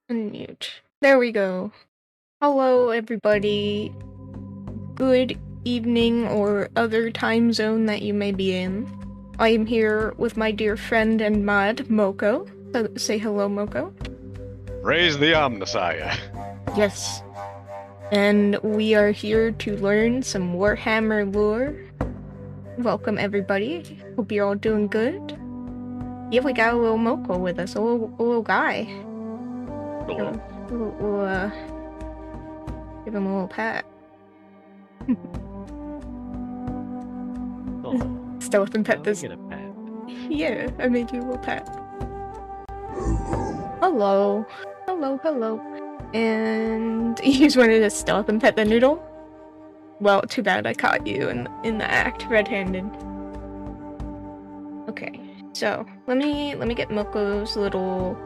Unmute. There we go. Hello, everybody. Good evening or other time zone that you may be in. I am here with my dear friend and mod, Moko. Say hello, Moko. Praise the Omnissiah. Yes. And we are here to learn some Warhammer lore. Welcome, everybody. Hope you're all doing good. Yeah, we got a little Moko with us, a little guy. Hello. We'll give him a little pat. Stealth and pet this. Get a pat. Yeah, I made you a little pat. Hello. Hello. And you just wanted to stealth and pet the noodle? Well, too bad I caught you in the act, red-handed. Okay, so let me get Moko's little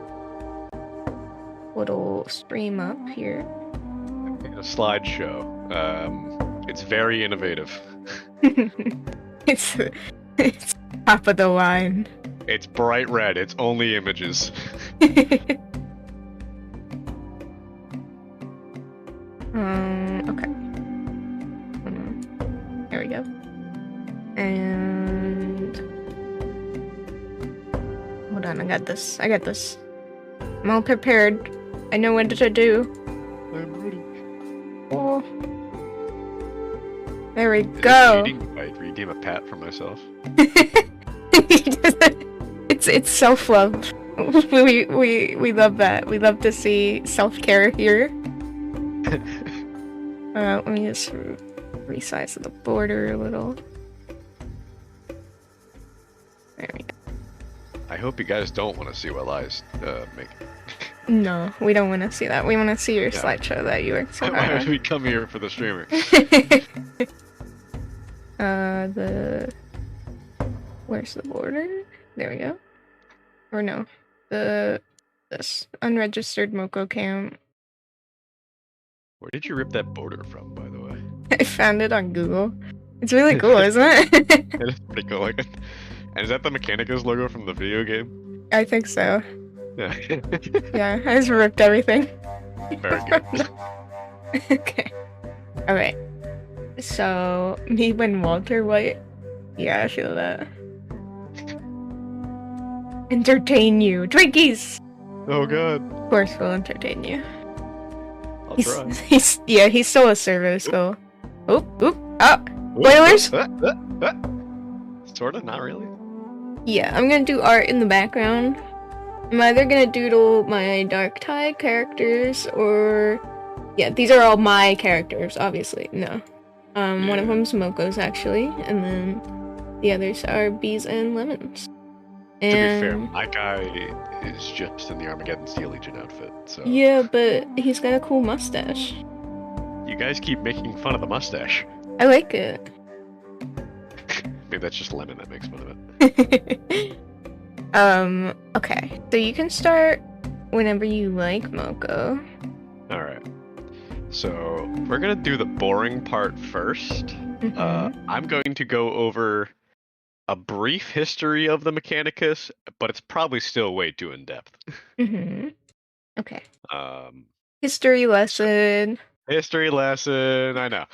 stream up here. A slideshow. It's very innovative. It's top of the line. It's bright red. It's only images. Okay. There we go. And hold on, I got this. I'm all prepared. I know what to do. I'm ready. Oh. There we go. I redeem a pat for myself. It's self-love. We love that. We love to see self-care here. Let me just resize the border a little. There we go. I hope you guys don't want to see what lies make. No, we don't want to see that. We want to see your slideshow that you worked so hard on. We come here for the streaming. Where's the border? There we go. Or no, this unregistered Moko cam. Where did you rip that border from, by the way? I found it on Google. It's really cool, isn't it? It is pretty cool. And is that the Mechanicus logo from the video game? I think so. Yeah. Yeah, I just ripped everything. Very good. Okay. Alright. So, me when Walter White. Yeah, I feel that. Entertain you. Twinkies! Oh god. Of course we'll entertain you. I'll try. He's still a servo skull. Oop. Spoilers? Sorta, not really. Yeah, I'm gonna do art in the background. I'm either gonna doodle my Dark Tide characters or... Yeah, these are all my characters, obviously. No. One of them's Moko's, actually, and then the others are Bees and Lemons. And... To be fair, my guy is just in the Armageddon Steel Legion outfit, so... Yeah, but he's got a cool mustache. You guys keep making fun of the mustache. I like it. Maybe that's just Lemon that makes fun of it. Okay. So you can start whenever you like, Moko. Alright. So, we're gonna do the boring part first. I'm going to go over a brief history of the Mechanicus, but it's probably still way too in-depth. Okay. History lesson, I know.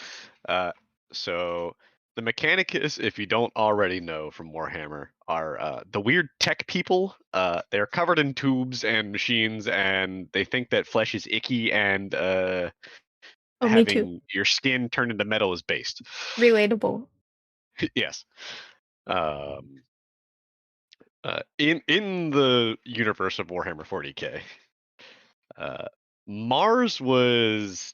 So, the Mechanicus, if you don't already know from Warhammer, are the weird tech people. They're covered in tubes and machines, and they think that flesh is icky, and having your skin turned into metal is based. Relatable. Yes. In the universe of Warhammer 40k, Mars was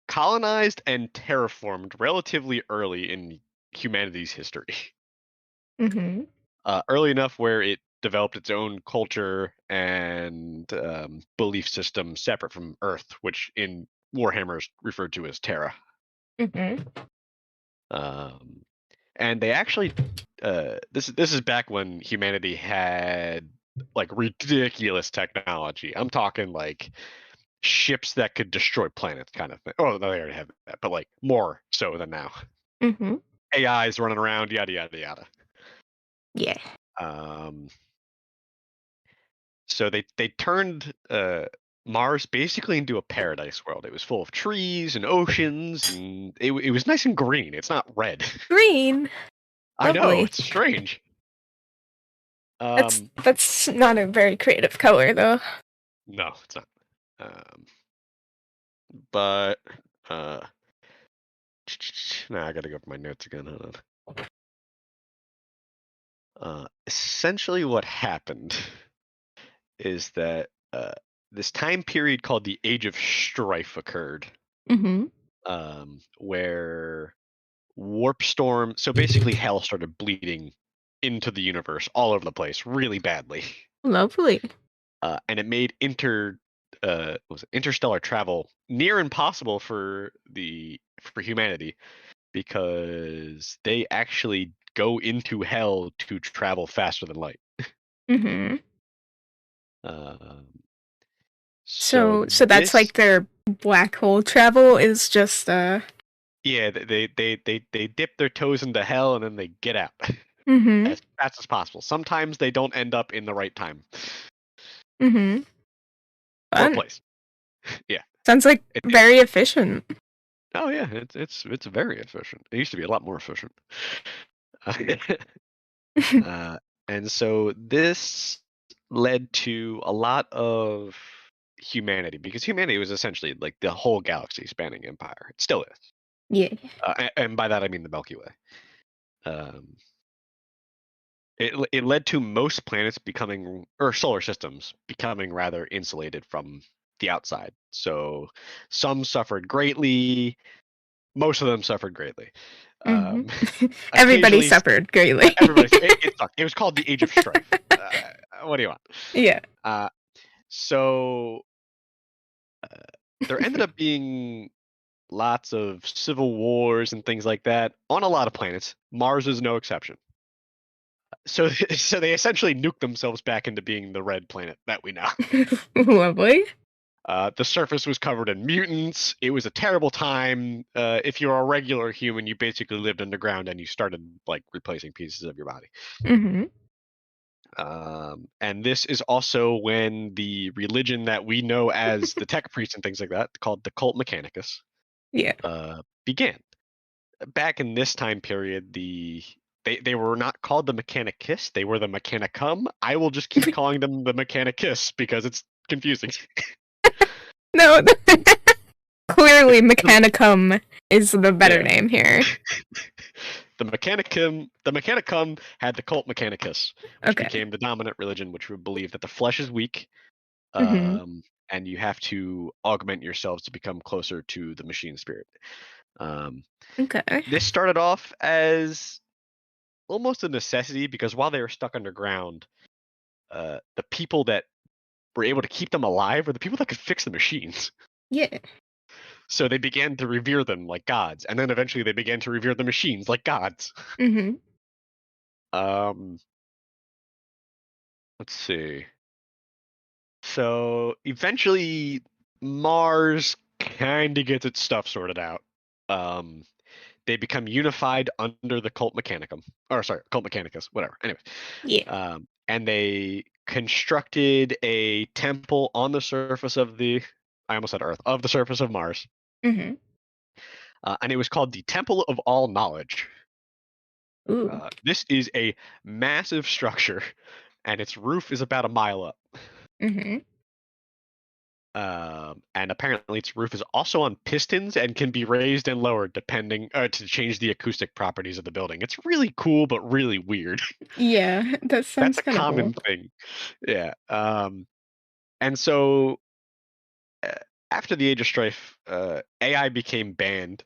colonized and terraformed relatively early in humanity's history. Early enough where it developed its own culture and belief system separate from Earth, which in Warhammer is referred to as Terra. And they actually, this is back when humanity had like ridiculous technology. I'm talking like ships that could destroy planets, kind of thing. Oh, no, they already have that, but like more so than now. AIs running around, yada yada yada. Yeah. So they turned Mars basically into a paradise world. It was full of trees and oceans, and it was nice and green. It's not red. Green. I know, Lovely. it's strange. That's not a very creative color though. No, it's not. But now I gotta go for my notes again. Hold on. Essentially, what happened is that this time period called the Age of Strife occurred, Mm-hmm. where warp storm. So basically, hell started bleeding into the universe all over the place, really badly, Lovely. and it made interstellar travel near impossible for humanity, because they actually go into hell to travel faster than light. Mm-hmm. Um, so So that's this, like their black hole travel is just yeah, they dip their toes into hell and then they get out Mm-hmm. as fast as possible. Sometimes they don't end up in the right time Mm-hmm. or Fun. place. Yeah. Sounds like It, very efficient. oh yeah, it's very efficient. It used to be a lot more efficient. Uh, and so this led to a lot of humanity, because humanity was essentially like the whole galaxy spanning empire. It still is. Yeah. And by that I mean the Milky Way. Um, it led to most planets becoming, or solar systems becoming, rather insulated from the outside. So some suffered greatly, most of them suffered greatly. Mm-hmm. Everybody Occasionally, suffered greatly. it sucked. It was called the Age of Strife. What do you want? Yeah. Uh, so there ended up being lots of civil wars and things like that on a lot of planets. Mars is no exception. So, so they essentially nuked themselves back into being the red planet that we know. Lovely. The surface was covered in mutants. It was a terrible time. If you're a regular human, you basically lived underground and you started like replacing pieces of your body. Mm-hmm. And this is also when the religion that we know as the tech priests and things like that, called the cult Mechanicus, Yeah. began. Back in this time period, they were not called the Mechanicus, they were the Mechanicum. I will just keep calling them the Mechanicus because it's confusing. No. Clearly, Mechanicum is the better name here. The Mechanicum had the cult Mechanicus, which Okay. became the dominant religion, which would believe that the flesh is weak, Mm-hmm. and you have to augment yourselves to become closer to the machine spirit. Okay. This started off as almost a necessity, because while they were stuck underground, the people that were able to keep them alive were the people that could fix the machines. Yeah. So they began to revere them like gods, and then eventually they began to revere the machines like gods. Mm-hmm. Let's see. So eventually, Mars kind of gets its stuff sorted out. They become unified under the cult Mechanicum, or sorry, cult Mechanicus, whatever. Anyway, Yeah. and they constructed a temple on the surface of I almost said Earth, of the surface of Mars, Mm-hmm. and it was called the Temple of All Knowledge. Ooh. This is a massive structure, and its roof is about a mile up. Mm-hmm. And apparently its roof is also on pistons and can be raised and lowered depending to change the acoustic properties of the building. It's really cool, but really weird. Yeah, that That's sounds a kind of common cool. thing. Yeah. And so uh, after the Age of Strife, AI became banned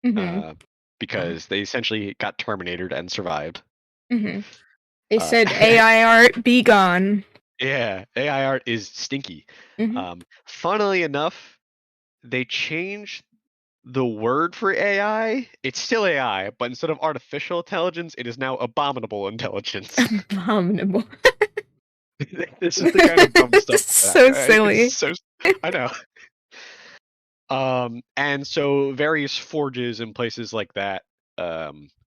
Mm-hmm. uh, because they essentially got terminated and survived. Mm-hmm. They Uh, said AI art be gone. yeah, AI art is stinky. Mm-hmm. Funnily enough, they changed the word for AI. It's still AI, but instead of artificial intelligence, it is now abominable intelligence. Abominable. This is the kind of dumb stuff So it's silly. so, I know. And so various forges and places like that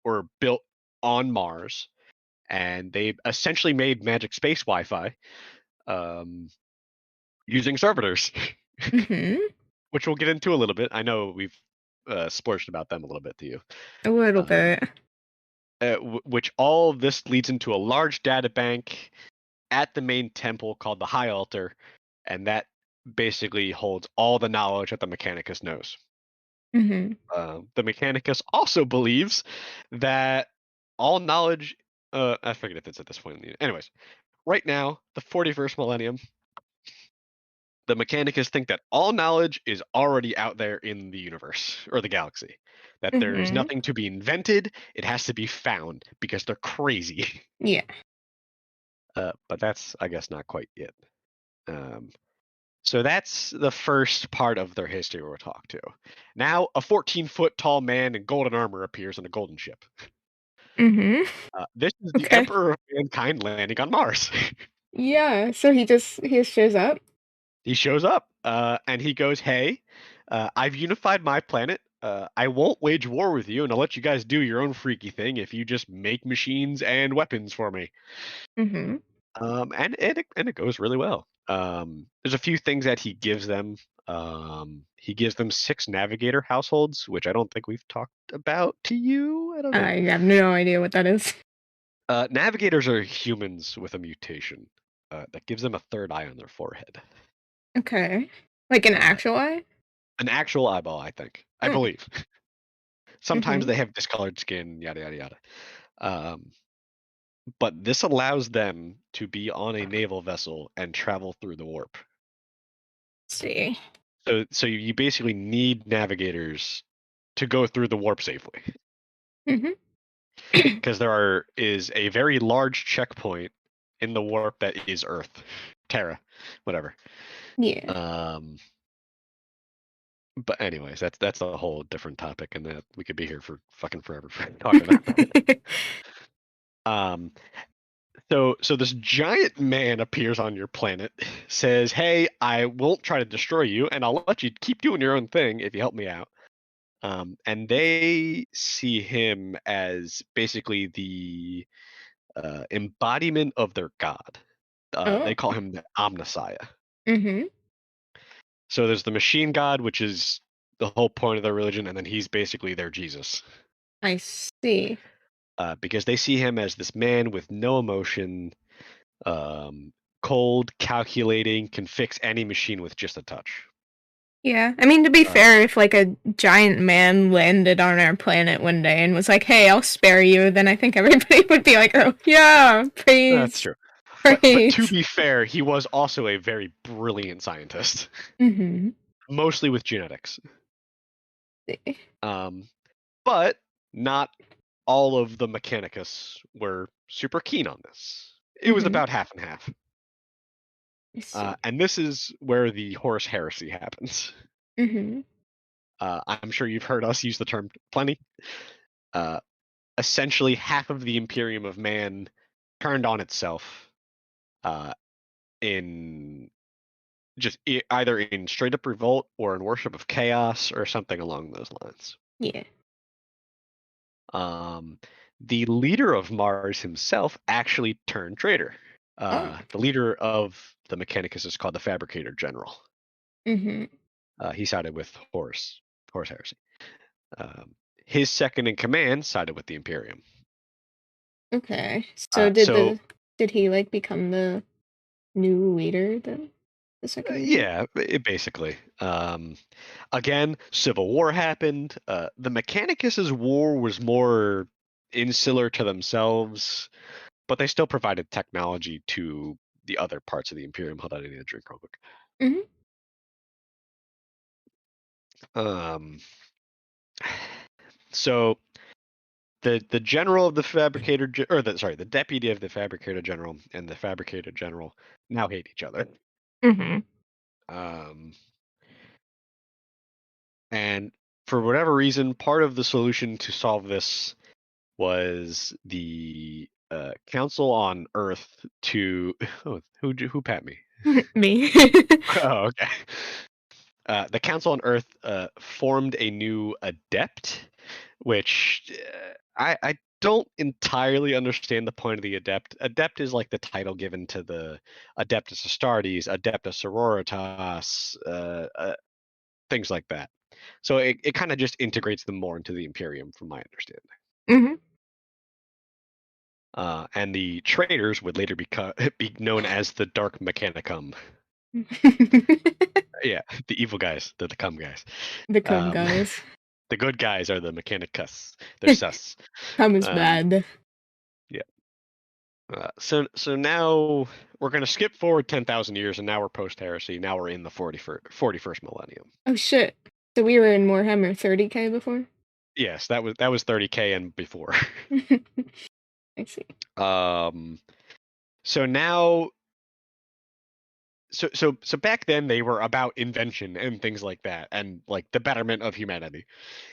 were built on Mars, and they essentially made magic space Wi-Fi. Um, using servitors, Mm-hmm. which we'll get into a little bit. I know we've splurged about them a little bit to you. A little Um, bit. which all of this leads into a large data bank at the main temple called the High Altar, and that basically holds all the knowledge that the Mechanicus knows. Mm-hmm. The Mechanicus also believes that all knowledge. I forget if it's at this point. Anyways, right now, the 41st millennium, the Mechanicus think that all knowledge is already out there in the universe or the galaxy. That there's Mm-hmm. nothing to be invented; it has to be found because they're crazy. Yeah. But that's, I guess, not quite yet. So that's the first part of their history we'll talk to. Now, a 14-foot tall man in golden armor appears on a golden ship. Mm-hmm. This is the Okay. Emperor of Mankind landing on Mars. Yeah. So he just shows up. He shows up and he goes, "Hey, I've unified my planet. I won't wage war with you, and I'll let you guys do your own freaky thing if you just make machines and weapons for me." Mm-hmm. And it goes really well. There's a few things that he gives them. He gives them 6 navigator households, which I don't think we've talked about to you. I don't know. I have no idea what that is. Navigators are humans with a mutation that gives them a third eye on their forehead. Okay. Like an Uh, actual eye? an actual eyeball, I think. I Oh. believe. Sometimes Mm-hmm. they have discolored skin, yada yada yada. Um, but this allows them to be on a naval vessel and travel through the warp. See. So you basically need navigators to go through the warp safely Mm-hmm. because is a very large checkpoint in the warp that is Earth, Terra, whatever. Yeah. But anyways, that's a whole different topic, and that we could be here for fucking forever talking about that. Um, so this giant man appears on your planet, says, "Hey, I won't try to destroy you, and I'll let you keep doing your own thing if you help me out." And they see him as basically the embodiment of their god. They Oh. call him the Omnissiah. Mm-hmm. So there's the machine god, which is the whole point of their religion, and then he's basically their Jesus. I see. Because they see him as this man with no emotion, um, cold, calculating, can fix any machine with just a touch. Yeah. I mean, to be Uh, fair, if like a giant man landed on our planet one day and was like, "Hey, I'll spare you," then I think everybody would be like, "Oh, yeah, that's praise, true. But to praise." be fair, he was also a very brilliant scientist, Mm-hmm. mostly with genetics. See. Um, but not all of the Mechanicus were super keen on this. It was Mm-hmm. about half and half. I see. And this is where the Horus heresy happens. Mm-hmm. I'm sure you've heard us use the term plenty. Uh, Essentially, half of the Imperium of Man turned on itself uh, in either in straight up revolt or in worship of chaos or something along those lines. Yeah. Um, the leader of Mars himself actually turned traitor. Oh. The leader of the Mechanicus is called the Fabricator General. Mm-hmm. He sided with Horus heresy. His second in command sided with the Imperium. Okay. So So did he like become the new leader then? The second leader? yeah, basically. Again, civil war happened. The Mechanicus' war was more insular to themselves, but they still provided technology to the other parts of the Imperium. Hold on, I need a drink real quick. Mm-hmm. Um, so the general of the fabricator, the deputy of the fabricator general and the fabricator general now hate each other. Mm-hmm. Um, and for whatever reason, part of the solution to solve this was the council on Earth to who pat me? Me. Oh, okay. The council on Earth formed a new adept, which I don't entirely understand the point of the adept. Adept is like the title given to the Adeptus Astartes, Adeptus Sororitas, things like that. So it kind of just integrates them more into the Imperium, from my understanding. Mm-hmm. And the traitors would later be known as the Dark Mechanicum. Yeah, the evil guys, the cum guys. The cum guys. The good guys are the Mechanicus. They're sus. Cum is bad. Yeah. So now we're going to skip forward 10,000 years, and now we're post-heresy. Now we're in the 41st millennium. Oh shit. So we were in Warhammer 30K before? Yes, that was 30K and before. I see. So now so back then they were about invention and things like that, and like the betterment of humanity.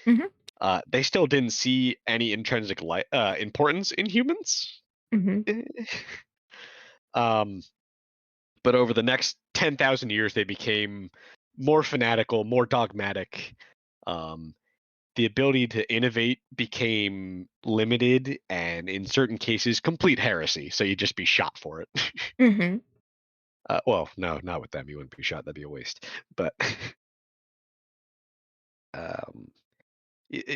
Mm-hmm. They still didn't see any intrinsic importance in humans. Mm-hmm. But over the next 10,000 years, they became more fanatical, more dogmatic. The ability to innovate became limited, and in certain cases, complete heresy. So you'd just be shot for it. Mm-hmm. Well, no, not with them. You wouldn't be shot. That'd be a waste. But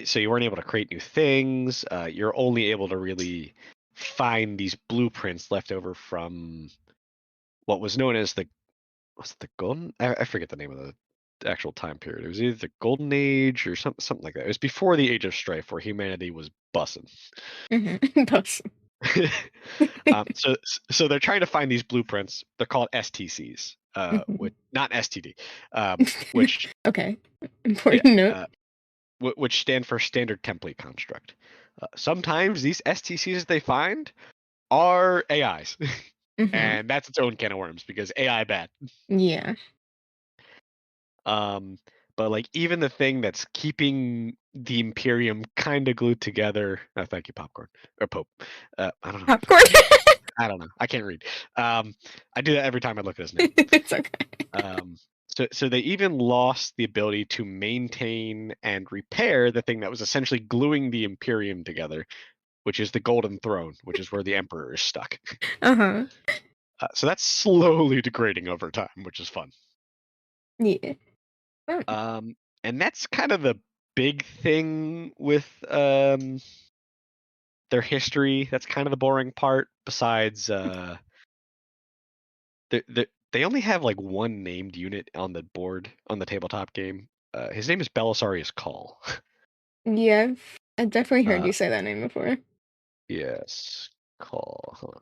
so you weren't able to create new things. You're only able to really find these blueprints left over from what was known as the golden. I forget the name of the actual time period. It was either the Golden Age or something like that. It was before the Age of Strife, where humanity was bussing. Mm-hmm. So they're trying to find these blueprints. They're called STCs, with not STD, which okay, important note. Which stand for Standard Template Construct. Sometimes these STCs they find are AIs, Mm-hmm. and that's its own can of worms because AI bad. Yeah. But like even the thing that's keeping the Imperium kind of glued together. Oh, thank you, Popcorn or Pope. I don't know. Popcorn. I don't know. I can't read. I do that every time I look at his name. It's okay. So they even lost the ability to maintain and repair the thing that was essentially gluing the Imperium together, which is the Golden Throne, which is where the Emperor is stuck. Uh-huh. So that's slowly degrading over time, which is fun. Yeah. And that's kind of the big thing with their history. That's kind of the boring part. Besides, they only have like one named unit on the board on the tabletop game. His name is Belisarius Call. Yeah, I've definitely heard you say that name before. Yes, Call.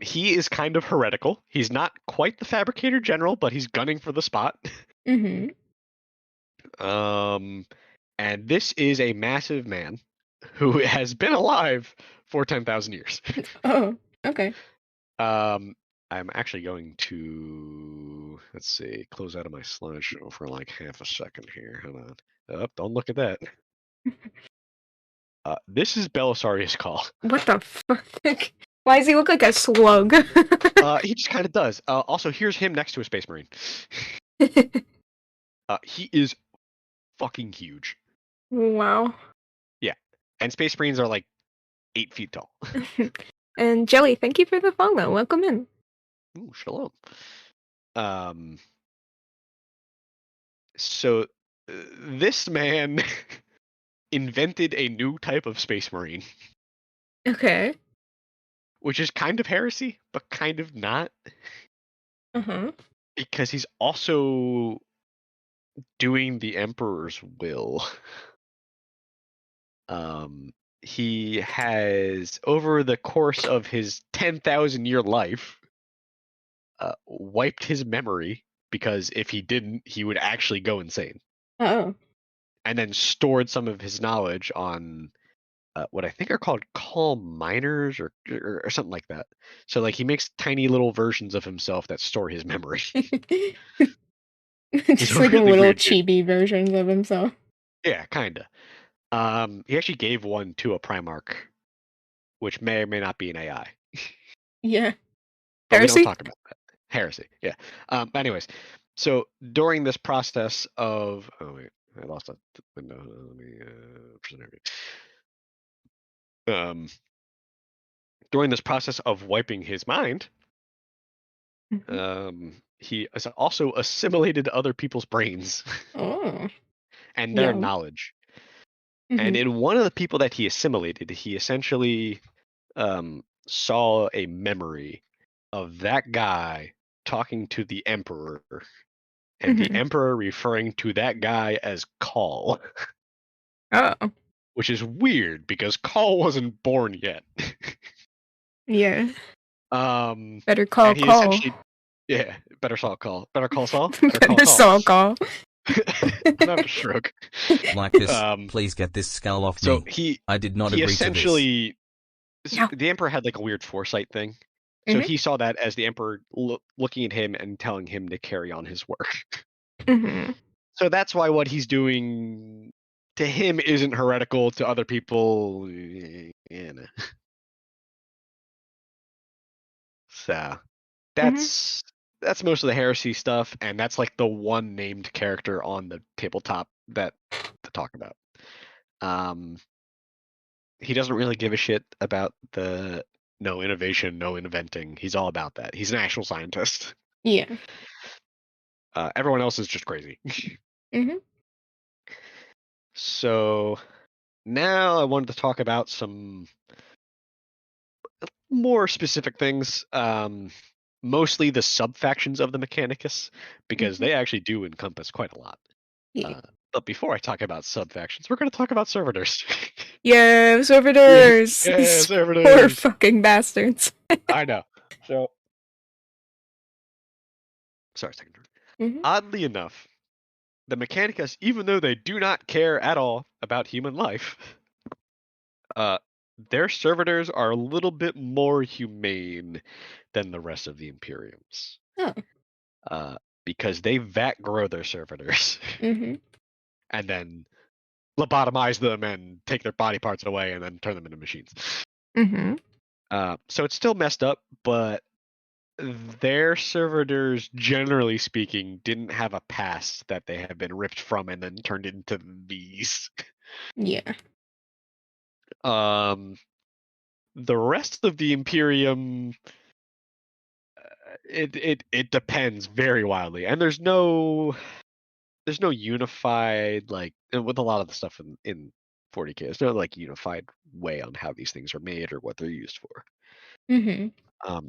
He is kind of heretical. He's not quite the Fabricator General, but he's gunning for the spot. Mm-hmm. And this is a massive man who has been alive for 10,000 years. Oh, okay. I'm actually going to, let's see, close out of my slideshow for like half a second here. Hold on. Oh, don't look at that. This is Belisarius Call. What the fuck? Why does he look like a slug? He just kind of does. Also, here's him next to a Space Marine. He is fucking huge. Wow. Yeah. And Space Marines are like 8 feet tall. And Jelly, thank you for the follow. Welcome in. Ooh, shalom. So this man invented a new type of Space Marine. Okay. Which is kind of heresy, but kind of not. Uh-huh. Because he's also doing the Emperor's will. He has, over the course of his 10,000 year life, wiped his memory, because if he didn't, he would actually go insane. Oh. And then stored some of his knowledge on what I think are called calm miners or something like that. So like he makes tiny little versions of himself that store his memory. Just like really little weird dude. chibi versions of himself. Yeah, kinda. He actually gave one to a Primarch, which may or may not be an AI. Yeah. But we don't Heresy? talk about that. Heresy, yeah. Anyways, so during this process of, oh wait, I lost that window. Let me present everything. during this process of wiping his mind, he has also assimilated other people's brains Oh. and their Yeah. knowledge. And in one of the people that he assimilated, he essentially saw a memory of that guy talking to the emperor, and the emperor referring to that guy as Call. Oh. Which is weird because Call wasn't born yet. Yeah. Better And call he Call. essentially, yeah, better Saul Call, better call Saul, Better Saul Call. Not a stroke. Like this, please get this skull off So me. I did not he agree to this. essentially, No. the emperor had like a weird foresight thing. So he saw that as the emperor looking at him and telling him to carry on his work. So that's why what he's doing to him isn't heretical. To other people, So that's most of the heresy stuff, and that's like the one named character on the tabletop that to talk about. He doesn't really give a shit about the no innovation, no inventing. He's all about that. He's an actual scientist. Yeah. Everyone else is just crazy. So now I wanted to talk about some more specific things. Mostly the sub factions of the Mechanicus, because they actually do encompass quite a lot. Yeah. But before I talk about sub factions, we're going to talk about servitors. Yeah, servitors. Yeah, These servitors. poor fucking bastards. I know. So, sorry, second. Oddly enough, the Mechanicus, even though they do not care at all about human life, their servitors are a little bit more humane than the rest of the Imperiums. Oh. Because they vat grow their servitors. And then lobotomize them and take their body parts away and then turn them into machines. So it's still messed up, but their servitors, generally speaking, didn't have a past that they have been ripped from and then turned into these. Yeah. The rest of the Imperium, it depends very wildly, and there's no unified, like, with a lot of the stuff in 40K, there's no like unified way on how these things are made or what they're used for.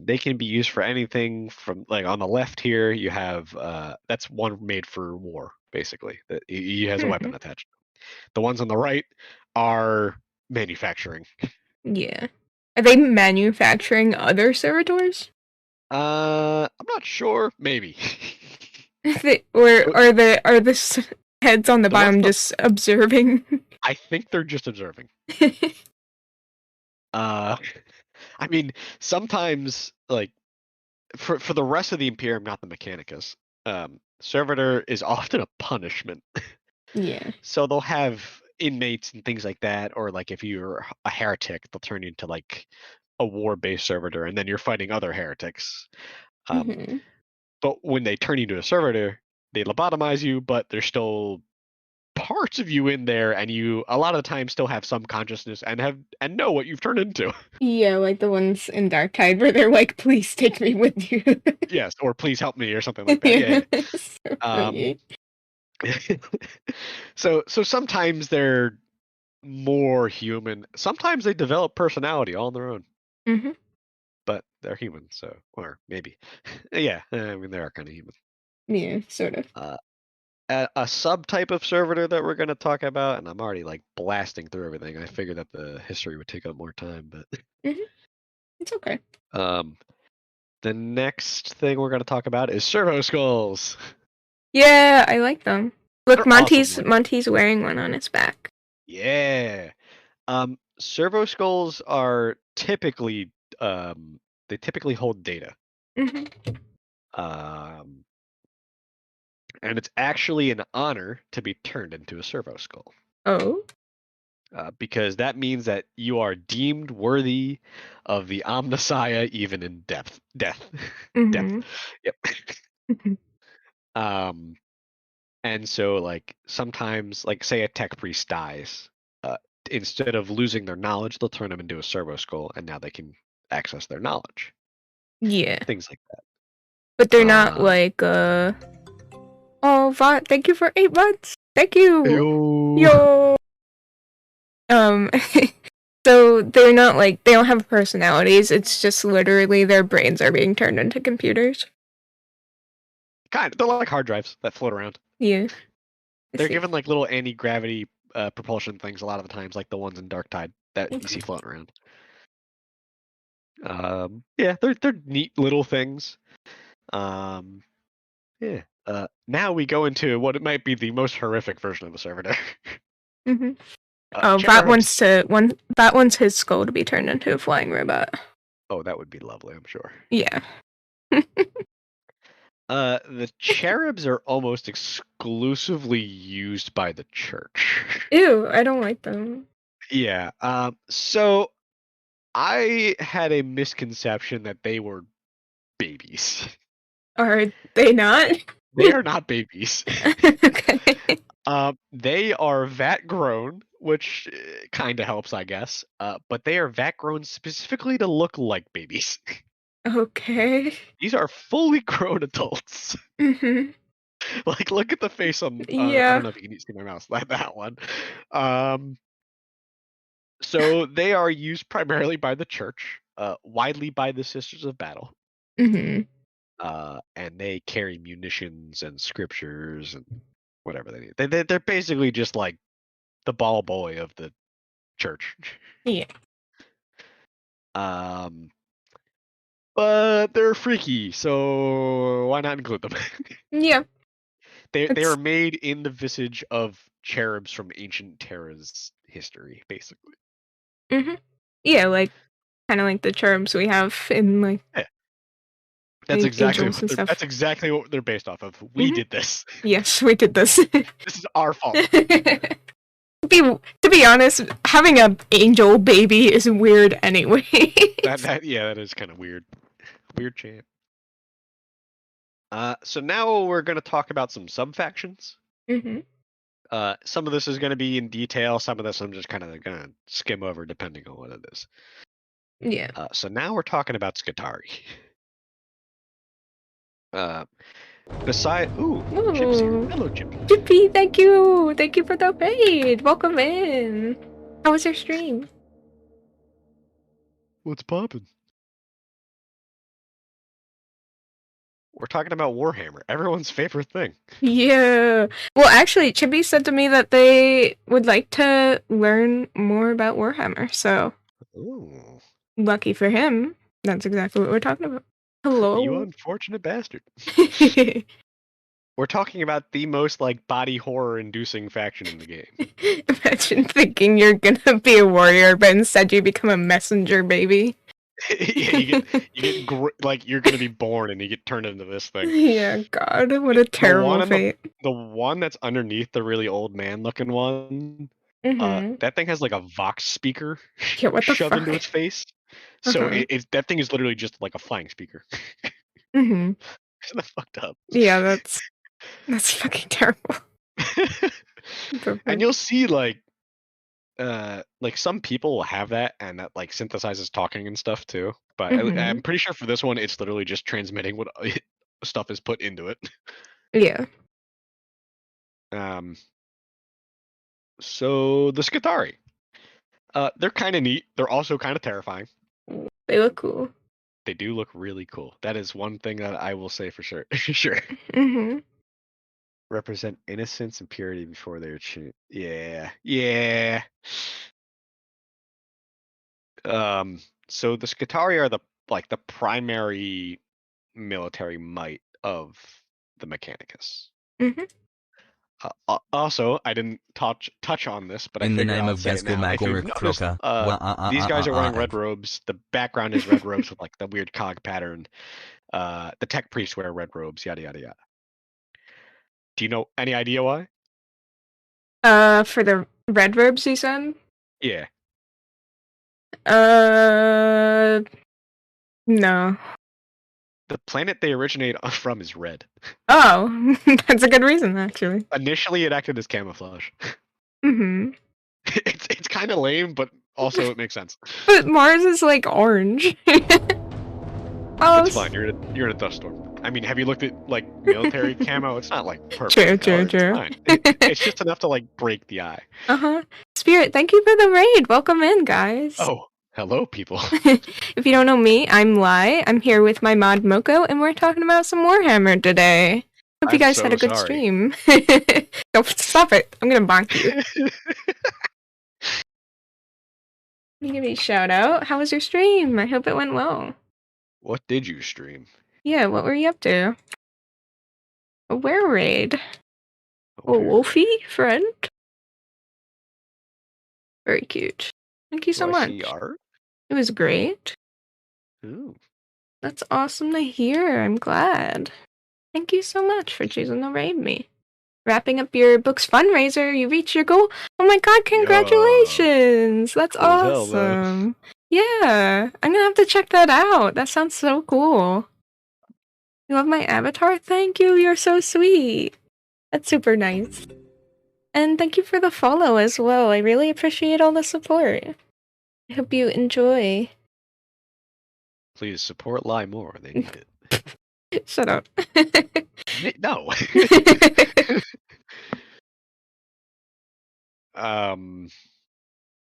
They can be used for anything from, like, on the left here you have that's one made for war, basically, that he has a weapon attached. The ones on the right are manufacturing. Yeah. Are they manufacturing other servitors? I'm not sure. Maybe. Or are the heads on the bottom just observing? I think they're just observing. I mean, sometimes, like, for the rest of the Imperium, not the Mechanicus, servitor is often a punishment. Yeah. So they'll have inmates and things like that, or like if you're a heretic, they'll turn you into like a war-based servitor, and then you're fighting other heretics. But when they turn you into a servitor, they lobotomize you, but there's still parts of you in there, and you a lot of the time still have some consciousness and know what you've turned into. Yeah, like the ones in Dark Tide where they're like, "Please take me with you." Yes, or please help me, or something like that. So sometimes they're more human. Sometimes they develop personality all on their own. But they're human, so, or maybe. Yeah, I mean, they are kind of human. Yeah, sort of. A subtype of servitor that we're going to talk about, and I'm already like blasting through everything. I figured that the history would take up more time, but it's okay. The next thing we're going to talk about is servo skulls. Yeah, I like them. Look, They're Monty's awesome. Monty's wearing one on his back. Yeah. Servo skulls are typically they typically hold data. And it's actually an honor to be turned into a servo skull. Oh. Because that means that you are deemed worthy of the Omnissiah even in death. Depth. Yep. And so, like, sometimes, like, say a tech priest dies, instead of losing their knowledge, they'll turn them into a servo skull, and now they can access their knowledge. Yeah. Things like that. But they're not like, oh, Vaught, thank you for 8 months. Thank you. Yo. So they're not like, they don't have personalities. It's just literally their brains are being turned into computers. Kind of. They're like hard drives that float around. Yeah. They're given like little anti-gravity propulsion things a lot of the times, like the ones in Dark Tide that you see floating around. Yeah, they're neat little things. Yeah. Now we go into what it might be the most horrific version of a servitor. Mm-hmm. That wants his skull to be turned into a flying robot. Oh, that would be lovely, I'm sure. Yeah. The cherubs are almost exclusively used by the church. Ew, I don't like them. Yeah. So I had a misconception that they were babies. Are they not? They are not babies. Okay. They are vat grown, which kind of helps, I guess. But they are vat grown specifically to look like babies. Okay. These are fully grown adults. Mm-hmm. Like, look at the face on. Yeah. I don't know if you can see my mouse. Like that one. So they are used primarily by the church, widely by the Sisters of Battle. Mm-hmm. And they carry munitions and scriptures and whatever they need. They're basically just like the ball boy of the church. Yeah. But they're freaky, so why not include them? Yeah. They are made in the visage of cherubs from ancient Terra's history, basically. Mm-hmm. Yeah, like kind of like the cherubs we have in like. Yeah. That's exactly what they're based off of. We did this. Yes, we did this. This is our fault. To be honest, having an angel baby is weird anyway. that is kind of weird. Weird champ. So now we're gonna talk about some sub-factions. Mm-hmm. Some of this is gonna be in detail. Some of this I'm just kind of gonna skim over depending on what it is. Yeah. So now we're talking about Skitarii. Chip's here. Hello, Chip. Chippy, thank you for the raid. Welcome in. How was your stream? What's poppin'? We're talking about Warhammer, everyone's favorite thing. Yeah. Well, actually, Chippy said to me that they would like to learn more about Warhammer. So, ooh. Lucky for him, that's exactly what we're talking about. Hello. You unfortunate bastard. We're talking about the most like body horror inducing faction in the game. Imagine thinking you're gonna be a warrior, but instead you become a messenger baby. Yeah, you get like you're gonna be born and you get turned into this thing. Yeah, God, what a terrible fate. The one that's underneath the really old man looking one, that thing has like a Vox speaker shoved into its face. So that thing is literally just like a flying speaker. Isn't that fucked up? Yeah, that's fucking terrible. And you'll see like some people will have that and that like synthesizes talking and stuff too. But I'm pretty sure for this one it's literally just transmitting what stuff is put into it. Yeah. So the Skitarii. They're kind of neat. They're also kind of terrifying. They look cool. They do look really cool. That is one thing that I will say for sure. Sure. Represent innocence and purity before they are changed. Yeah. Yeah. So the Skitarii are the primary military might of the Mechanicus. Also, I didn't touch on this, but in I the name I'll of Gaskell Magor, these guys are wearing red robes. The background is red robes with like the weird cog pattern. The tech priests wear red robes. Yada yada yada. Do you know any idea why? For the red robes, you said? Yeah. No. The planet they originate from is red. Oh, that's a good reason, actually. Initially, it acted as camouflage. It's kind of lame, but also it makes sense. But Mars is like orange. Oh, It's fine. You're in a dust storm. I mean, have you looked at like military camo? It's not like perfect. True. It's fine. It's just enough to like break the eye. Spirit, thank you for the raid. Welcome in, guys. Oh, hello, people. If you don't know me, I'm Lai. I'm here with my mod Moko, and we're talking about some Warhammer today. Hope you guys had a good stream. No, stop it. I'm gonna bonk you. Let me give you a shout out. How was your stream? I hope it went well. What did you stream? Yeah, what were you up to? A were raid. A Wolfie friend. Very cute. Thank you so much. See art? It was great. Ooh. That's awesome to hear. I'm glad. Thank you so much for choosing to raid me. Wrapping up your book's fundraiser, you reached your goal. Oh my god, congratulations! That's awesome. Yeah, I'm gonna have to check that out. That sounds so cool. You love my avatar? Thank you, you're so sweet. That's super nice. And thank you for the follow as well. I really appreciate all the support. I hope you enjoy. Please support Lai more. They need it. Shut up. No.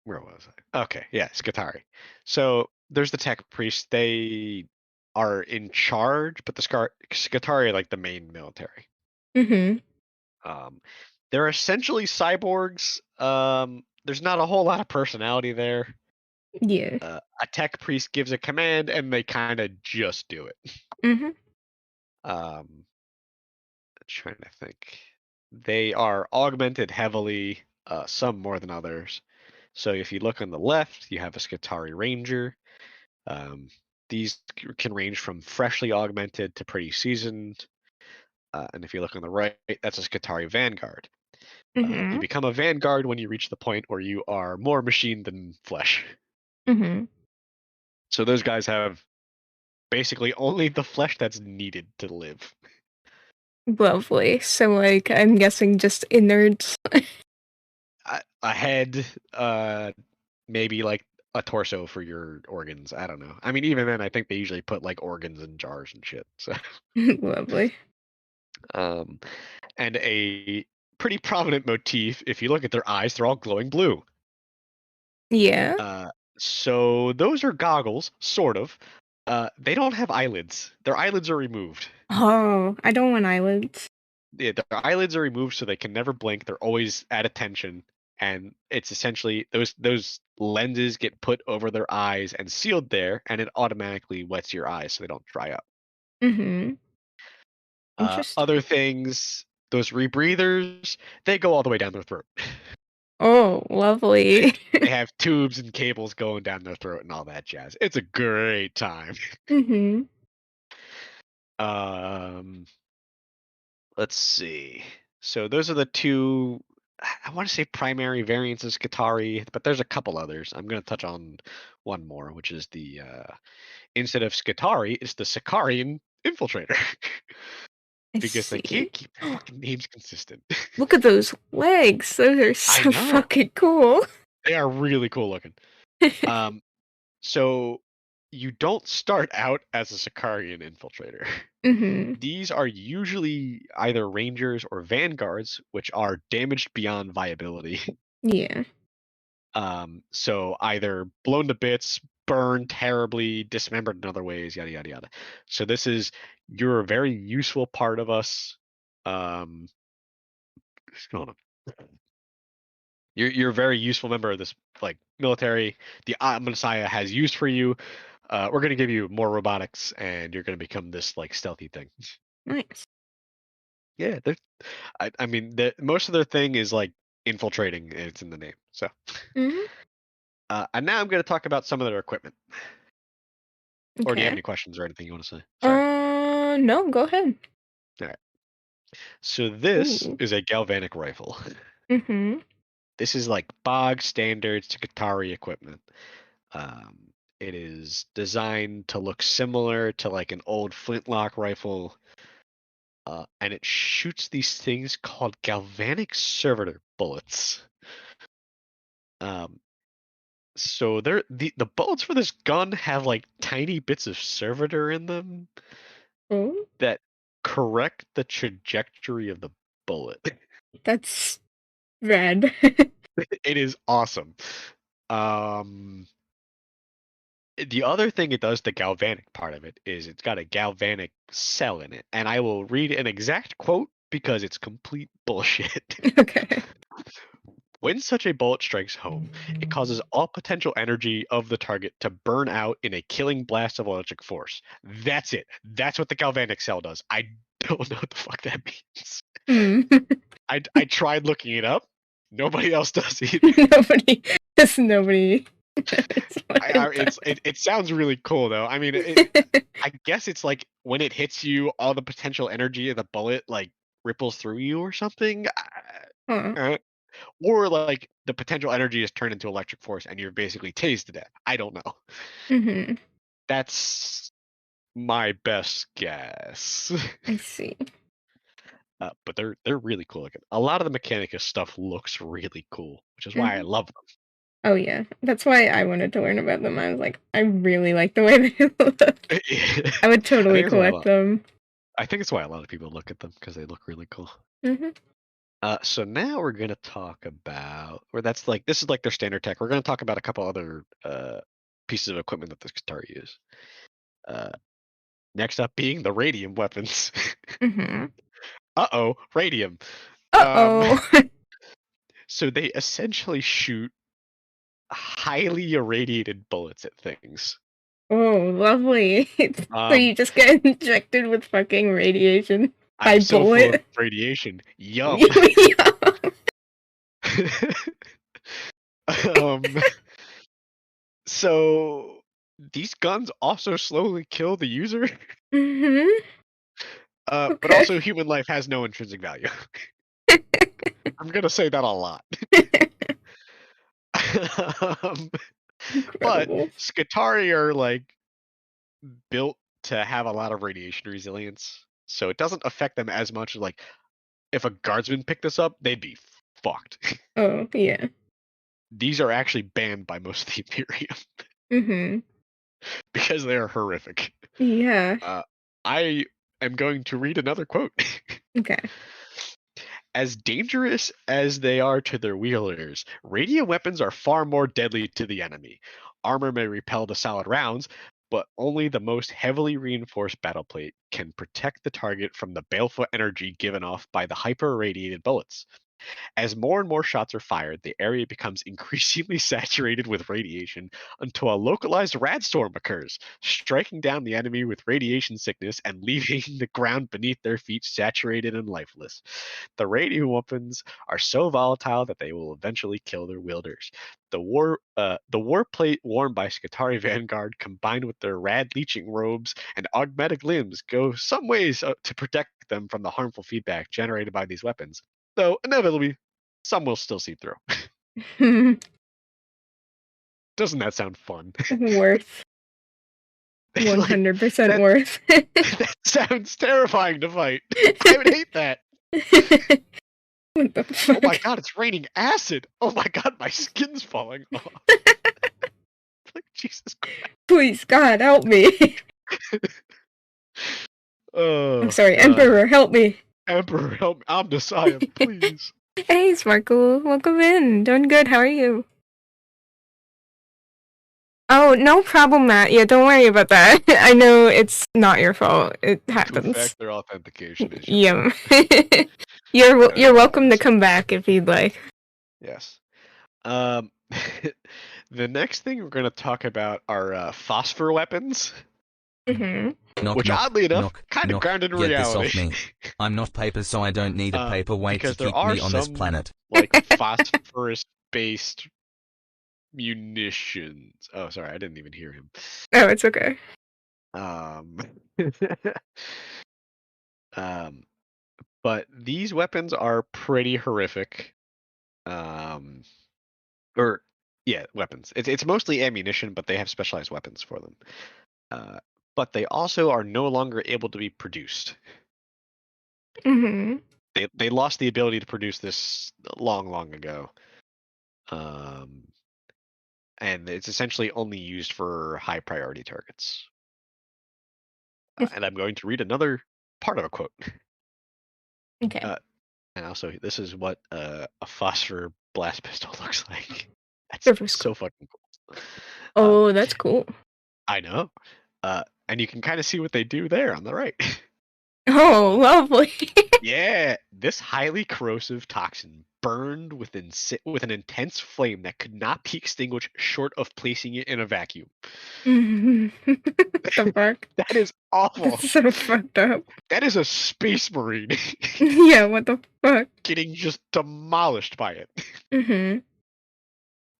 Where was I? Okay, yeah, Skatari. So there's the tech priest. They are in charge, but the Skatari are like the main military. They're essentially cyborgs. There's not a whole lot of personality there. Yeah. A tech priest gives a command, and they kind of just do it. Trying to think. They are augmented heavily, some more than others. So if you look on the left, you have a Skatari Ranger. These can range from freshly augmented to pretty seasoned. And if you look on the right, that's a Skatari Vanguard. You become a Vanguard when you reach the point where you are more machine than flesh. So those guys have basically only the flesh that's needed to live. Lovely. So, like, I'm guessing just innards. A head, maybe like a torso for your organs. I don't know. I mean, even then, I think they usually put like organs in jars and shit. So Lovely. And a pretty prominent motif, if you look at their eyes, they're all glowing blue. Yeah. So those are goggles, sort of. They don't have eyelids. Their eyelids are removed. Oh, I don't want eyelids. Yeah, their eyelids are removed so they can never blink. They're always at attention, and it's essentially those lenses get put over their eyes and sealed there, and it automatically wets your eyes so they don't dry up. Interesting. Other things, those rebreathers, they go all the way down their throat. Oh, lovely. They have tubes and cables going down their throat and all that jazz. It's a great time. Let's see. So those are the two, I want to say primary variants of Skatari, but there's a couple others. I'm going to touch on one more, which is the, instead of Skatari, it's the Sakarian Infiltrator. Because they can't keep their fucking names consistent. Look at those legs. Those are so fucking cool. They are really cool looking. So you don't start out as a Sakarian Infiltrator. These are usually either Rangers or Vanguards, which are damaged beyond viability. Yeah. So either blown to bits, burned terribly, dismembered in other ways, yada yada yada. So this is, you're a very useful part of us. You're a very useful member of this like military. The Messiah has used for you. We're gonna give you more robotics, and you're gonna become this like stealthy thing. Nice. Yeah, I mean, most of their thing is like infiltrating. It's in the name. So. And now I'm going to talk about some of their equipment. Or do you have any questions or anything you want to say? Sorry. No, go ahead. All right. So this is a galvanic rifle. This is like bog standard Skatari equipment. It is designed to look similar to like an old flintlock rifle. And it shoots these things called galvanic servitor bullets. So the bullets for this gun have like tiny bits of servitor in them Oh, that correct the trajectory of the bullet. that's rad. It is awesome. The other thing it does, the galvanic part of it, is it's got a galvanic cell in it. And I will read an exact quote because it's complete bullshit. Okay. When such a bullet strikes home, it causes all potential energy of the target to burn out in a killing blast of electric force. That's it. That's what the galvanic cell does. I don't know what the fuck that means. Hmm. I tried looking it up. Nobody else does either. Nobody. Just nobody. It sounds really cool though. I mean, I guess it's like when it hits you, all the potential energy of the bullet like ripples through you or something. Huh. Or like the potential energy is turned into electric force and you're basically tased to death. I don't know. Mm-hmm. That's my best guess. I see. But they're really cool looking. A lot of the Mechanicus stuff looks really cool, which is why I Mhm. love them. Oh yeah, that's why I wanted to learn about them. I was like, I really like the way they look. I would totally collect them. I think it's why a lot of people look at them because they look really cool. Mm-hmm. So now we're gonna talk about, or this is like their standard tech. We're gonna talk about a couple other pieces of equipment that the Skitarii use. Next up being the radium weapons. Mm-hmm. Uh-oh, radium. Uh-oh. So they essentially shoot highly irradiated bullets at things. Oh, lovely. So you just get injected with fucking radiation by I'm so bullet. full of radiation. Yum. So these guns also slowly kill the user. Mm-hmm. But also human life has no intrinsic value. I'm gonna say that a lot. But Incredible. Skitarii are like built to have a lot of radiation resilience, so it doesn't affect them as much as like if a guardsman picked this up, they'd be fucked. Oh, yeah. These are actually banned by most of the Imperium Mm-hmm. because they are horrific. Yeah. I am going to read another quote. Okay. As dangerous as they are to their wielders, radiant weapons are far more deadly to the enemy. Armor may repel the solid rounds, but only the most heavily reinforced battle plate can protect the target from the baleful energy given off by the hyper-irradiated bullets. As more and more shots are fired, the area becomes increasingly saturated with radiation until a localized radstorm occurs, striking down the enemy with radiation sickness and leaving the ground beneath their feet saturated and lifeless. The radium weapons are so volatile that they will eventually kill their wielders. The war plate worn by Skitarii Vanguard, combined with their rad leeching robes and augmetic limbs, go some ways to protect them from the harmful feedback generated by these weapons. Though inevitably, some will still seep through. Doesn't that sound fun? Worth. 100% like, worth. That sounds terrifying to fight. I would hate that. What the fuck? Oh my god, it's raining acid. Oh my god, my skin's falling off. Like, Jesus Christ. Please, God, help me. I'm sorry, Emperor, help me. Emperor, help me. Omnissiah, please. Hey, Sparkle, welcome in. Doing good, how are you? Oh, no problem, Matt. Yeah, don't worry about that. I know it's not your fault. It happens. Two-factor authentication issue. Yeah. You're welcome to come back if you'd like. Yes. The next thing we're going to talk about are phosphor weapons. Mm-hmm. Which, oddly enough, kind of grounded in reality. Get this off me. I'm not paper, so I don't need a paperweight to keep me on this planet. Like phosphorus-based munitions. Oh, sorry, I didn't even hear him. Oh, it's okay. But these weapons are pretty horrific. Weapons. It's mostly ammunition, but they have specialized weapons for them. But they also are no longer able to be produced. Mm-hmm. They lost the ability to produce this long ago. and it's essentially only used for high priority targets. And I'm going to read another part of a quote. Okay. And also, this is what a phosphor blast pistol looks like. That's so fucking cool. Oh, that's cool. I know. And you can kind of see what they do there on the right. Oh, lovely. Yeah, this highly corrosive toxin burned with an intense flame that could not be extinguished short of placing it in a vacuum. What the fuck? That is awful. That's so fucked up. That is a space marine. Yeah, what the fuck? Getting just demolished by it. Mm-hmm.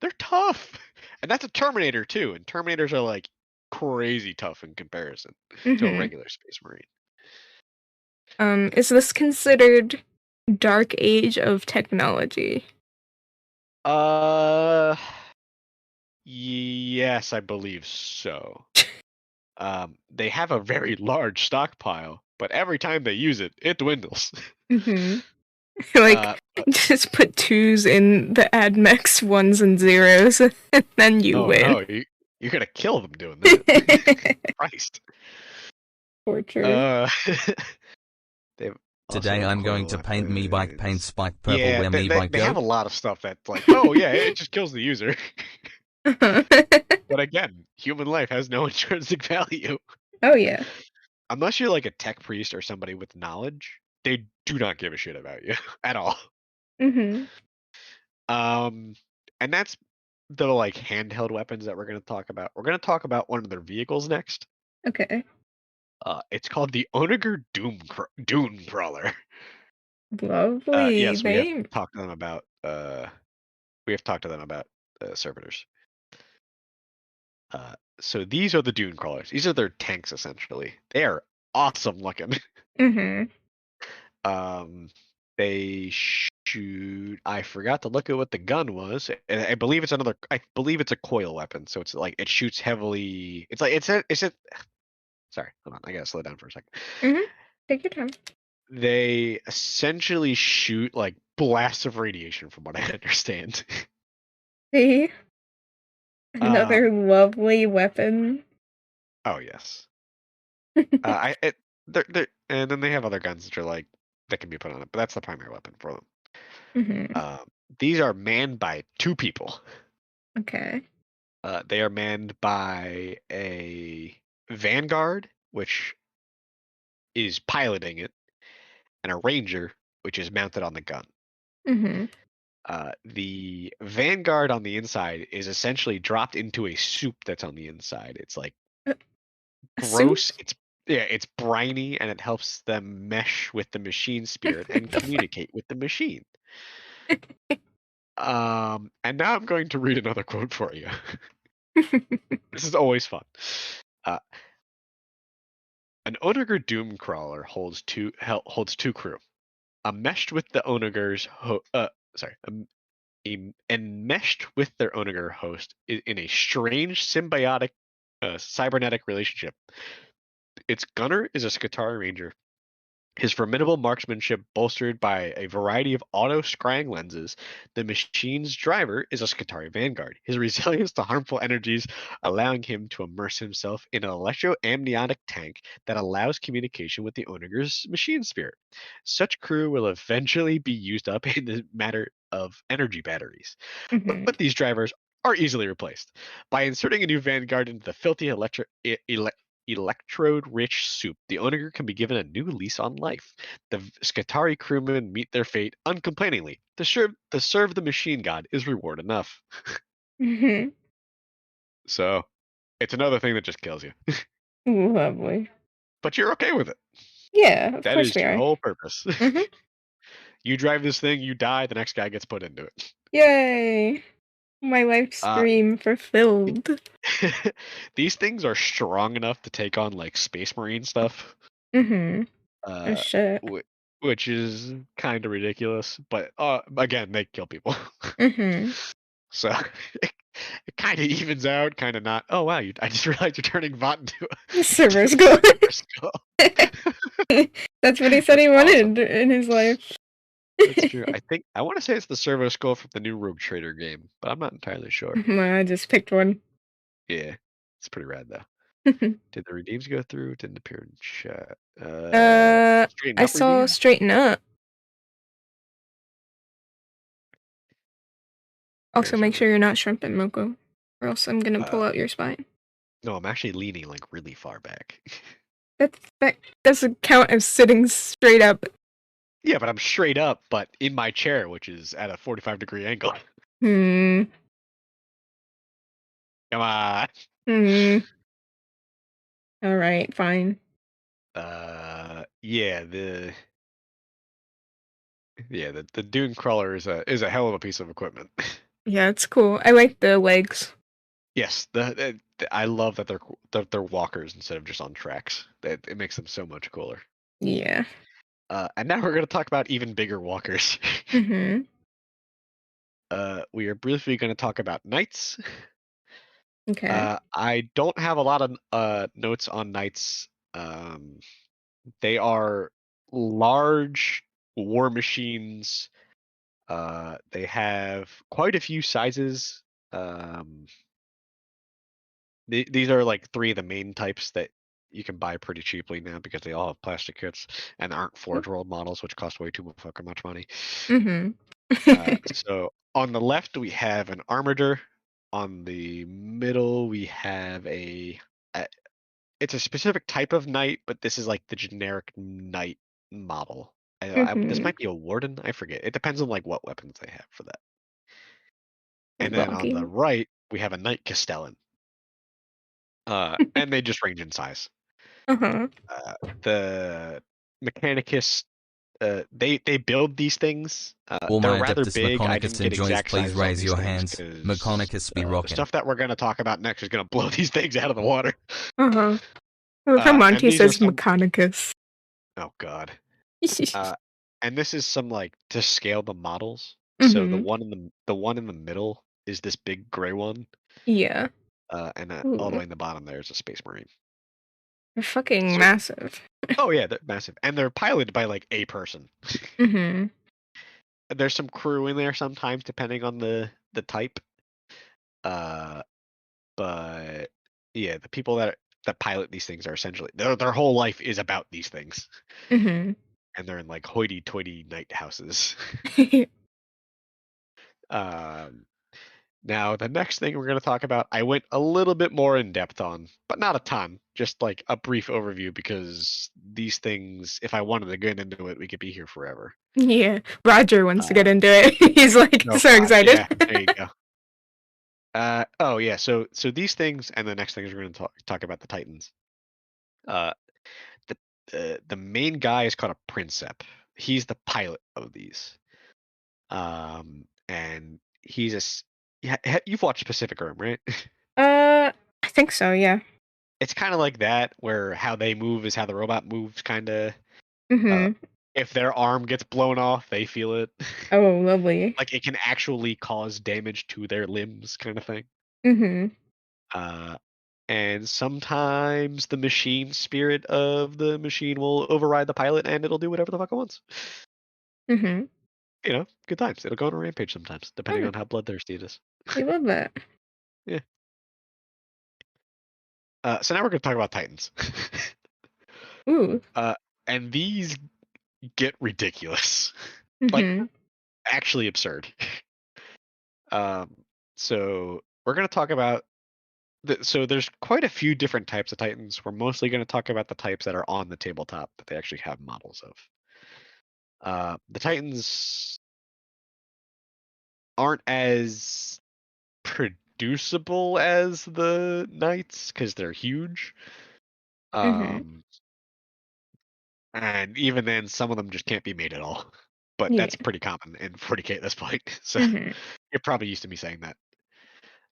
They're tough. And that's a Terminator too. And Terminators are like crazy tough in comparison to a regular space marine. Is this considered dark age of technology? Yes, I believe so. They have a very large stockpile, but every time they use it, it dwindles. Mm-hmm. Like, just put 2s in the AdMex 1s and 0s, and then you win. No, you're gonna kill them doing that. Christ. Torture. Today I'm going to paint me bike paint spike purple where me bike they go. have a lot of stuff that's like, oh yeah, it just kills the user. But again, human life has no intrinsic value. Oh yeah. Unless you're like a tech priest or somebody with knowledge, they do not give a shit about you at all. Mm-hmm. And that's the like handheld weapons that we're going to talk about. We're going to talk about one of their vehicles next. Okay. It's called the Onager Dune Crawler. Lovely. Yes, name. we have to talk to them about servitors. So these are the Dune Crawlers. These are their tanks essentially. They are awesome looking. Mm-hmm. They shoot. I forgot to look at what the gun was. And I believe it's I believe it's a coil weapon. So it's like it shoots heavily. It's like it's a. Sorry, hold on. I gotta slow down for a second. Mm-hmm. Take your time. They essentially shoot like blasts of radiation, from what I understand. See? Another lovely weapon. Oh yes. And then they have other guns that are like that can be put on it, but that's the primary weapon for them. Mm-hmm. These are manned by 2 people. Okay. They are manned by a Vanguard, which is piloting it, and a Ranger, which is mounted on the gun. Mm-hmm. The Vanguard on the inside is essentially dropped into a soup that's on the inside. It's like gross. Soup? It's briny, and it helps them mesh with the machine spirit and communicate with the machine. And now I'm going to read another quote for you. This is always fun. An Onager Doom Crawler holds two crew. Enmeshed with the Onager's enmeshed with their Onager host in a strange symbiotic cybernetic relationship. Its gunner is a Skitarii Ranger. His formidable marksmanship bolstered by a variety of auto-scrying lenses, the machine's driver is a Skitarii Vanguard. His resilience to harmful energies allowing him to immerse himself in an electro-amniotic tank that allows communication with the Onager's machine spirit. Such crew will eventually be used up in the matter of energy batteries. Mm-hmm. But these drivers are easily replaced. By inserting a new Vanguard into the filthy electrode-rich soup, the Onager can be given a new lease on life. The Skitarii crewmen meet their fate uncomplainingly. To serve the machine god is reward enough. Mm-hmm. So, it's another thing that just kills you. Lovely. But you're okay with it. Yeah, of that course is we your are. whole purpose. Mm-hmm. You drive this thing, you die, the next guy gets put into it. Yay! My life's dream fulfilled. These things are strong enough to take on like Space Marine stuff. Mm-hmm. Oh shit. Which is kind of ridiculous, but again, they kill people. Mm-hmm. So it kind of evens out, kind of not. Oh wow, I just realized you're turning VOD into a Silver Skull. Silver Skull. That's what he said he wanted in his life. That's true. I want to say it's the servo skull from the new Rogue Trader game, but I'm not entirely sure. I just picked one. Yeah, it's pretty rad though. Did the redeems go through? Didn't appear in chat. Straighten I up saw redeems? straighten up. Also, There's make a sure you're not shrimping, Moko, or else I'm gonna pull Uh, out your spine. no, I'm actually leaning like really far back. That doesn't count as sitting straight up. Yeah, but I'm straight up, but in my chair, which is at a 45-degree angle. Hmm. Come on. Hmm. All right, fine. Yeah, the Dune Crawler is a hell of a piece of equipment. Yeah, it's cool. I like the legs. Yes, I love that they're walkers instead of just on tracks. It makes them so much cooler. Yeah. And now we're gonna talk about even bigger walkers. Mm-hmm. We are briefly gonna talk about knights. Okay. I don't have a lot of notes on knights. They are large war machines. They have quite a few sizes. These are like 3 of the main types that you can buy pretty cheaply now because they all have plastic kits and aren't Forge World models, which cost way too fucking much money. Mm-hmm. So on the left we have an armator. On the middle we have it's a specific type of knight, but this is like the generic knight model. This Mm-hmm. might be a warden. I forget. It depends on like what weapons they have for that. And then on the Lucky. right we have a knight castellan. And they just range in size. Uh-huh. The Mechanicus, they build these things. All They're my rather Adeptus big. I didn't Mechanicus get enjoys, exact please sizes on raise these your things hands. because Mechanicus be the rockin'. stuff that we're going to talk about next is going to blow these things out of the water. Uh-huh. Well, come on, And he these are says some. Mechanicus. Oh God. And this is some like to scale the models. So Mm-hmm. the one in the middle is this big gray one, Yeah. and all the Ooh. way in the bottom there is a Space Marine. They're fucking So, massive. oh yeah, they're massive, and they're piloted by like a person. Mm-hmm. There's some crew in there sometimes, depending on the type. But yeah, the people that pilot these things are essentially their whole life is about these things, Mm-hmm. and they're in like hoity-toity night houses. Um, Now, the next thing we're going to talk about, I went a little bit more in depth on, but not a ton, just like a brief overview because these things, if I wanted to get into it, we could be here forever. Yeah. Roger wants to get Uh, into it. He's like oh so God, excited. yeah, there you go. Oh yeah, so these things, and the next thing is we're going to talk about the Titans. Uh, the main guy is called a Princep. He's the pilot of these. And he's yeah, you've watched Pacific Rim, right? I think so, yeah. It's kind of like that, where how they move is how the robot moves, kind of. Mm-hmm. If their arm gets blown off, they feel it. Oh, lovely. Like it can actually cause damage to their limbs, kind of thing. Mm-hmm. And sometimes the machine spirit of the machine will override the pilot, and it'll do whatever the fuck it wants. Mm-hmm. You know, good times. It'll go on a rampage sometimes, depending Oh, on how bloodthirsty it is. we love that. Yeah. So now we're going to talk about Titans. Ooh. And these get ridiculous. Like, Mm-hmm. actually absurd. So we're going to talk about so there's quite a few different types of Titans. We're mostly going to talk about the types that are on the tabletop that they actually have models of. The Titans aren't as producible as the Knights because they're huge. Mm-hmm. And even then, some of them just can't be made at all. But Yeah. that's pretty common in 40k at this point. So Mm-hmm. you're probably used to me saying that.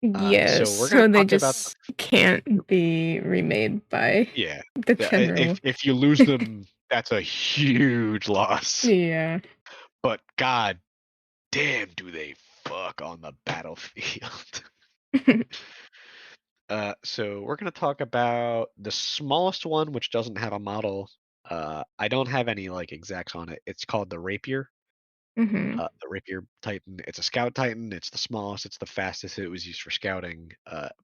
Yes, So we're going so to they talk about just can't be remade by yeah. the general. If you lose them, that's a huge loss. Yeah. But god damn, do they fuck on the battlefield. So we're going to talk about the smallest one, which doesn't have a model. I don't have any like exacts on it. It's called the Rapier. The Rapier Titan, it's a Scout Titan. It's the smallest. It's the fastest. It was used for scouting.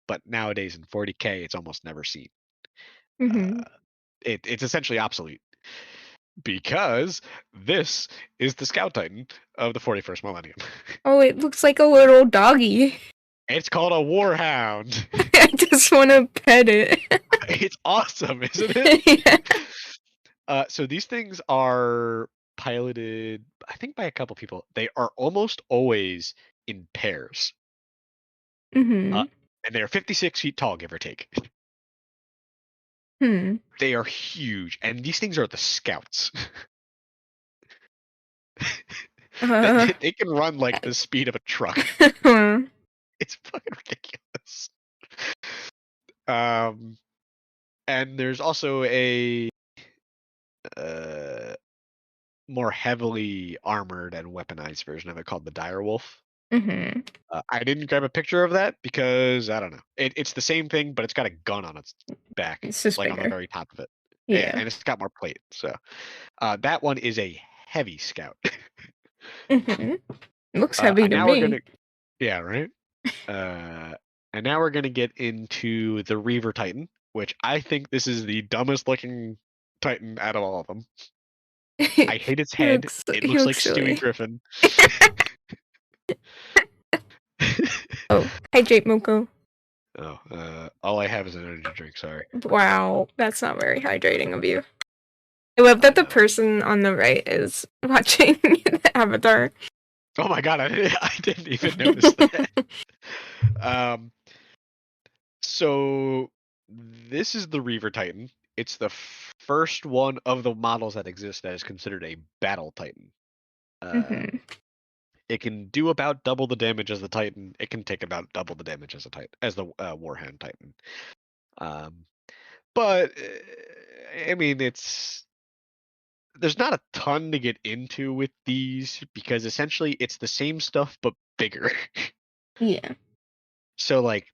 But nowadays in 40K, it's almost never seen. It's essentially obsolete because this is the Scout Titan of the 41st millennium. Oh, it looks like a little doggy. It's called a Warhound. I just want to pet it. It's awesome, isn't it? Yeah. So these things are piloted, I think, by a couple people. They are almost always in pairs. And they're 56 feet tall, give or take. They are huge, and these things are the Scouts. They can run like the speed of a truck. It's fucking ridiculous. And there's also a more heavily armored and weaponized version of it called the Direwolf. I didn't grab a picture of that because I don't know. It's the same thing, but it's got a gun on its back, It's just like bigger. on the very top of it. Yeah, and it's got more plate. So that one is a heavy Scout. It looks heavy to me. Yeah, right. And now we're gonna get into the Reaver Titan, which I think this is the dumbest looking Titan out of all of them. I hate its head. It looks like silly. Stewie Griffin. Oh, hydrate, Moko. Oh, all I have is an energy drink. Sorry. Wow, that's not very hydrating of you. I love that the person on the right is watching the avatar. Oh my god, I didn't even notice that. So this is the Reaver Titan. It's the first one of the models that exist that is considered a battle Titan. It can do about double the damage as the Titan. It can take about double the damage as the Warhound Titan. But I mean, there's not a ton to get into with these because essentially it's the same stuff but bigger. Yeah. So like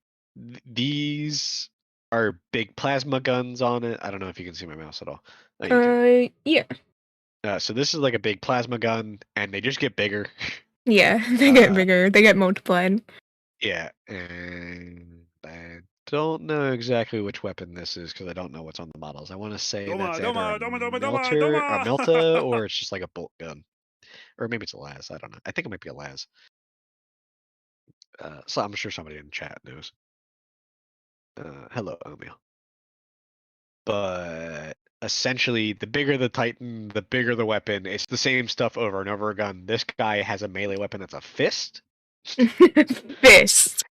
these are big plasma guns on it. I don't know if you can see my mouse at all. Oh, yeah. So this is like a big plasma gun, and they just get bigger. Yeah, they get bigger. They get multiplied. Yeah, and I don't know exactly which weapon this is because I don't know what's on the models. I want to say that's either a Melta or it's just like a bolt gun, or maybe it's a Las. I don't know. I think it might be a Las. So I'm sure somebody in chat knows. Hello, Omeo. But essentially, the bigger the Titan, the bigger the weapon. It's the same stuff over and over again. This guy has a melee weapon that's a fist. Fist.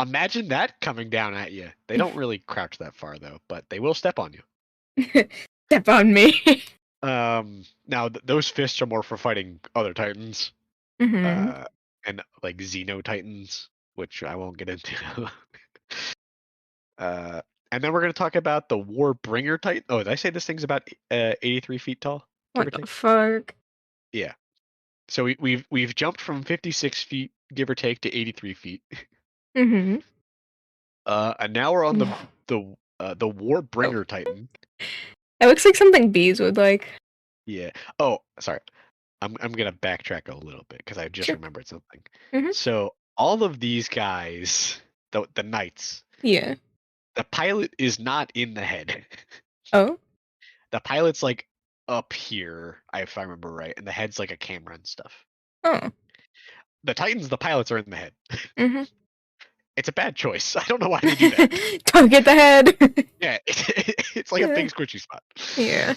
Imagine that coming down at you. They don't really crouch that far though, but they will step on you. Step on me. Now those fists are more for fighting other Titans, and like Xeno Titans, which I won't get into. And then we're going to talk about the Warbringer Titan. Oh, did I say this thing's about 83 feet tall? What the fuck? Yeah. So we've jumped from 56 feet, give or take, to 83 feet. And now we're on the Warbringer Titan. It looks like something bees would like. Yeah. Oh, sorry. I'm gonna backtrack a little bit because I just remembered something. So all of these guys, the knights. Yeah. The pilot is not in the head. Oh. The pilot's like up here, if I remember right, and the head's like a camera and stuff. Oh. The Titans, the pilots are in the head. It's a bad choice. I don't know why they do that. Target the head. Yeah, it's like a big squishy spot. Yeah.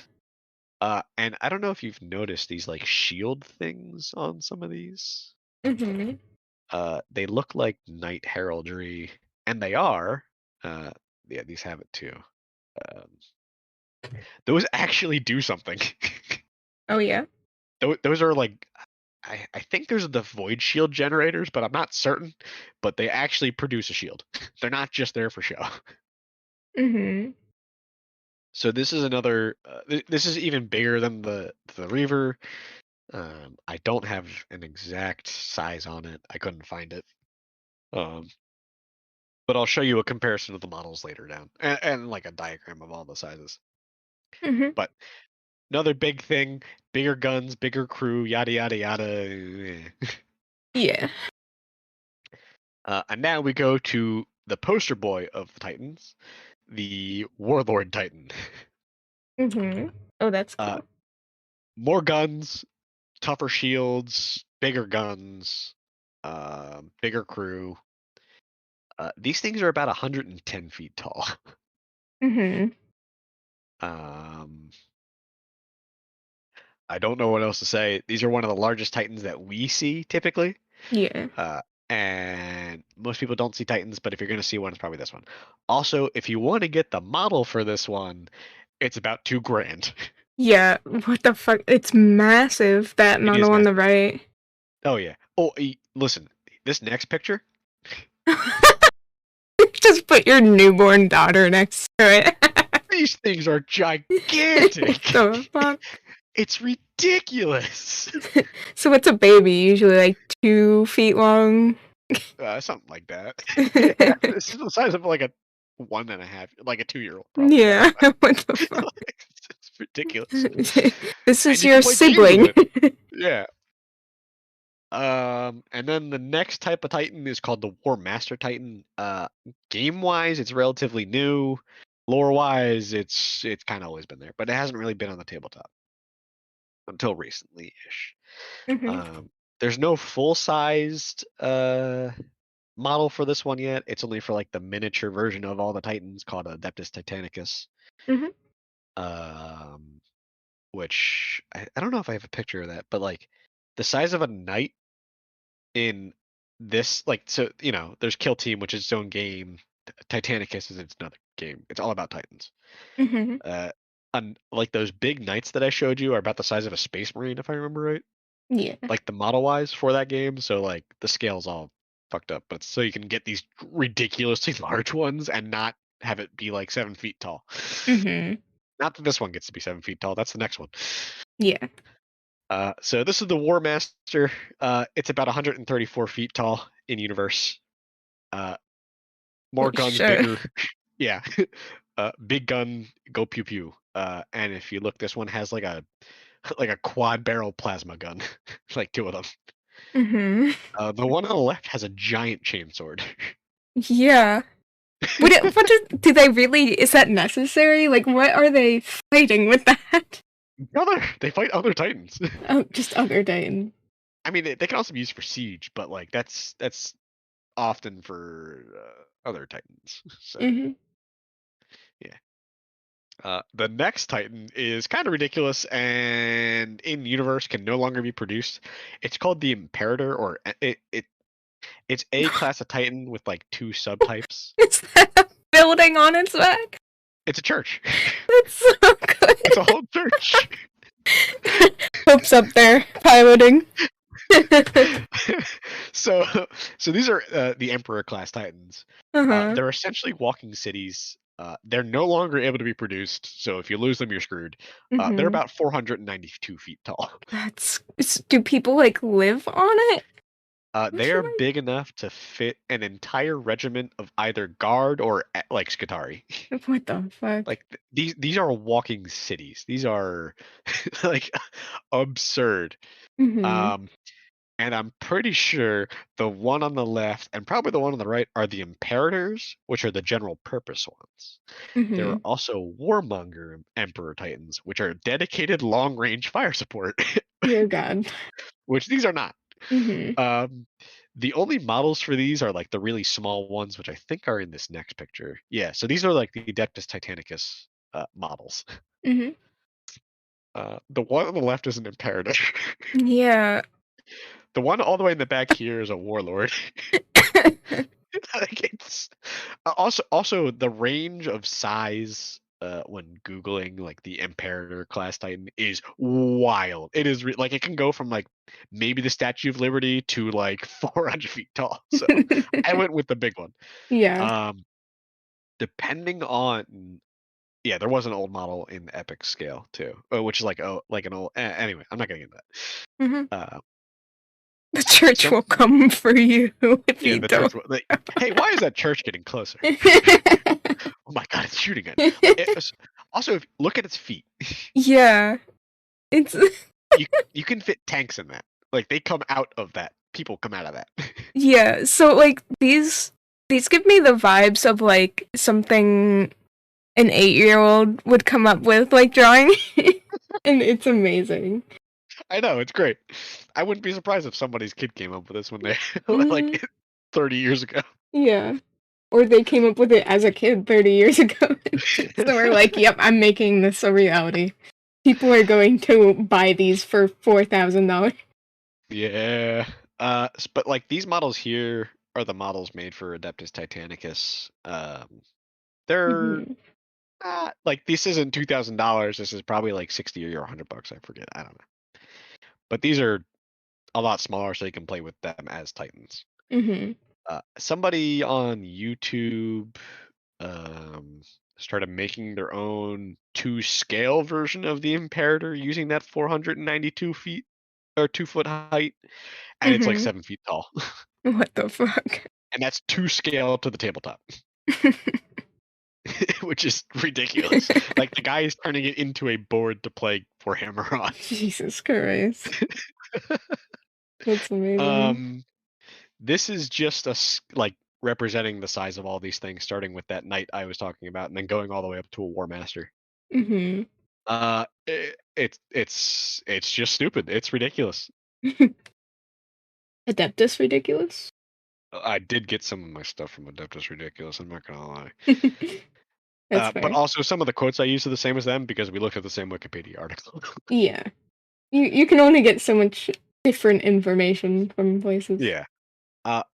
And I don't know if you've noticed these like shield things on some of these. They look like knight heraldry, and they are. Yeah, these have it too. Those actually do something. Oh yeah. Those are like, I think those are the void shield generators, but I'm not certain. But they actually produce a shield. They're not just there for show. So this is another. This is even bigger than the Reaver. I don't have an exact size on it. I couldn't find it. But I'll show you a comparison of the models later down, and like a diagram of all the sizes. But another big thing, bigger guns, bigger crew, yada yada yada. Yeah. And now we go to the poster boy of the Titans, the Warlord Titan. Oh, that's cool. More guns, tougher shields, bigger guns, bigger crew. These things are about 110 feet tall. I don't know what else to say. These are one of the largest Titans that we see typically. Yeah. And most people don't see Titans, but if you're going to see one, it's probably this one. Also, if you want to get the model for this one, it's about $2,000. Yeah, what the fuck? It's massive, that model on the right. Oh, yeah. Oh, listen, this next picture. Just put your newborn daughter next to it. These things are gigantic. The fuck? It's ridiculous. So what's a baby? Usually like 2 feet long? Something like that. Yeah, this is the size of like a 1.5, like a 2-year-old. Probably. Yeah, what the fuck? It's ridiculous. This is your sibling. Yeah. And then the next type of Titan is called the War Master Titan. Game-wise, it's relatively new. Lore-wise, it's kind of always been there, but it hasn't really been on the tabletop until recently-ish. There's no full-sized model for this one yet. It's only for like the miniature version of all the Titans called Adeptus Titanicus. Which I don't know if I have a picture of that, but like the size of a knight in this, like, so there's Kill Team, which is its own game. Titanicus is its another game. It's all about Titans. And like those big knights that I showed you are about the size of a Space Marine, if I remember right. Yeah. Like the model wise for that game, so like the scale's all fucked up, but so you can get these ridiculously large ones and not have it be like 7 feet tall. Not that this one gets to be 7 feet tall. That's the next one. Yeah. So this is the War Master. It's about 134 feet tall in universe. More guns, bigger. Yeah. Big gun, go pew pew. And if you look, this one has like a quad barrel plasma gun, like 2 of them. The one on the left has a giant chainsword. Yeah. What do they really? Is that necessary? Like, what are they fighting with that? They fight other Titans. Oh, just other Titans. I mean, they can also be used for siege, but like that's often for other Titans. So yeah. The next Titan is kind of ridiculous and in universe can no longer be produced. It's called the Imperator, or it's a class of Titan with like 2 subtypes. Is that a building on its back? It's a church. That's so good. It's a whole church. Hope's up there piloting. So these are the Emperor class Titans. They're essentially walking cities. They're no longer able to be produced, so if you lose them, you're screwed. They're about 492 feet tall. Do people like live on it? They are big enough to fit an entire regiment of either guard or like Scutari. What the fuck? Like these are walking cities. These are like absurd. And I'm pretty sure the one on the left and probably the one on the right are the Imperators, which are the general purpose ones. There are also Warmonger Emperor Titans, which are dedicated long-range fire support. Dear God. Which these are not. The only models for these are like the really small ones, which I think are in this next picture. Yeah, so these are like the Adeptus Titanicus models. The one on the left is an Imperator. Yeah. The one all the way in the back here is a Warlord. Like it's also the range of size when googling like the Imperator class Titan is wild. It is like it can go from like maybe the Statue of Liberty to like 400 feet tall. So I went with the big one. Yeah. Depending on there was an old model in epic scale too, which is like an old. Anyway, I'm not gonna get into that. The church will come for you if you don't. Hey, why is that church getting closer? Oh my God, it's shooting at it. Also, look at its feet. Yeah. It's you can fit tanks in that. Like they come out of that. People come out of that. yeah. So like these give me the vibes of like something an 8-year-old would come up with, like drawing, and it's amazing. I know, it's great. I wouldn't be surprised if somebody's kid came up with this when they Mhm. like 30 years ago. Yeah. Or they came up with it as a kid 30 years ago. So we're like, yep, I'm making this a reality. People are going to buy these for $4,000. Yeah. But like these models here are the models made for Adeptus Titanicus. They're Mhm. like this isn't $2,000. This is probably like 60 or $100. I forget. I don't know. But these are a lot smaller, so you can play with them as Titans. Mhm. Somebody on YouTube started making their own 2-scale version of the Imperator using that 492 feet or 2-foot height, and it's like Mhm. 7 feet tall. What the fuck? And that's 2-scale to the tabletop. Which is ridiculous. Like the guy is turning it into a board to play Warhammer on. Jesus Christ. That's amazing. This is just like representing the size of all these things, starting with that knight I was talking about, and then going all the way up to a war master. Mhm. It's just stupid. It's ridiculous. Adeptus ridiculous? I did get some of my stuff from Adeptus Ridiculous. I'm not gonna lie. That's But fair. also some of the quotes I use are the same as them because we looked at the same Wikipedia article. Yeah. You can only get so much different information from places. Yeah.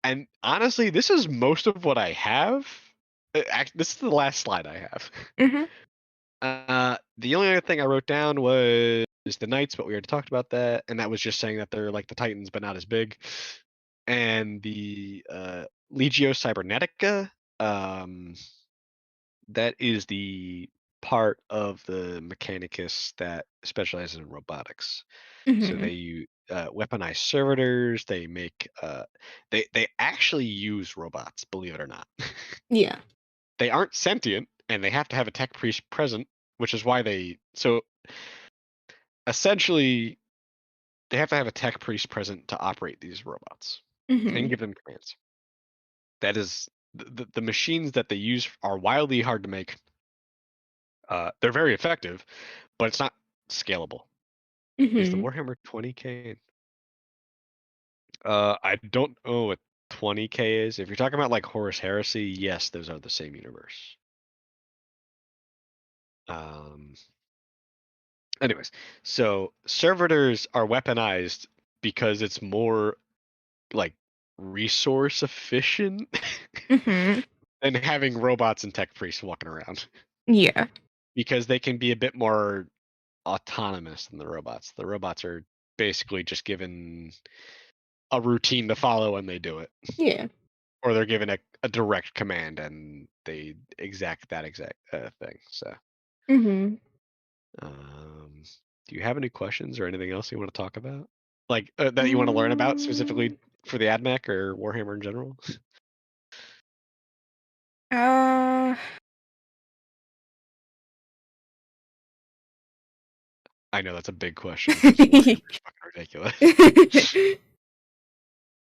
And honestly, this is most of what I have. This is the last slide I have. Mhm. The only other thing I wrote down was the Knights, but we already talked about that, and that was just saying that they're like the Titans, but not as big. And the Legio Cybernetica, that is the part of the Mechanicus that specializes in robotics. So Mhm. they weaponize servitors. They make they actually use robots, believe it or not. Yeah. They aren't sentient, and they have to have a tech priest present, which is why so essentially they have to have a tech priest present to operate these robots and Mhm. give them commands. That is the machines that they use are wildly hard to make. They're very effective, but it's not scalable. Is the Mhm. Warhammer 20K? I don't know what 20K is. If you're talking about like Horus Heresy, yes, those are the same universe. Anyways, so servitors are weaponized because it's more like resource efficient Mhm. than having robots and tech priests walking around Yeah. because they can be a bit more autonomous than the robots. The robots are basically just given a routine to follow and they do it. Yeah. Or they're given a direct command and they exact that exact thing. So, Mhm. do you have any questions or anything else you want to talk about? Like that you want to learn about specifically Mm, for the AdMech or Warhammer in general? uh I know that's a big question because Warhammer is fucking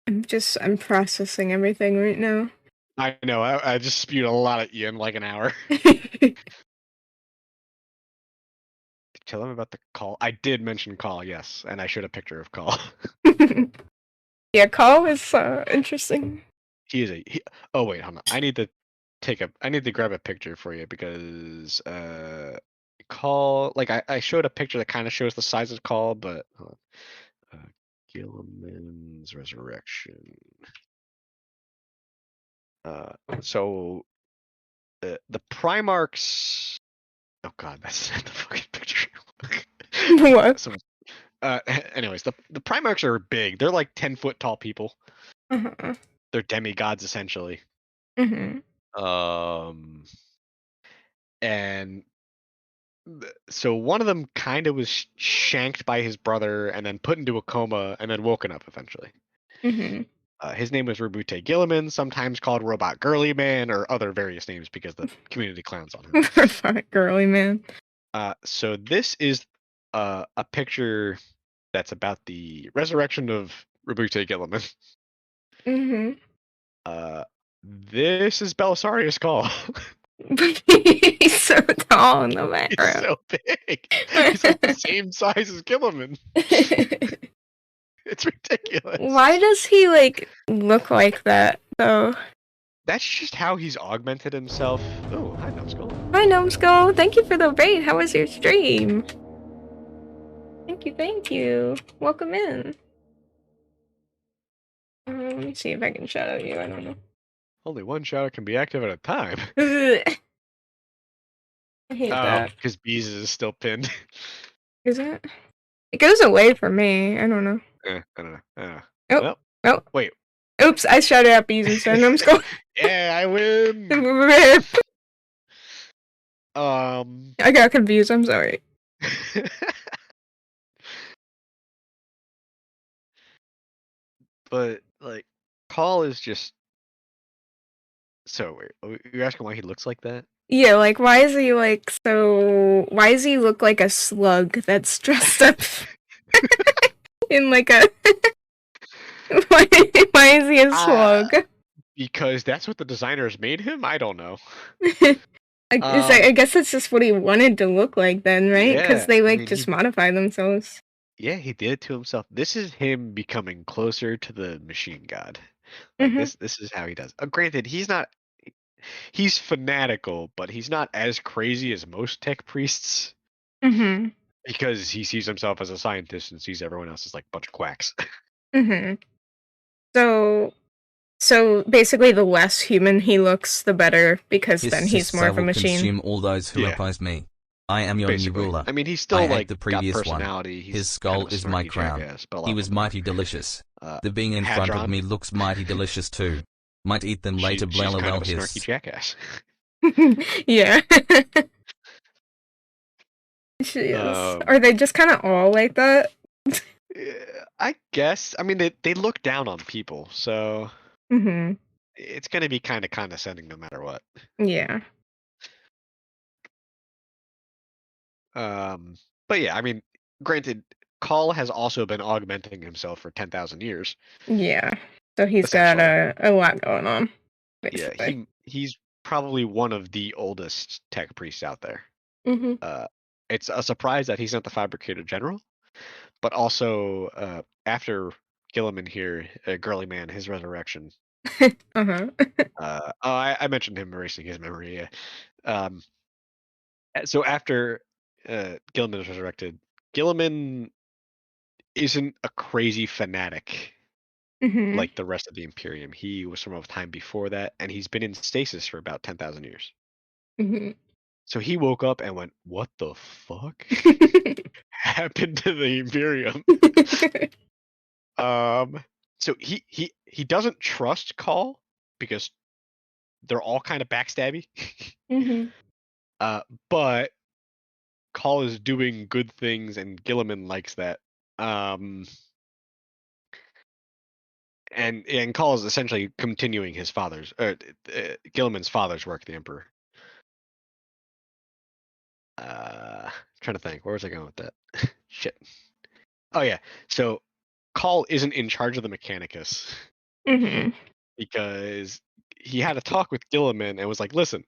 ridiculous. I'm processing everything right now. I know. I just spewed a lot at you in like an hour. Tell them about the call. I did mention call, yes, and I showed a picture of call. Yeah, Call is interesting. He is oh wait, hold on. I need to grab a picture for you because call like I showed a picture that kind of shows the size of call, but hold on. Gilliman's Resurrection. So the Primarchs. Oh god, that's not the fucking picture. What? So, anyways, the Primarchs are big. They're like 10-foot tall people. Uh-huh. They're demigods essentially. Mhm. And so one of them kind of was shanked by his brother and then put into a coma and then woken up eventually. Mhm. His name was Rabute Gilliman, sometimes called Robot Girly Man or other various names because the community clowns on him. Fuck, girly man. So this is a picture that's about the resurrection of Rabute Gilliman. This is Belisarius Call. He's so tall in the background. He's so big. He's like the same size as Gilliman. It's ridiculous. Why does he like look like that though? That's just how he's augmented himself. Oh, hi Numbskull. Hi Numbskull. Thank you for the raid. How was your stream? Thank you. Welcome in. Let me see if I can shout out you. I don't know. Only one shout out can be active at a time. I hate that. Because Bees is still pinned. Is it? It goes away for me. I don't know. I don't know. Oh. Wait. Oops, I shouted out Bees instead. Numbskull. Yeah, I win. I got confused. I'm sorry. But like, Call is just so weird. You're asking why he looks like that? Yeah, like why is he like so? Why does he look like a slug that's dressed up in like a? why is he a slug? Because that's what the designers made him. I don't know. I guess that's just what he wanted to look like then, right? Because they just modify themselves. Yeah, he did it to himself. This is him becoming closer to the machine god. Like this is how he does. Granted, he's fanatical, but he's not as crazy as most tech priests. Because he sees himself as a scientist and sees everyone else as like a bunch of quacks. So basically, the less human he looks, the better, because then he's more of a machine. Consume all those who oppose me. I am your new ruler. I mean, he's still like the previous got personality. One. His skull is my crown. He was mighty delicious. The being in front of me looks mighty delicious too. Might eat them later. She's kind of a snarky jackass. Yeah. She is. Are they just kind of all like that? I guess. I mean, they look down on people, so it's gonna be kind of condescending no matter what. Yeah. But yeah, I mean, granted, Call has also been augmenting himself for 10,000 years. Yeah. So he's got a lot going on. Basically. Yeah, he's probably one of the oldest tech priests out there. It's a surprise that he's not the Fabricator General, but also after Gilliman here, Girly Man, his resurrection. I mentioned him erasing his memory. Yeah. So after Gilliman is resurrected, Gilliman isn't a crazy fanatic like the rest of the Imperium. He was from a time before that, and he's been in stasis for about 10,000 years. So he woke up and went, "What the fuck happened to the Imperium?" So he doesn't trust Call because they're all kind of backstabby. But Call is doing good things, and Gilliman likes that. And Call is essentially continuing his father's, Gilliman's father's work, the Emperor. Trying to think, where was I going with that? Shit. Oh yeah, so Call isn't in charge of the Mechanicus because he had a talk with Gilliman and was like, "Listen,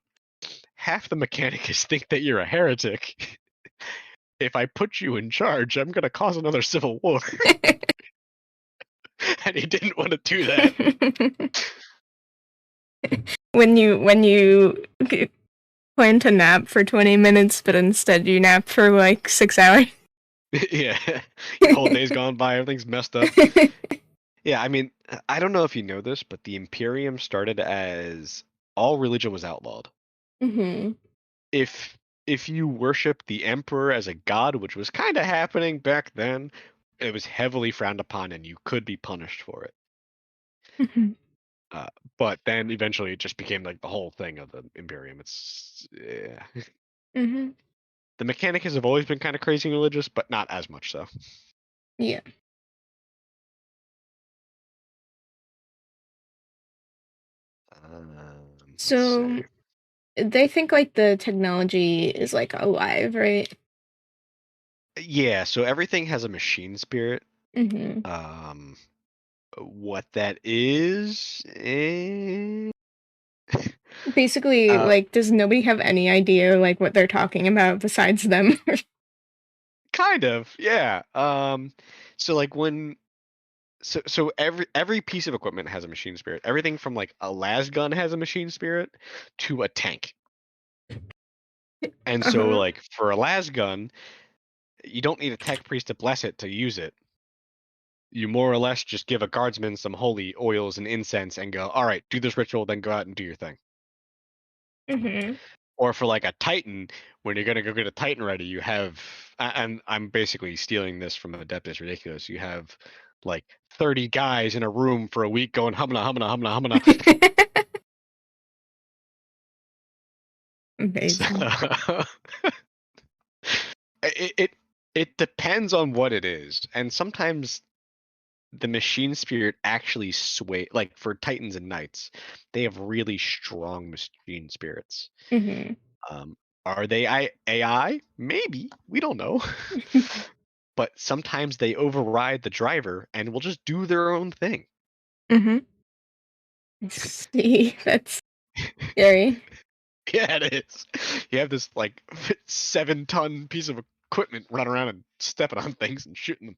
half the Mechanicus think that you're a heretic. If I put you in charge, I'm gonna cause another civil war." And he didn't want to do that. When you plan to nap for 20 minutes, but instead you nap for like 6 hours. Yeah, whole day's gone by, everything's messed up. Yeah, I mean, I don't know if you know this, but the Imperium started as all religion was outlawed. If you worship the Emperor as a god, which was kind of happening back then, it was heavily frowned upon, and you could be punished for it. But then eventually it just became like the whole thing of the Imperium. It's the Mechanicus have always been kind of crazy and religious, but not as much so. Yeah. So they think like the technology is like alive, right? Yeah, so everything has a machine spirit. Mm-hmm. What that is? Basically, like, does nobody have any idea, like, what they're talking about besides them? Kind of, yeah. So like so every piece of equipment has a machine spirit. Everything from like a las gun has a machine spirit to a tank. And so like for a las gun, you don't need a tech priest to bless it to use it. You more or less just give a guardsman some holy oils and incense and go, all right, do this ritual, then go out and do your thing. Mm-hmm. Or for like a Titan, when you're gonna go get a Titan ready, you have, and I'm basically stealing this from Adeptus Ridiculous. You have like 30 guys in a room for a week going humna humna humna humna. Amazing. It depends on what it is, and sometimes the machine spirit actually sway. Like for Titans and Knights, they have really strong machine spirits. Mm-hmm. Are they AI? Maybe. We don't know. But sometimes they override the driver and will just do their own thing. Mm-hmm. See, that's scary. Yeah, it is. You have this like 7-ton piece of equipment running around and stepping on things and shooting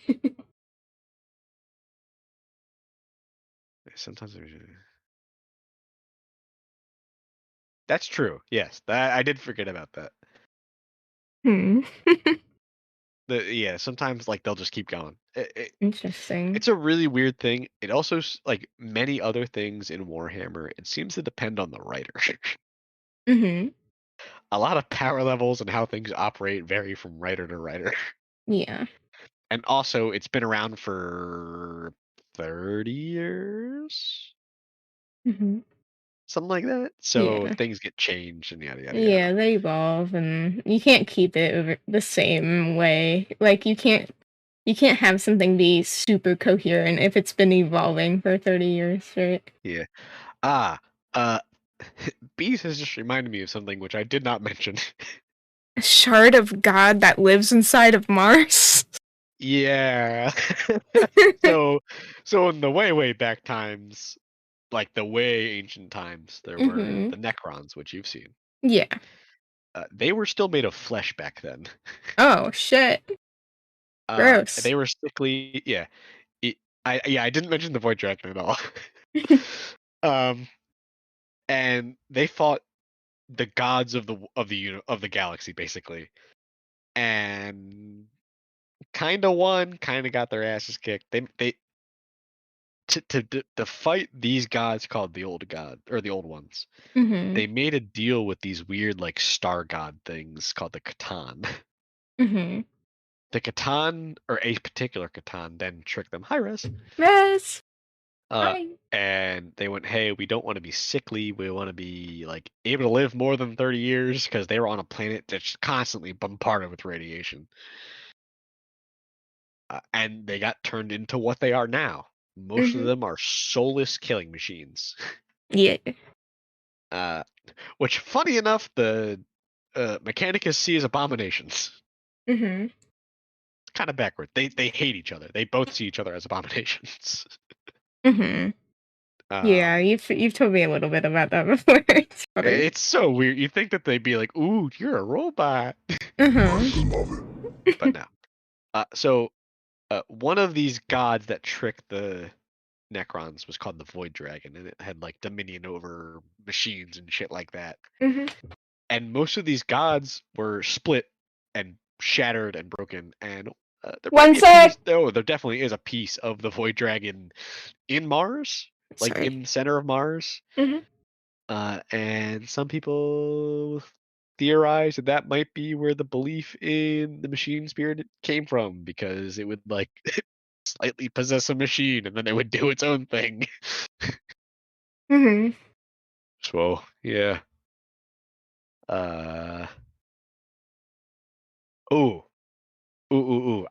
them. Sometimes that's true. Yes, that I did forget about that. Yeah, sometimes like they'll just keep going. Interesting. It's a really weird thing. It also like many other things in Warhammer. It seems to depend on the writer. Mm-hmm. A lot of power levels and how things operate vary from writer to writer. Yeah. And also, it's been around for 30 years, Mm-hmm. something like that. So Yeah. things get changed and yada yada Yeah, yada. they evolve, and you can't keep it the same way. Like you can't have something be super coherent if it's been evolving for 30 years, right? Yeah. Ah. Uh. Bees has just reminded me of something which I did not mention. A shard of God that lives inside of Mars. Yeah. So in the way back times, like the way ancient times, there were Mm-hmm. the Necrons, which you've seen. Yeah. They were still made of flesh back then. Oh shit. Gross. They were sickly. Yeah. I didn't mention the Void Dragon at all. And they fought the gods of the galaxy basically, and kind of won, kind of got their asses kicked. They to fight these gods called the old god or the old ones. Mm-hmm. They made a deal with these weird like star god things called the Catan. Mm-hmm. The Catan, or a particular Catan, then tricked them. Hi, Res. Res. Hi. And they went, hey, we don't want to be sickly. We want to be like able to live more than 30 years because they were on a planet that's constantly bombarded with radiation. And they got turned into what they are now. Most of them are soulless killing machines. Yeah. Which, funny enough, the Mechanicus see as abominations. Mm-hmm. Kind of backward. They hate each other. They both see each other as abominations. Mm-hmm. Yeah, you've told me a little bit about that before. It's so weird. You think that they'd be like, "Ooh, you're a robot," but no. So one of these gods that tricked the Necrons was called the Void Dragon, and it had like dominion over machines and shit like that. Mm-hmm. And most of these gods were split and shattered and broken. And there might be a piece, though. There definitely is a piece of the Void Dragon in Mars, like in the center of Mars. Mm-hmm. And some people theorize that might be where the belief in the machine spirit came from, because it would like slightly possess a machine and then it would do its own thing. Mm-hmm. So yeah. Ooh.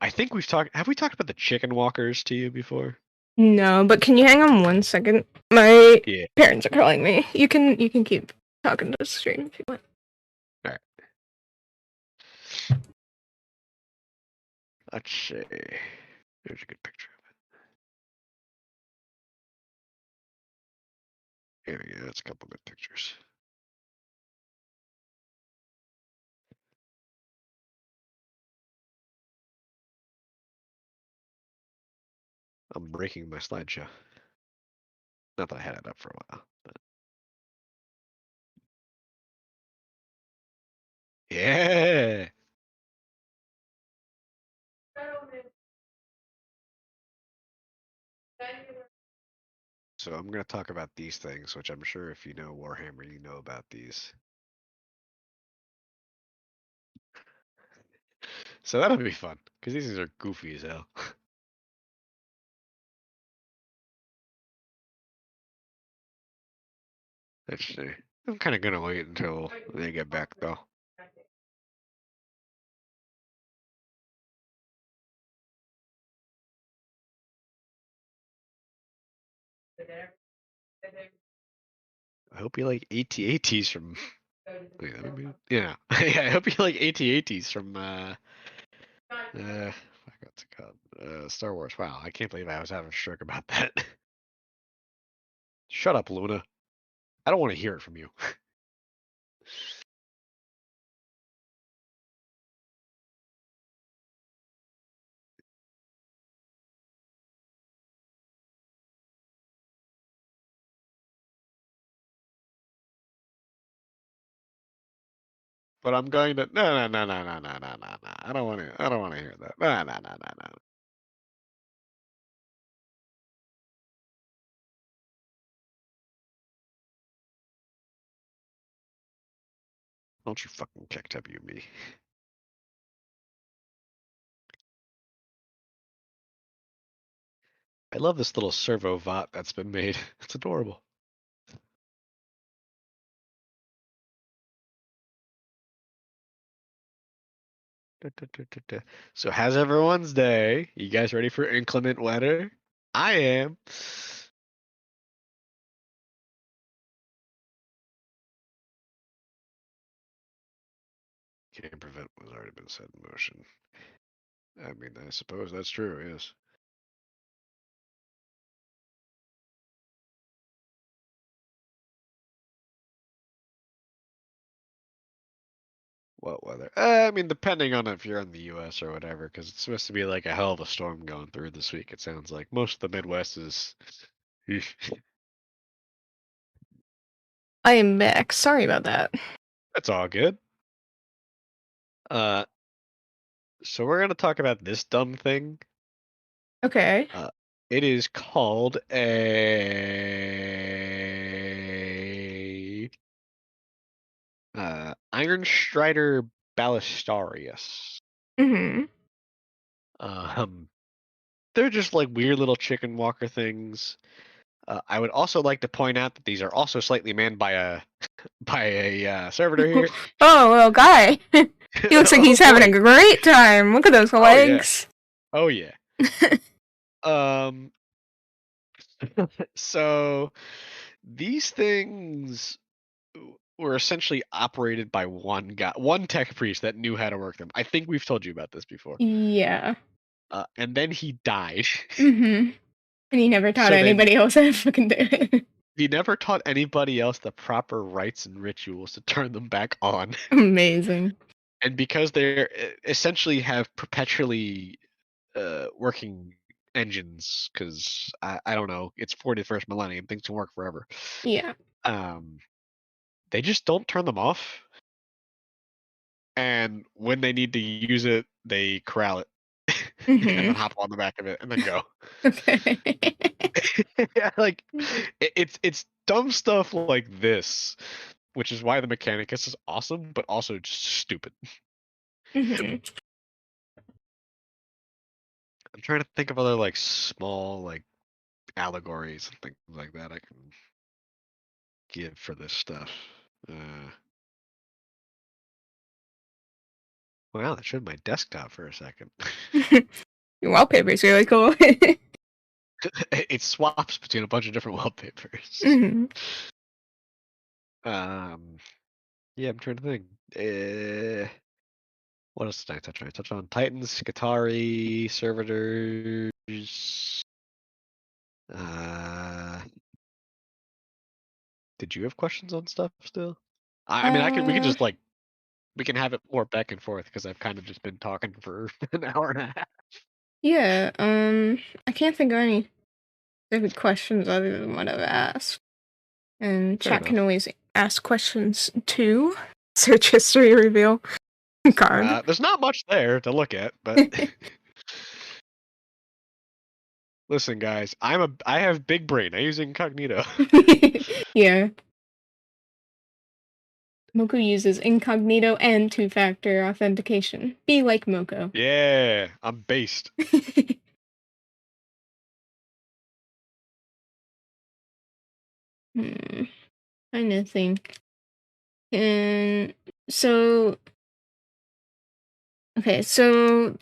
I think have we talked about the chicken walkers to you before? No, but can you hang on 1 second? My Yeah. parents are calling me. You can keep talking to the stream if you want. All right. Let's see. There's a good picture of it. Here we go. That's a couple good pictures. I'm breaking my slideshow. Not that I had it up for a while, but yeah. So I'm going to talk about these things, which I'm sure if you know Warhammer, you know about these. So that'll be fun, because these things are goofy as hell. Let's see. I'm kind of going to wait until they get back, though. I hope you like AT-ATs from... Wait, yeah. Yeah, I hope you like AT-ATs from... what's it called? Star Wars. Wow, I can't believe I was having a stroke about that. Shut up, Luna. I don't want to hear it from you. But I'm going to no. I don't want to hear that. No. Don't you fucking kick W me. I love this little servo VOD that's been made. It's adorable. So how's everyone's day? You guys ready for inclement weather? I am. Can't prevent what's already been set in motion. I mean, I suppose that's true, yes. What weather? I mean, depending on if you're in the U.S. or whatever, because it's supposed to be like a hell of a storm going through this week. It sounds like most of the Midwest is. I am back. Sorry about that. That's all good. So we're gonna talk about this dumb thing. Okay. It is called a Iron Strider Ballistarius. Mm-hmm. They're just like weird little chicken walker things. I would also like to point out that these are also slightly manned by a servitor here. Oh, little guy. He looks like he's having a great time. Look at those legs. Oh yeah. So these things were essentially operated by one guy, one tech priest that knew how to work them. I think we've told you about this before. Yeah. And then he died. Mm-hmm. And he never taught anybody else how to fucking do it. He never taught anybody else the proper rites and rituals to turn them back on. Amazing. And because they essentially have perpetually working engines, because I don't know, it's 41st millennium, things can work forever. Yeah. They just don't turn them off. And when they need to use it, they corral it. Mm-hmm. And then hop on the back of it and then go. Okay. Yeah, like it's dumb stuff like this, which is why the Mechanicus is awesome, but also just stupid. Mm-hmm. I'm trying to think of other like small like allegories and things like that I can give for this stuff. Wow, that showed my desktop for a second. Your wallpaper is really cool. It swaps between a bunch of different wallpapers. Mm-hmm. Yeah, I'm trying to think. What else did I touch on? I touched on Titans, Skitarii, Servitors. Did you have questions on stuff still? I mean, we can just like, we can have it more back and forth because I've kind of just been talking for an hour and a half. Yeah, I can't think of any specific questions other than what I've asked. And Fair chat can enough. always ask questions too. Search history reveal card. There's not much there to look at, but listen, guys, I have big brain. I use incognito. Yeah. Moko uses incognito and two-factor authentication. Be like Moko. Yeah, I'm based. Trying to think. And so, okay, so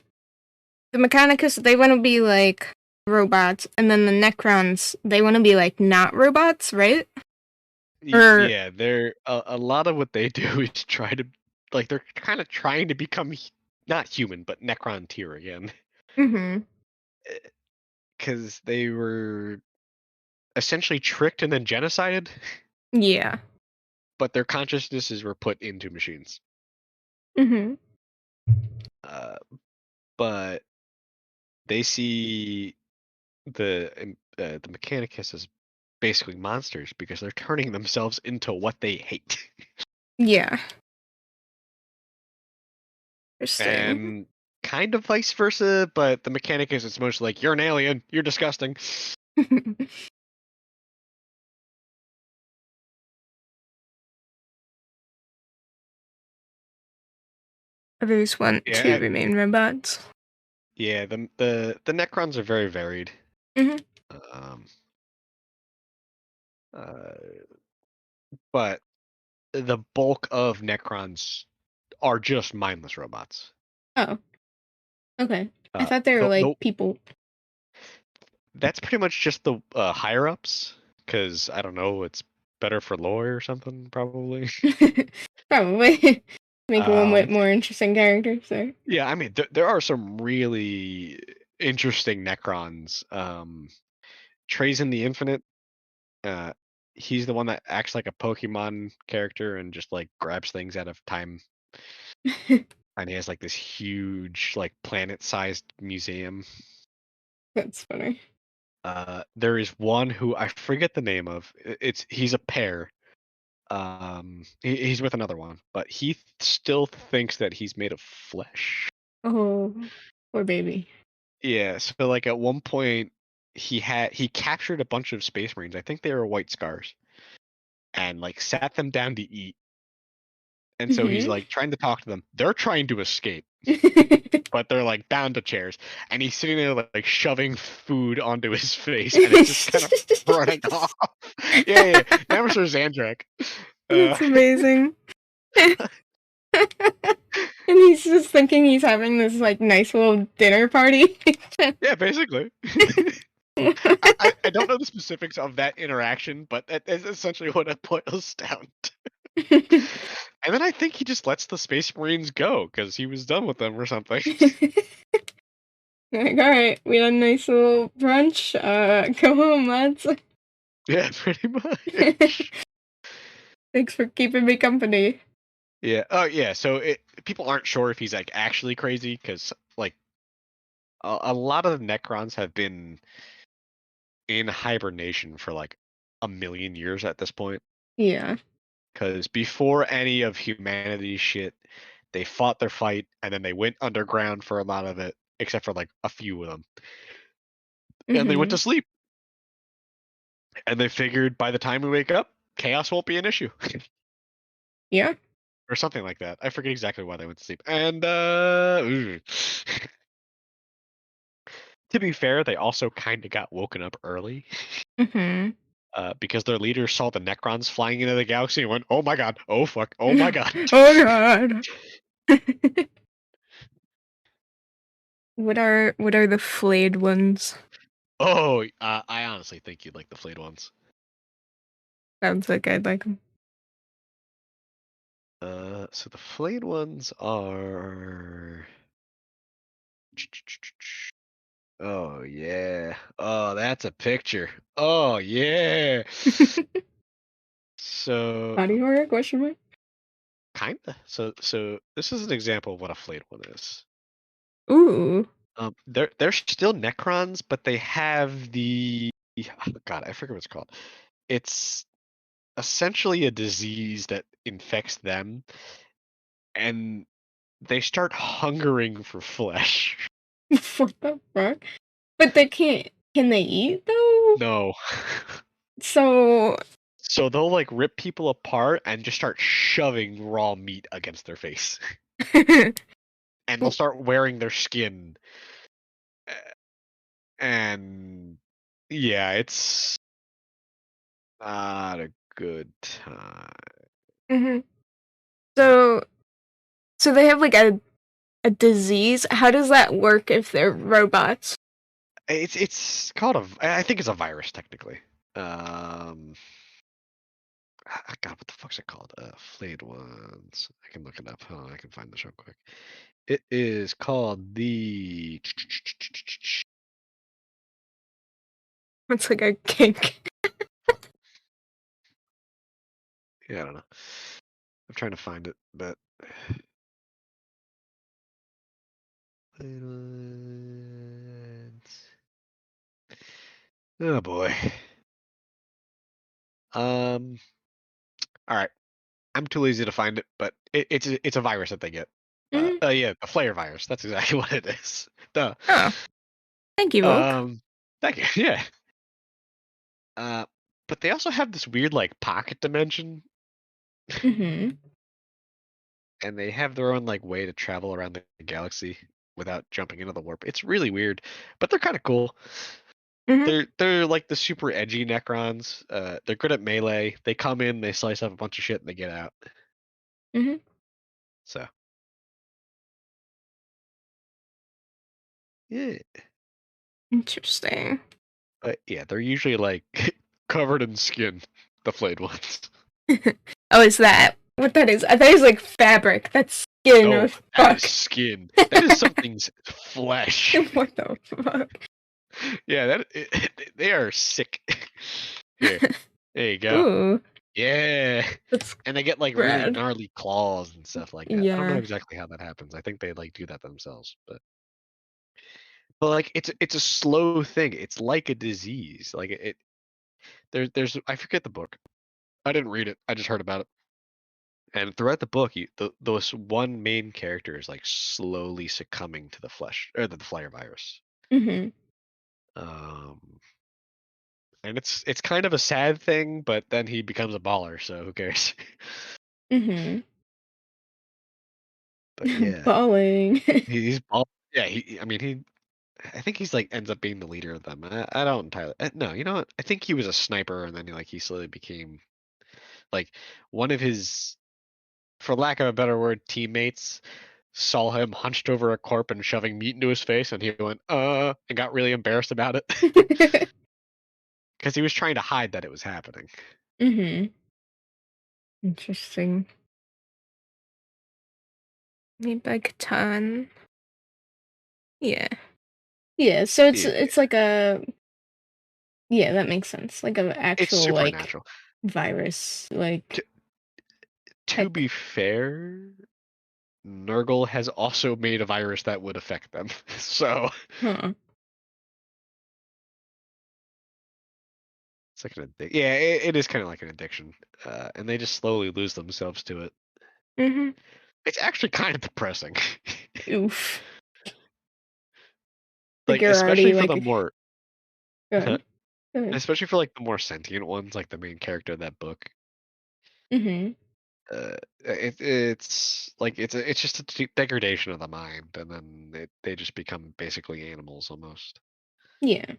the Mechanicus, they want to be like robots, and then the Necrons, they want to be like not robots, right? Yeah, they're a lot of what they do is try to, like, they're kind of trying to become not human, but Necron tier again. Because they were essentially tricked and then genocided. Yeah. But their consciousnesses were put into machines. But they see the Mechanicus as basically monsters because they're turning themselves into what they hate. Yeah. Interesting. And kind of vice versa, but the Mechanicus is mostly like, you're an alien, you're disgusting. Others want to remain robots. Yeah, the Necrons are very varied. But the bulk of Necrons are just mindless robots. Oh. Okay. I thought they were like people. That's pretty much just the higher ups, because I don't know, it's better for lore or something, probably. Probably. Make one with more interesting characters. So. Yeah, I mean, there are some really interesting Necrons. Trazen the Infinite, he's the one that acts like a Pokemon character and just like grabs things out of time. And he has like this huge, like planet-sized museum. That's funny. There is one who I forget the name of. He's a pair. He's with another one, but he still thinks that he's made of flesh. Oh, poor baby. Yeah, so like at one point he captured a bunch of Space Marines. I think they were White Scars, and like sat them down to eat. And so he's like trying to talk to them. They're trying to escape, but they're like bound to chairs. And he's sitting there like shoving food onto his face, and it's just kind of running off. Yeah. Nemesis Zandrak. That's amazing. And he's just thinking he's having this like nice little dinner party. Yeah, basically. I don't know the specifics of that interaction, but that is essentially what it boils down to. And then I think he just lets the Space Marines go because he was done with them or something. Like, all right, we had a nice little brunch. Go home, lads. Yeah, pretty much. Thanks for keeping me company. Yeah. Oh, yeah. So people aren't sure if he's like actually crazy because like a lot of the Necrons have been in hibernation for like 1,000,000 years at this point. Yeah. Because before any of humanity's shit, they fought their fight and then they went underground for a lot of it, except for like a few of them. And they went to sleep. And they figured by the time we wake up, chaos won't be an issue. Yeah. Or something like that. I forget exactly why they went to sleep. And to be fair, they also kind of got woken up early. Because their leader saw the Necrons flying into the galaxy and went, "Oh my god! Oh fuck! Oh my god! Oh god!" What are the flayed ones? Oh, I honestly think you'd like the flayed ones. Sounds like I'd like them. So the flayed ones are. Oh yeah. Oh, that's a picture. Oh yeah. So Body horror? Question mark? kinda. So this is an example of what a flayed one is. Ooh. They're still Necrons, but they have the oh God, I forget what it's called. It's essentially a disease that infects them, and they start hungering for flesh. What the fuck? But they can't. Can they eat though? No. So. So they'll like rip people apart and just start shoving raw meat against their face. And they'll start wearing their skin. And yeah, it's not a good time. Mm-hmm. So they have like a disease. How does that work if they're robots? It's called I think it's a virus technically. God, what the fuck's it called? Flayed ones. I can look it up. Huh? I can find this real quick. It is called the. It's like a kink. Yeah, I don't know. I'm trying to find it, but. Flayed ones. Oh boy. All right. I'm too lazy to find it, but it's a virus that they get. Yeah, the flare virus. That's exactly what it is. Duh. Oh, thank you, Volk. Thank you. Yeah. But they also have this weird like pocket dimension. Mm-hmm. And they have their own like way to travel around the galaxy without jumping into the warp. It's really weird, but they're kind of cool. Mm-hmm. They're like the super edgy Necrons. They're good at melee. They come in, they slice up a bunch of shit, and they get out. Mm-hmm. So yeah. Interesting. But yeah, they're usually like covered in skin, the flayed ones. Oh, is that what that is? I thought it was like fabric. That's skin. No, Fuck. that is skin. That is something's flesh. What the fuck? Yeah, they are sick. Here, there you go. Ooh. Yeah, That's and they get like rad. really gnarly claws and stuff like that. Yeah. I don't know exactly how that happens. I think they like do that themselves, but like it's a slow thing. It's like a disease. Like there's I forget the book. I didn't read it. I just heard about it. And throughout the book, those one main character is like slowly succumbing to the flesh or the flyer virus. Mm-hmm. And it's kind of a sad thing, but then he becomes a baller, so who cares? Mm-hmm. But yeah, balling. he's ball. Yeah, I think he's like ends up being the leader of them. I don't entirely. No, you know what? I think he was a sniper, and then he slowly became like one of his, for lack of a better word, teammates saw him hunched over a corpse and shoving meat into his face, and he went, and got really embarrassed about it. Because he was trying to hide that it was happening. Mm-hmm. Interesting. Made by Catan. Yeah. Yeah, so it's like a yeah, that makes sense. Like an actual like virus. Like to be fair, Nurgle has also made a virus that would affect them. So it's like yeah, it is kind of like an addiction. And they just slowly lose themselves to it. Mm-hmm. It's actually kind of depressing. Oof. Like especially for the more especially for like the more sentient ones, like the main character of that book. Mm-hmm. It's like it's just a degradation of the mind, and then they just become basically animals almost. Yeah.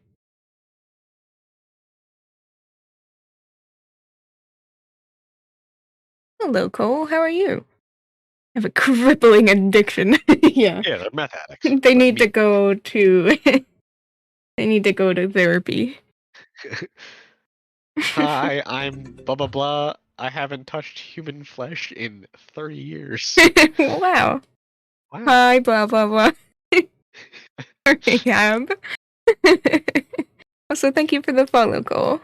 Hello, Cole. How are you? I have a crippling addiction. Yeah. Yeah, they're meth addicts. They need to go to they need to go to therapy. Hi, I'm blah blah blah. I haven't touched human flesh in 30 years. Wow. Wow. Hi, blah, blah, blah. Rehab. Also, thank you for the follow, Cole.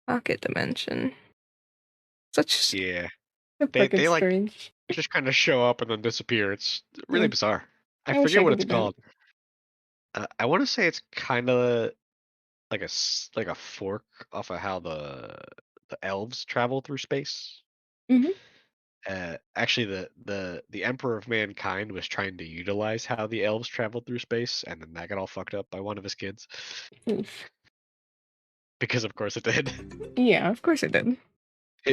Pocket dimension. Such Yeah. fucking They like strange. just kind of show up and then disappear. It's really bizarre. I wish forget I what could it's do that. called. I want to say it's kind of like a fork off of how the elves travel through space. Mhm. Actually, the Emperor of Mankind was trying to utilize how the elves traveled through space, and then that got all fucked up by one of his kids. Oof. Because of course it did. Yeah, of course it did.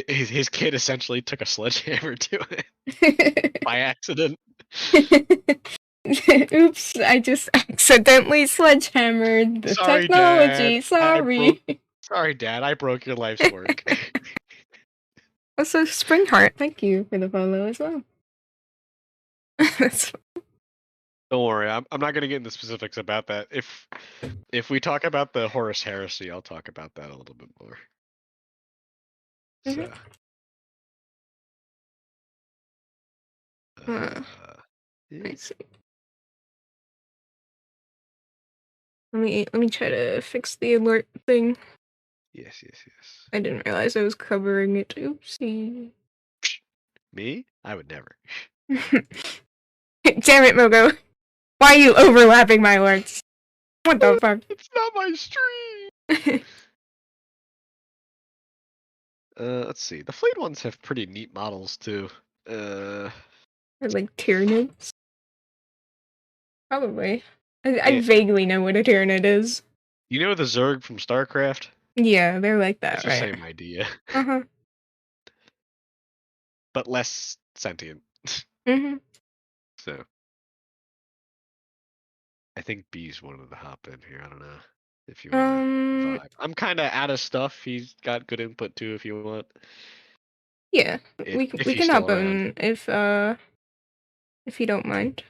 His kid essentially took a sledgehammer to it by accident. Oops, I just accidentally sledgehammered the Sorry, technology. Dad. Sorry. Sorry, Dad. I broke your life's work. Also, Springheart, thank you for the follow as well. Don't worry, I'm not gonna get into specifics about that. If we talk about the Horus Heresy, I'll talk about that a little bit more. So. I Yeah. see. Let me try to fix the alert thing. Yes. I didn't realize I was covering it. Oopsie. Me? I would never. Damn it, Moko. Why are you overlapping my words? What the fuck? It's not my stream! Let's see. The Fleet ones have pretty neat models, too. Or like Tyranids? Probably. I Yeah. vaguely know what a Tyranid is. You know the Zerg from StarCraft? Yeah, they're like that, It's right? the same idea. Uh-huh. But less sentient. Mm-hmm. So. I think B's wanted to hop in here. I don't know if you want to vibe. I'm kind of out of stuff. He's got good input too if you want. Yeah, we If can he's hop still around. in if you don't mind.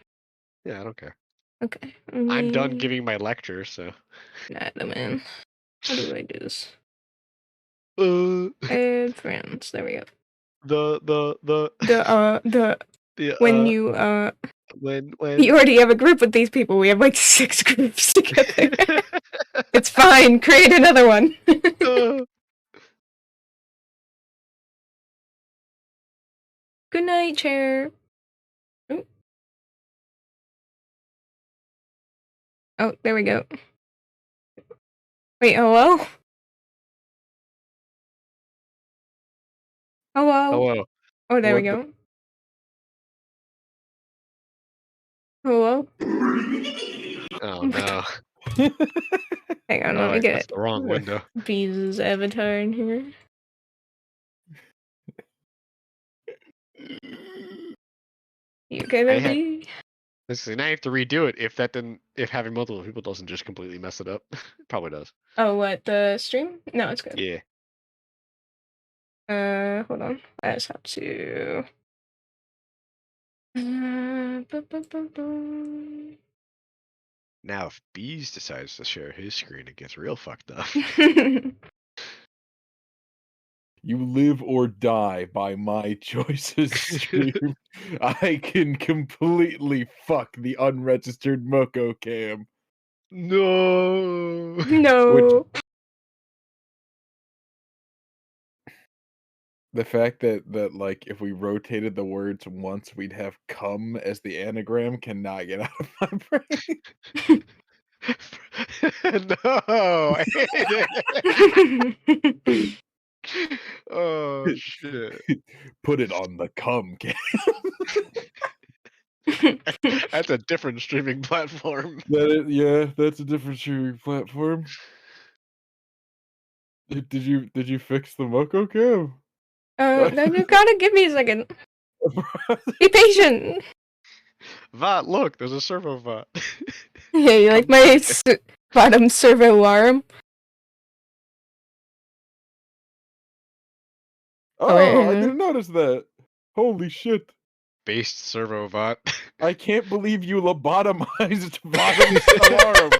Yeah, I don't care. Okay. I'm done giving my lecture, so. Nah, man. How do I do this? Add friends. There we go. When you already have a group with these people. We have like 6 groups together. It's fine. Create another one. Good night, chair. Ooh. Oh, there we go. Wait, hello? Hello? Oh, there we go. Hello? Oh no. Hang on, let me get that's the wrong window. Bees' avatar in here. You okay, baby? Listen, now you have to redo it if having multiple people doesn't just completely mess it up. It probably does. Oh, what, the stream? No, it's good. Yeah. Hold on. I just have to... Now, if Bees decides to share his screen, it gets real fucked up. You live or die by my choices, stream. I can completely fuck the unregistered Moko cam. No. No. The fact that like if we rotated the words once, we'd have "come" as the anagram cannot get out of my brain. No, I hate it. Oh shit! Put it on the "come" cam. That's a different streaming platform. Yeah, that's a different streaming platform. Did you fix the Moko cam? No, you gotta give me a second. Be patient. VOD, look, there's a servo VOD. Yeah, you like my bottom servo arm? Oh, I didn't notice that. Holy shit. based servo bot. I can't believe you lobotomized Bottom's alarm.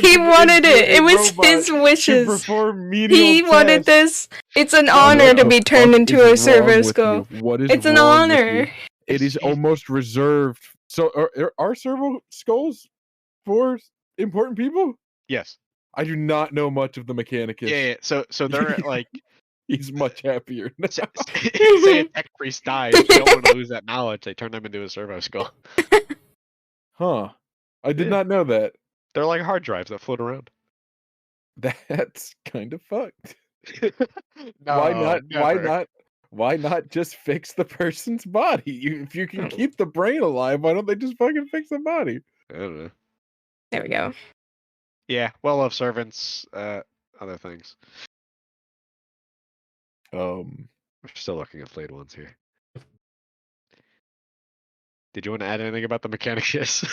He wanted it. It was his wishes. He wanted this. It's an honor to be turned into a servo skull. What is It's an wrong with honor. you? It is almost reserved. So are servo skulls for important people? Yes. I do not know much of the Mechanicus. Yeah. So they're like. He's much happier now. Say a tech priest dies, they don't want to lose that knowledge. They turn them into a servo skull. Huh. I did not know that. They're like hard drives that float around. That's kind of fucked. No, why not? never. Why not just fix the person's body? If you can keep the brain alive, why don't they just fucking fix the body? I don't know. There we go. Yeah, well-loved servants, other things. We're still looking at flayed ones here. Did you want to add anything about the Mechanicus?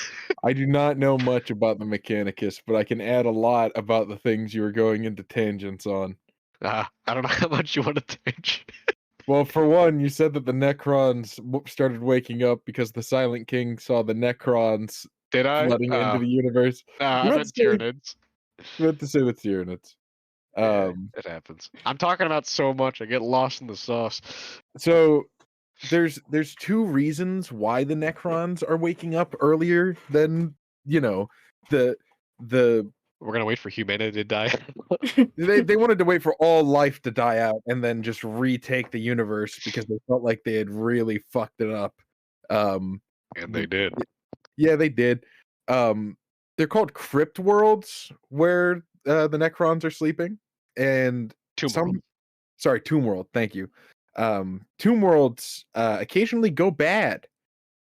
I do not know much about the Mechanicus, but I can add a lot about the things you were going into tangents on. I don't know how much you want to tangent. Well, for one, you said that the Necrons started waking up because the Silent King saw the Necrons flooding into the universe. I meant Tyranids. You meant to say the Tyranids. Yeah, it happens. I'm talking about so much, I get lost in the sauce. So there's two reasons why the Necrons are waking up earlier than, the we're gonna wait for humanity to die. they wanted to wait for all life to die out and then just retake the universe because they felt like they had really fucked it up. And they did. Yeah, they did. They're called crypt worlds where the Necrons are sleeping. And Tomb World, thank you. Tomb Worlds occasionally go bad.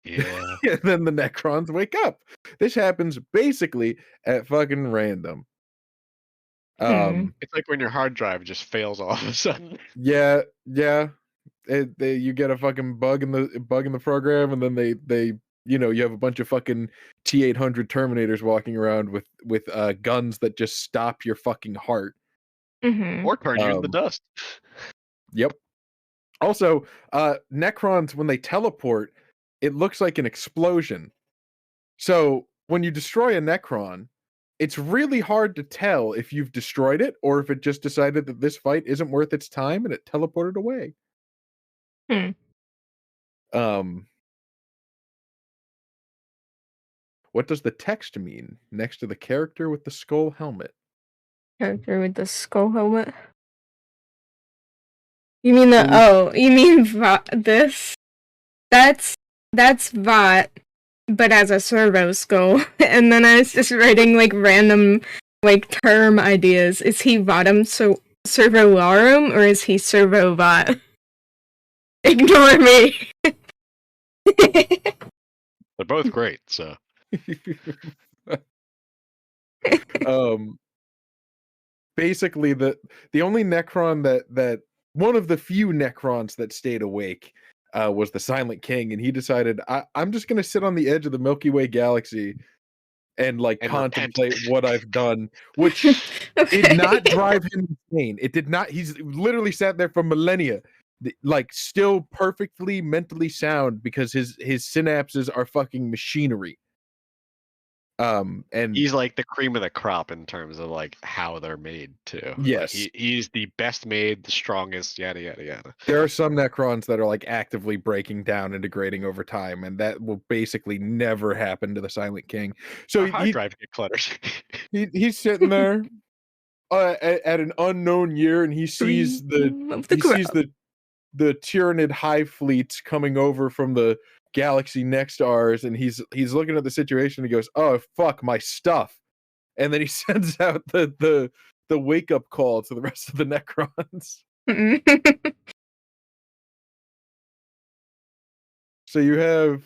Yeah. And then the Necrons wake up. This happens basically at fucking random. It's like when your hard drive just fails all of a sudden. Yeah. You get a fucking bug in the program, and then they you have a bunch of fucking T-800 Terminators walking around with guns that just stop your fucking heart. Or turn you into dust. Yep. Also, Necrons, when they teleport, it looks like an explosion. So when you destroy a Necron, it's really hard to tell if you've destroyed it or if it just decided that this fight isn't worth its time and it teleported away. What does the text mean next to the character with the skull helmet? Character with the skull helmet? You mean you mean this? That's Vought, but as a servo skull. And then I was just writing like random term ideas. Is he Voughtum Servolarum or is he Servo Vought? Ignore me. They're both great, so. Basically the only Necron that one of the few Necrons that stayed awake was the Silent King, and he decided I'm just gonna sit on the edge of the Milky Way galaxy and contemplate what I've done, which did not drive him insane. It did not. He's literally sat there for millennia, still perfectly mentally sound because his synapses are fucking machinery. And he's like the cream of the crop in terms of how they're made too. Yes, he's the best made, the strongest, yada yada yada. There are some Necrons that are actively breaking down and degrading over time, and that will basically never happen to the Silent King. So hard drive get cluttered. He's sitting there at an unknown year, and he sees the Tyranid hive fleets coming over from the galaxy next to ours, and he's looking at the situation and he goes, "Oh fuck, my stuff," and then he sends out the wake up call to the rest of the Necrons. So you have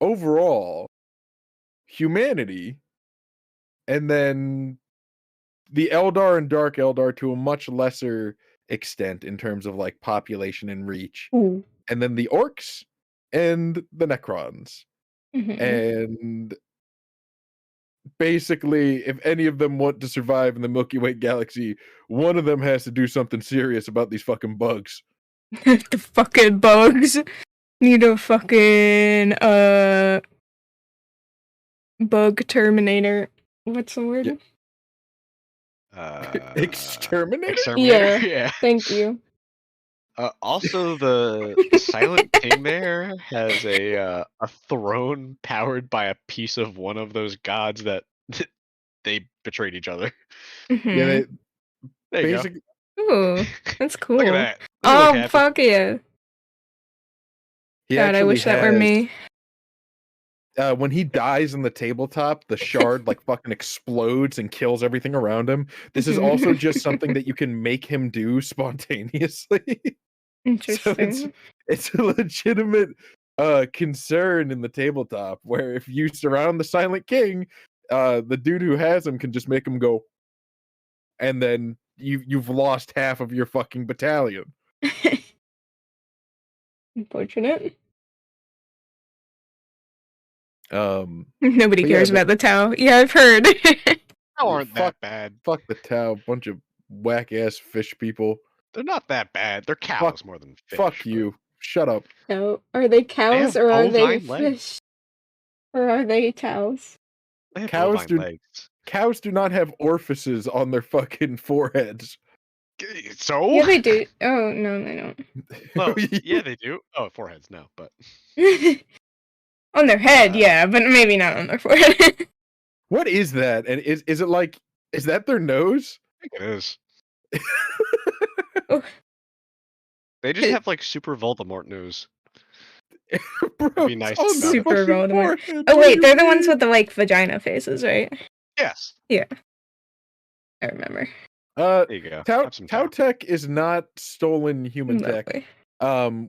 overall humanity, and then the Eldar and Dark Eldar to a much lesser extent in terms of population and reach. Ooh. And then the orcs and the Necrons. And basically, if any of them want to survive in the Milky Way galaxy, one of them has to do something serious about these fucking bugs. The fucking bugs. Need a fucking bug terminator. What's the word? Exterminator? Exterminator? Yeah. Thank you. Also, the Silent King there has a throne powered by a piece of one of those gods that they betrayed each other. Yeah, they There you basically. Ooh, that's cool. Look at that. Oh, fuck yeah. God, I wish that were me. When he dies in the tabletop, the shard like fucking explodes and kills everything around him. This is also just something that you can make him do spontaneously. Interesting. So it's a legitimate concern in the tabletop where if you surround the Silent King, the dude who has him can just make him go, and then you've lost half of your fucking battalion. Unfortunate. Nobody cares about the Tau. Yeah, I've heard. Aren't that bad. Fuck the Tau, bunch of whack ass fish people. They're not that bad. They're cows more than fish. Fuck you. Shut up. No, are they cows or are they fish? Or are they Taus? They have bovine legs. Cows do not have orifices on their fucking foreheads. So? Yeah, they do. Oh, no, they don't. Well, yeah, they do. Oh, foreheads, no, but... On their head, yeah, but maybe not on their forehead. What is that? And is it like, is that their nose? I think it is. They just have like super Voldemort nose. Bro, be nice. Super Voldemort. Oh wait, they're the ones with the like vagina faces, right? Yes. Yeah. I remember. There you go. Tau tech is not stolen human tech.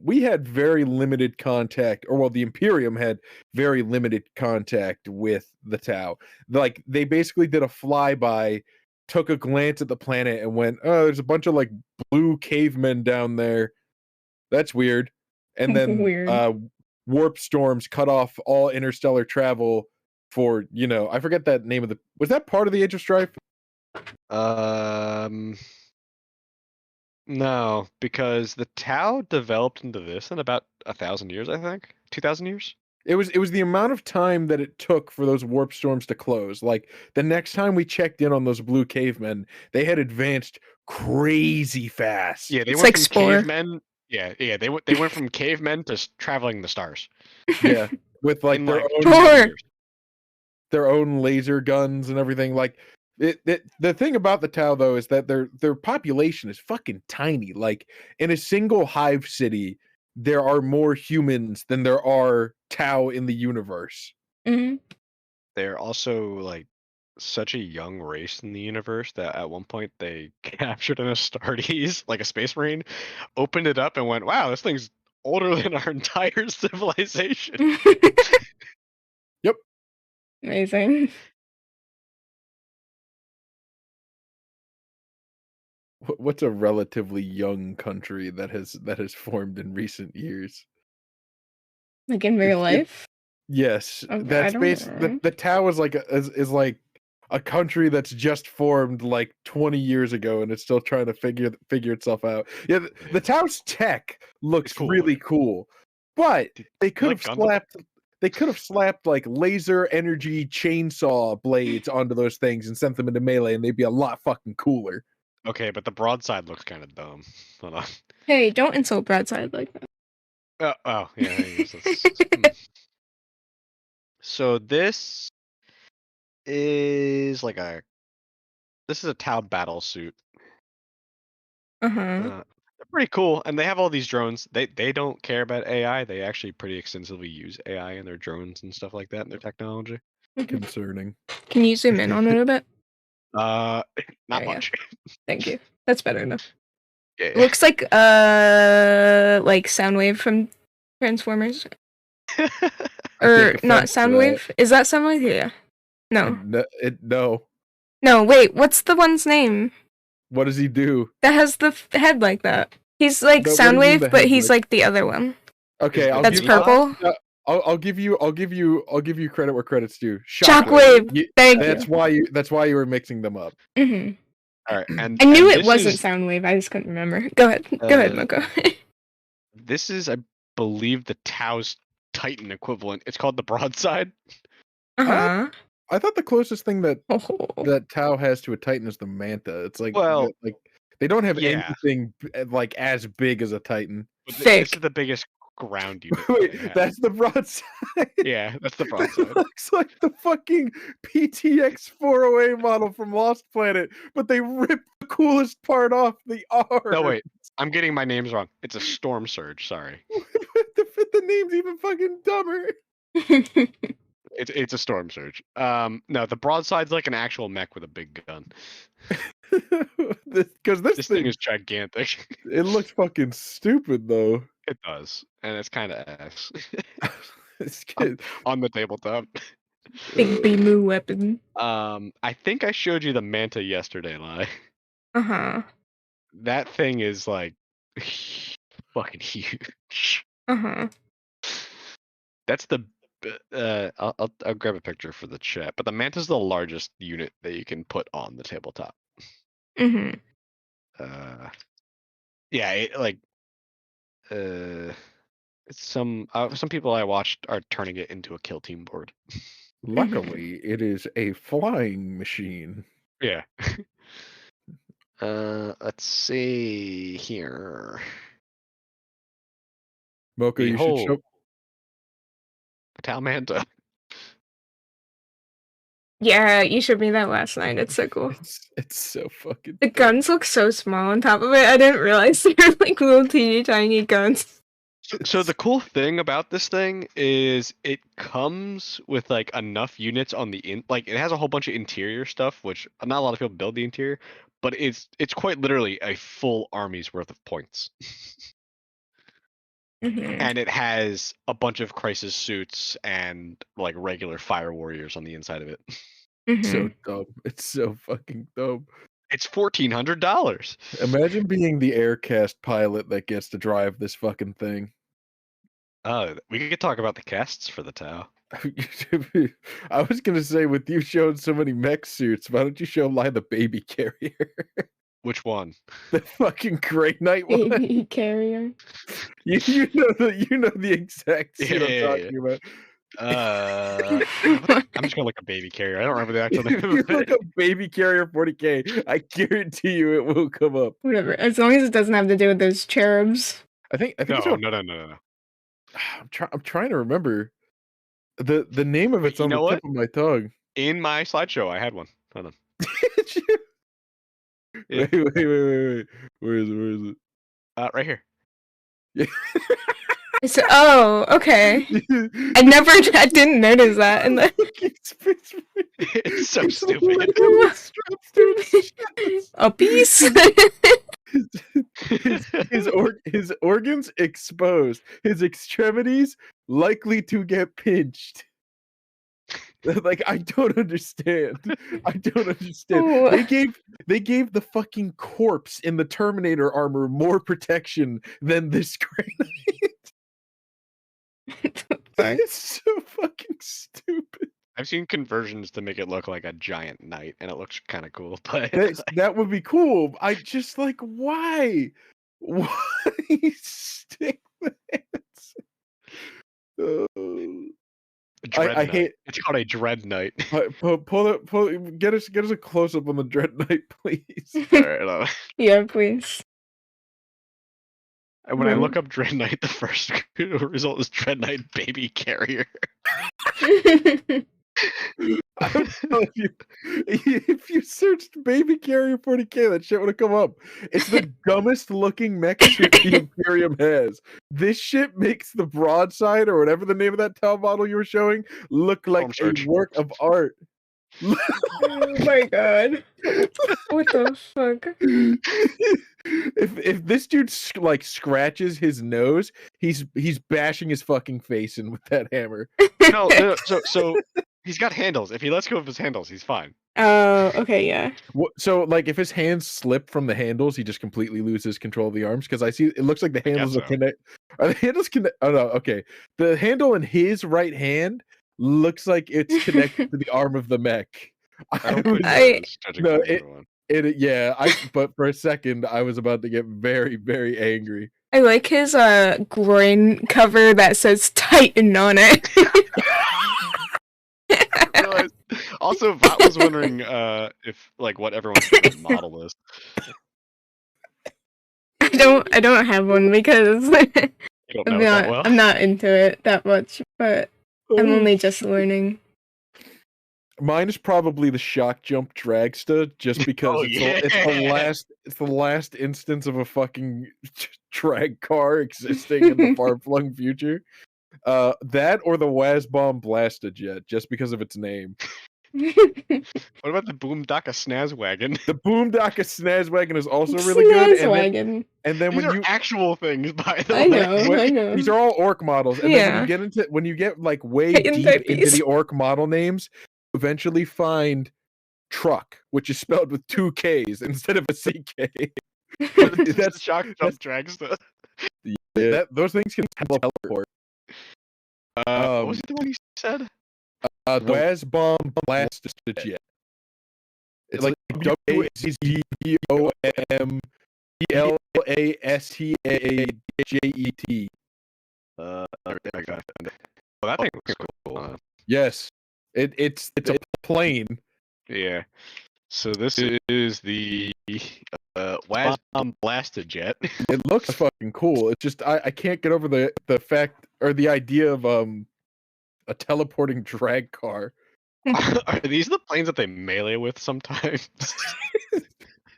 We had very limited contact, or well, the Imperium had very limited contact with the Tau. Like they basically did a flyby, took a glance at the planet, and went, "Oh, there's a bunch of like blue cavemen down there. That's weird." And then warp storms cut off all interstellar travel for, you know, I forget that name of the. Was that part of the Age of Strife? No, because the Tau developed into this in about 1,000 years, I think. 2,000 years? It was the amount of time that it took for those warp storms to close. Like the next time we checked in on those blue cavemen, they had advanced crazy fast. Yeah, they went from cavemen. Yeah, they went from cavemen to traveling the stars. Yeah, with like their own laser guns and everything. Like the thing about the Tau though is that their population is fucking tiny. Like in a single hive city, there are more humans than there are Tau in the universe. Mm-hmm. They're also like such a young race in the universe that at one point they captured an Astartes, like a space marine, opened it up and went, "Wow, this thing's older than our entire civilization." Yep. Amazing. What's a relatively young country that has formed in recent years? Like in real life? Yes, okay, that's basically the Tau is like is like a country that's just formed like 20 years ago and it's still trying to figure itself out. Yeah, the Tau's tech looks really cool, but they could have slapped like laser energy chainsaw blades onto those things and sent them into melee, and they'd be a lot fucking cooler. Okay, but the broadside looks kind of dumb. Hold on. Hey, don't insult broadside like that. Yeah. So this is like this is a Tau battle suit. They're pretty cool, and they have all these drones. They don't care about AI. They actually pretty extensively use AI in their drones and stuff like that in their technology. Concerning. Can you zoom in on it a bit? Not much. Thank you. That's better enough. Yeah. It looks like Soundwave from Transformers. Or not Soundwave? Is that Soundwave? Yeah. No. No. No, wait, what's the one's name? What does he do? That has the head like that. He's like Soundwave, but he's like the other one. Okay, that's purple. I'll give you credit where credit's due. Shockwave. That's why you were mixing them up. Mm-hmm. All right, and I knew it wasn't Soundwave. I just couldn't remember. Go ahead, Moko. This is, I believe, the Tau's Titan equivalent. It's called the Broadside. Uh-huh. I thought the closest thing that Oh. Tau has to a Titan is the Manta. It's like, Well, like they don't have yeah. anything like as big as a Titan. But Thick. this is the biggest ground unit. Wait, that's the Broadside. Yeah, that's the Broadside. It looks like the fucking PTX 408 model from Lost Planet, but they ripped the coolest part off, the R. No, wait. I'm getting my names wrong. It's a Storm Surge, sorry. the name's even fucking dumber. It's a Storm Surge. No, the Broadside's like an actual mech with a big gun. Because this thing is gigantic. It looks fucking stupid though. It does, and it's kind of ass. It's good. On the tabletop. Big Bimu weapon. I think I showed you the Manta yesterday, Lai. Uh-huh. That thing is like fucking huge. Uh-huh. That's the I'll grab a picture for the chat, but the Manta's the largest unit that you can put on the tabletop. Mm-hmm. Yeah, some people I watched are turning it into a kill team board. Luckily, it is a flying machine. Yeah. Let's see here. Moko, you should show Tau Manta. Yeah, you showed me that last night. It's so cool. It's so fucking. The guns look so small on top of it. I didn't realize they were like little teeny tiny guns. So the cool thing about this thing is it comes with like enough units on the like it has a whole bunch of interior stuff, which not a lot of people build the interior, but it's quite literally a full army's worth of points. Mm-hmm. And it has a bunch of crisis suits and like regular fire warriors on the inside of it. Mm-hmm. So dumb. It's so fucking dumb. It's $1,400. Imagine being the aircast pilot that gets to drive this fucking thing. We could talk about the casts for the Tau. I was gonna say, with you showing so many mech suits, why don't you show Lai the baby carrier? Which one? The fucking Grey Knight one. Baby carrier. You know the exact suit I'm talking about. I'm just gonna look a baby carrier. I don't remember the actual name If of you it. look up baby carrier 40K, I guarantee you it will come up. Whatever, as long as it doesn't have to do with those cherubs. I think No. I'm trying to remember. The name of it's on the tip of my tongue. In my slideshow, I had one. Hold on. Did you? Yeah. Wait. Where is it? Right here. Yeah. Oh, okay. I didn't notice that. And It's so stupid. Uppies. His organs exposed. His extremities likely to get pinched. Like, I don't understand. Oh. They gave the fucking corpse in the Terminator armor more protection than this grenade. It's so fucking stupid. I've seen conversions to make it look like a giant knight, and it looks kind of cool. But that would be cool. I just like, why? Why stick that? I hate. It's called a Dread Knight. Get us a close up on the Dread Knight, please. All right, Yeah, please. And when I look up Dread Knight, the first result is Dread Knight baby carrier. I'm telling you, if you searched baby carrier 40K, that shit would have come up. It's the dumbest looking mech suit the Imperium has. This shit makes the Broadside, or whatever the name of that Tau model you were showing, look like a work of art. Oh my god. What the fuck? If this dude like scratches his nose, he's bashing his fucking face in with that hammer. No, so he's got handles. If he lets go of his handles, he's fine. Oh, okay, yeah. So, like, if his hands slip from the handles, he just completely loses control of the arms. Because I see it looks like the handles are connected. Are the handles connected? Oh no, okay. The handle in his right hand looks like it's connected to the arm of the mech. But for a second, I was about to get very, very angry. I like his groin cover that says Titan on it. I realized. Also, Vot was wondering if like what everyone's favorite model is. I don't have one because You don't know it that well. I'm not into it that much, but I'm only just learning. Mine is probably the Shock Jump Dragster, just because it's the last instance of a fucking drag car existing in the far-flung future. That or the Wazbomb Blaster Jet, just because of its name. What about the Boondocka Snazwagon? The Boondocka Snazwagon is also really good. Snazwagon. And then These when are actual things, by the I way. know. These are all orc models. And then when you get like way deep into the orc model names, you eventually find Truck, which is spelled with 2 K's instead of a CK. That's Shock Jump Dragster. Yeah, those things can teleport. What was the one you said? The Wazbomb Blaster Jet. It's like WAZBOMBLASTAJET. I got it. Oh, that thing looks cool. Yes, it's a plane. Yeah. So this is the Wazbomb Blaster Jet. It looks fucking cool. It's just I can't get over the fact or the idea of a teleporting drag car. Are these the planes that they melee with sometimes?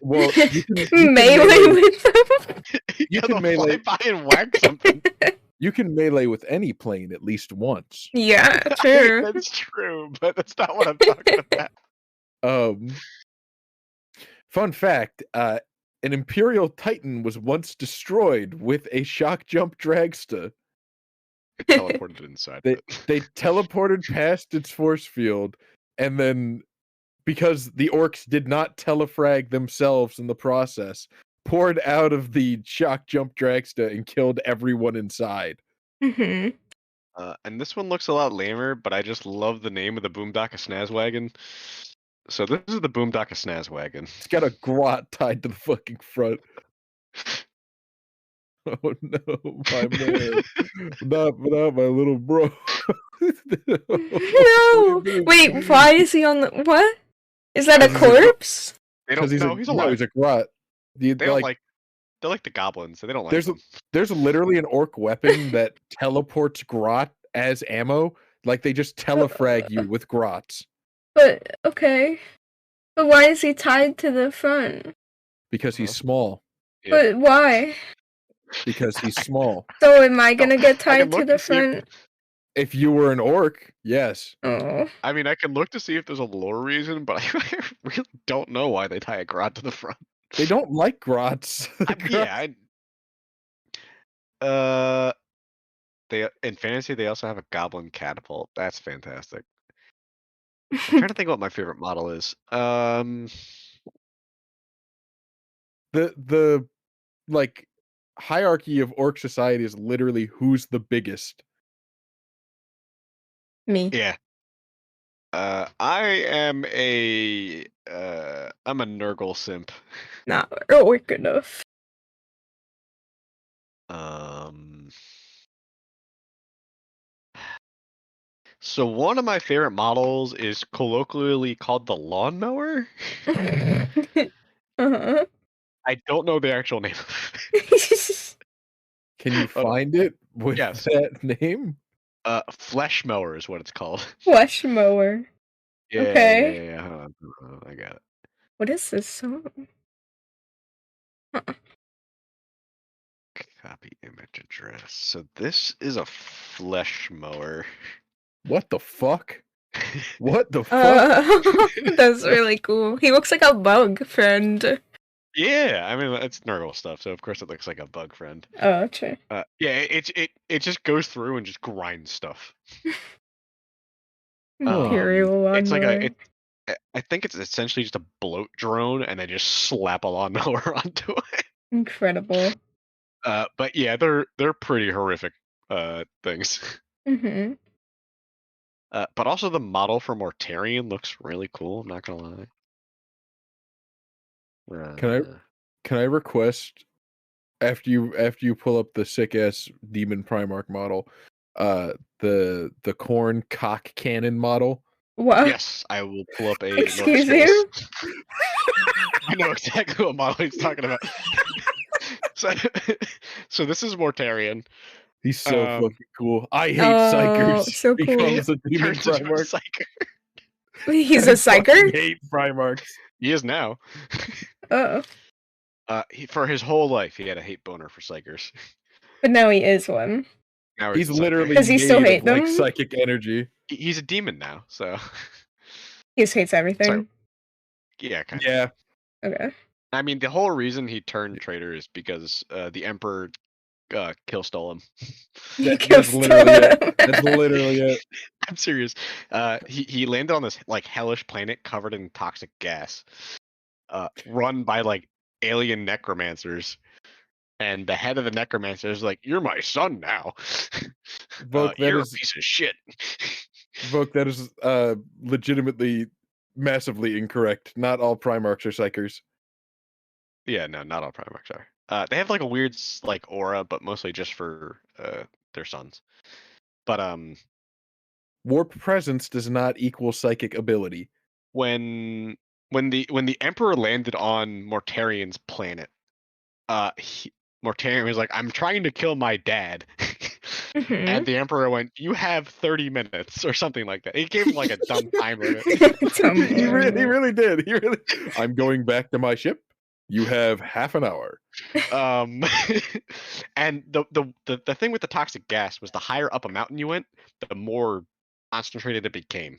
Well, you can melee with them. You can melee by and whack something. You can melee with any plane at least once. Yeah, true. That's true, but that's not what I'm talking about. Fun fact: an Imperial Titan was once destroyed with a shock jump dragster. It teleported inside. They teleported past its force field, and then because the orcs did not telefrag themselves in the process, poured out of the shock jump dragster and killed everyone inside. Mm-hmm. And this one looks a lot lamer, but I just love the name of the Boondocka Snazwagon. So this is the Boondocka Snazwagon. It's got a grot tied to the fucking front. Oh no, my man. not my little bro. No! Wait, why is he on the... What? Is that a corpse? They don't know. He's alive. No, he's a grot. They're like the goblins, so they don't like them. There's literally an orc weapon that teleports grot as ammo. Like, they just telefrag you with grots. But, okay. But why is he tied to the front? Because he's small. Yeah. But why? Because he's small. So am I gonna get tied to the front? If you were an orc, yes. Oh. I mean, I can look to see if there's a lore reason, but I really don't know why they tie a grot to the front. They don't like grots. They in fantasy they also have a goblin catapult. That's fantastic. I'm trying to think what my favorite model is. The like hierarchy of orc society is literally who's the biggest. Me. Yeah. I'm a Nurgle simp. Not orc enough. So one of my favorite models is colloquially called the lawnmower. Uh-huh. I don't know the actual name. Can you find it with that name? Flesh mower is what it's called. Flesh mower. Yeah, okay. Yeah. Hold on. I got it. What is this song? Copy image address. So this is a flesh mower. What the fuck? What the fuck? That's really cool. He looks like a bug friend. Yeah, I mean it's Nurgle stuff, so of course it looks like a bug friend. Oh, true. Yeah, it just goes through and just grinds stuff. Imperial it's like I think it's essentially just a bloat drone, and they just slap a lawnmower onto it. Incredible. But yeah, they're pretty horrific things. Mm-hmm. But also the model for Mortarion looks really cool. I'm not gonna lie. Can I request after you pull up the sick ass demon Primarch model, the corn cock cannon model. What? Yes, I will pull up a. Excuse you? I know exactly what model he's talking about. so this is Mortarion. He's so fucking cool. I hate psychers. So cool. Becomes a demon Turns into a Primarch. Psyker. He's a psyker? I hate Primarchs. He is now. Oh. For his whole life, he had a hate boner for psychers. But now he is one. Now He's literally Does he still hate them? like psychic energy. He's a demon now, so He just hates everything. Sorry. Yeah, kind of. Yeah. Okay. I mean, the whole reason he turned traitor is because the Emperor stole him. That's literally it. That's literally it. I'm serious. He landed on this like hellish planet covered in toxic gas, run by like alien necromancers. And the head of the necromancer is like, "You're my son now." Vogue, you're a piece of shit. Vogue, that is legitimately massively incorrect. Not all Primarchs are psychers. Yeah, no, not all Primarchs are. They have like a weird like aura, but mostly just for their sons. But warp presence does not equal psychic ability. When the Emperor landed on Mortarion's planet, Mortarion was like, "I'm trying to kill my dad." And the Emperor went, "You have 30 minutes," or something like that. He gave him like a dumb time limit. He really did. I'm going back to my ship. You have half an hour. And the thing with the toxic gas was the higher up a mountain you went, the more concentrated it became.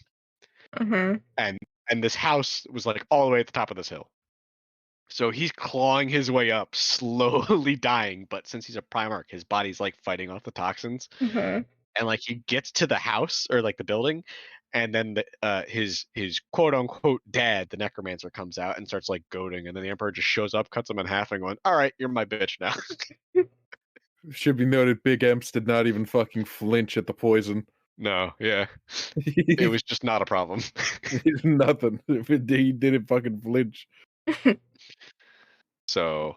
And this house was like all the way at the top of this hill. So he's clawing his way up, slowly dying. But since he's a Primarch, his body's like fighting off the toxins. And like he gets to the house or like the building, and then his quote unquote dad, the necromancer, comes out and starts like goading, and then the Emperor just shows up, cuts him in half, and going, "All right, you're my bitch now." Should be noted, Big Emps did not even fucking flinch at the poison. No, yeah, it was just not a problem. Nothing. He didn't fucking flinch. So,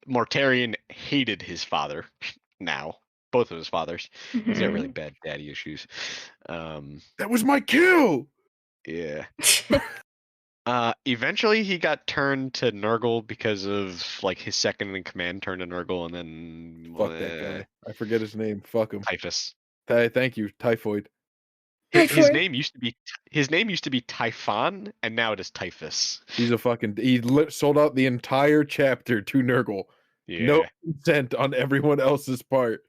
Mortarion hated his father. Now, both of his fathers. He's got really bad daddy issues. That was my kill. Yeah. Eventually, he got turned to Nurgle because of like his second in command turned to Nurgle, and then fuck that guy. I forget his name. Fuck him. Typhus. Thank you, Typhoid. His name used to be Typhon, and now it is Typhus. He sold out the entire chapter to Nurgle. Yeah. No consent on everyone else's part.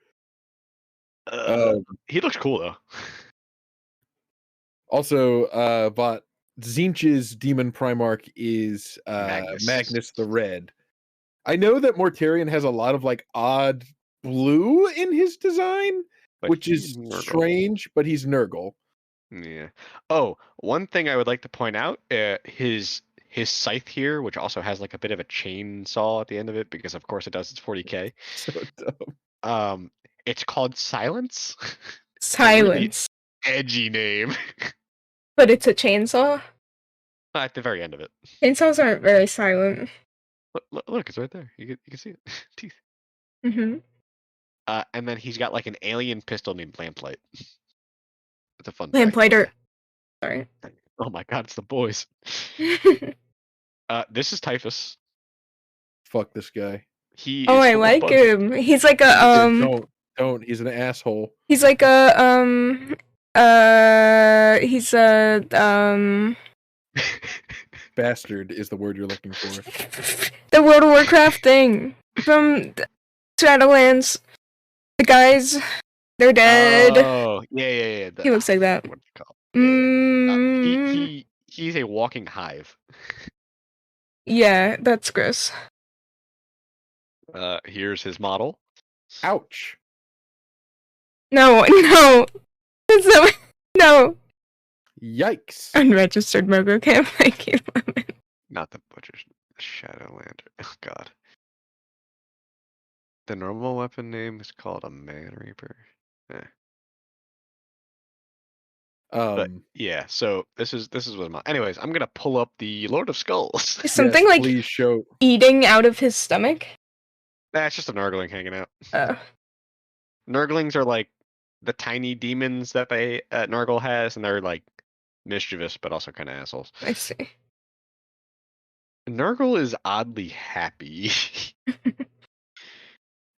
He looks cool though. Also, but Tzeentch's Demon Primarch is Magnus the Red. I know that Mortarion has a lot of like odd blue in his design, but which is strange, but he's Nurgle. Yeah. Oh, one thing I would like to point out, his scythe here, which also has like a bit of a chainsaw at the end of it, because of course it does. It's 40k. So dumb. It's called Silence. Silence. Really edgy name. But it's a chainsaw? At the very end of it. Chainsaws aren't very silent. Look, it's right there. You can see it. Teeth. And then he's got like an alien pistol named Lamplight. It's a fun Lamplighter. Sorry. Oh my god, it's the boys. This is Typhus. Fuck this guy. I like him. He's like a Don't. He's an asshole. He's like a he's a bastard is the word you're looking for. The World of Warcraft thing from Shadowlands. The guys, they're dead. Oh, yeah. He looks like that. What's it called? He's a walking hive. Yeah, that's gross. Here's his model. Ouch. No. No. Yikes. Unregistered Moko camp. Thank you. Not the Butcher's Shadowlander. Oh god. The normal weapon name is called a Man Reaper. But yeah, so this is what my. Anyways, I'm gonna pull up the Lord of Skulls. Is something like please show eating out of his stomach? That's just a Nurgling hanging out. Oh. Nurglings are like the tiny demons that Nurgle has, and they're like mischievous, but also kind of assholes. I see. Nurgle is oddly happy.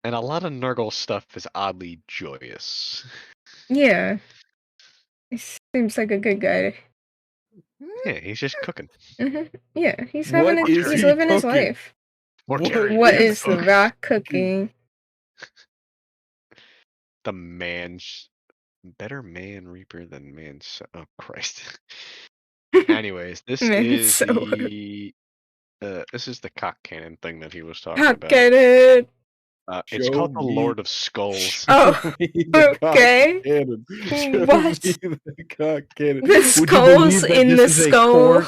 And a lot of Nurgle stuff is oddly joyous. Yeah. He seems like a good guy. Yeah, he's just cooking. Yeah, he's What having is he's he living his cooking? life. What What is the rock cooking? The man's better man reaper than man's. Oh Christ. Anyways, this is the cock cannon thing that he was talking Cock about. cannon. It's called the Lord of Skulls. Oh, okay. What? The cock cannon. The skulls in the skull.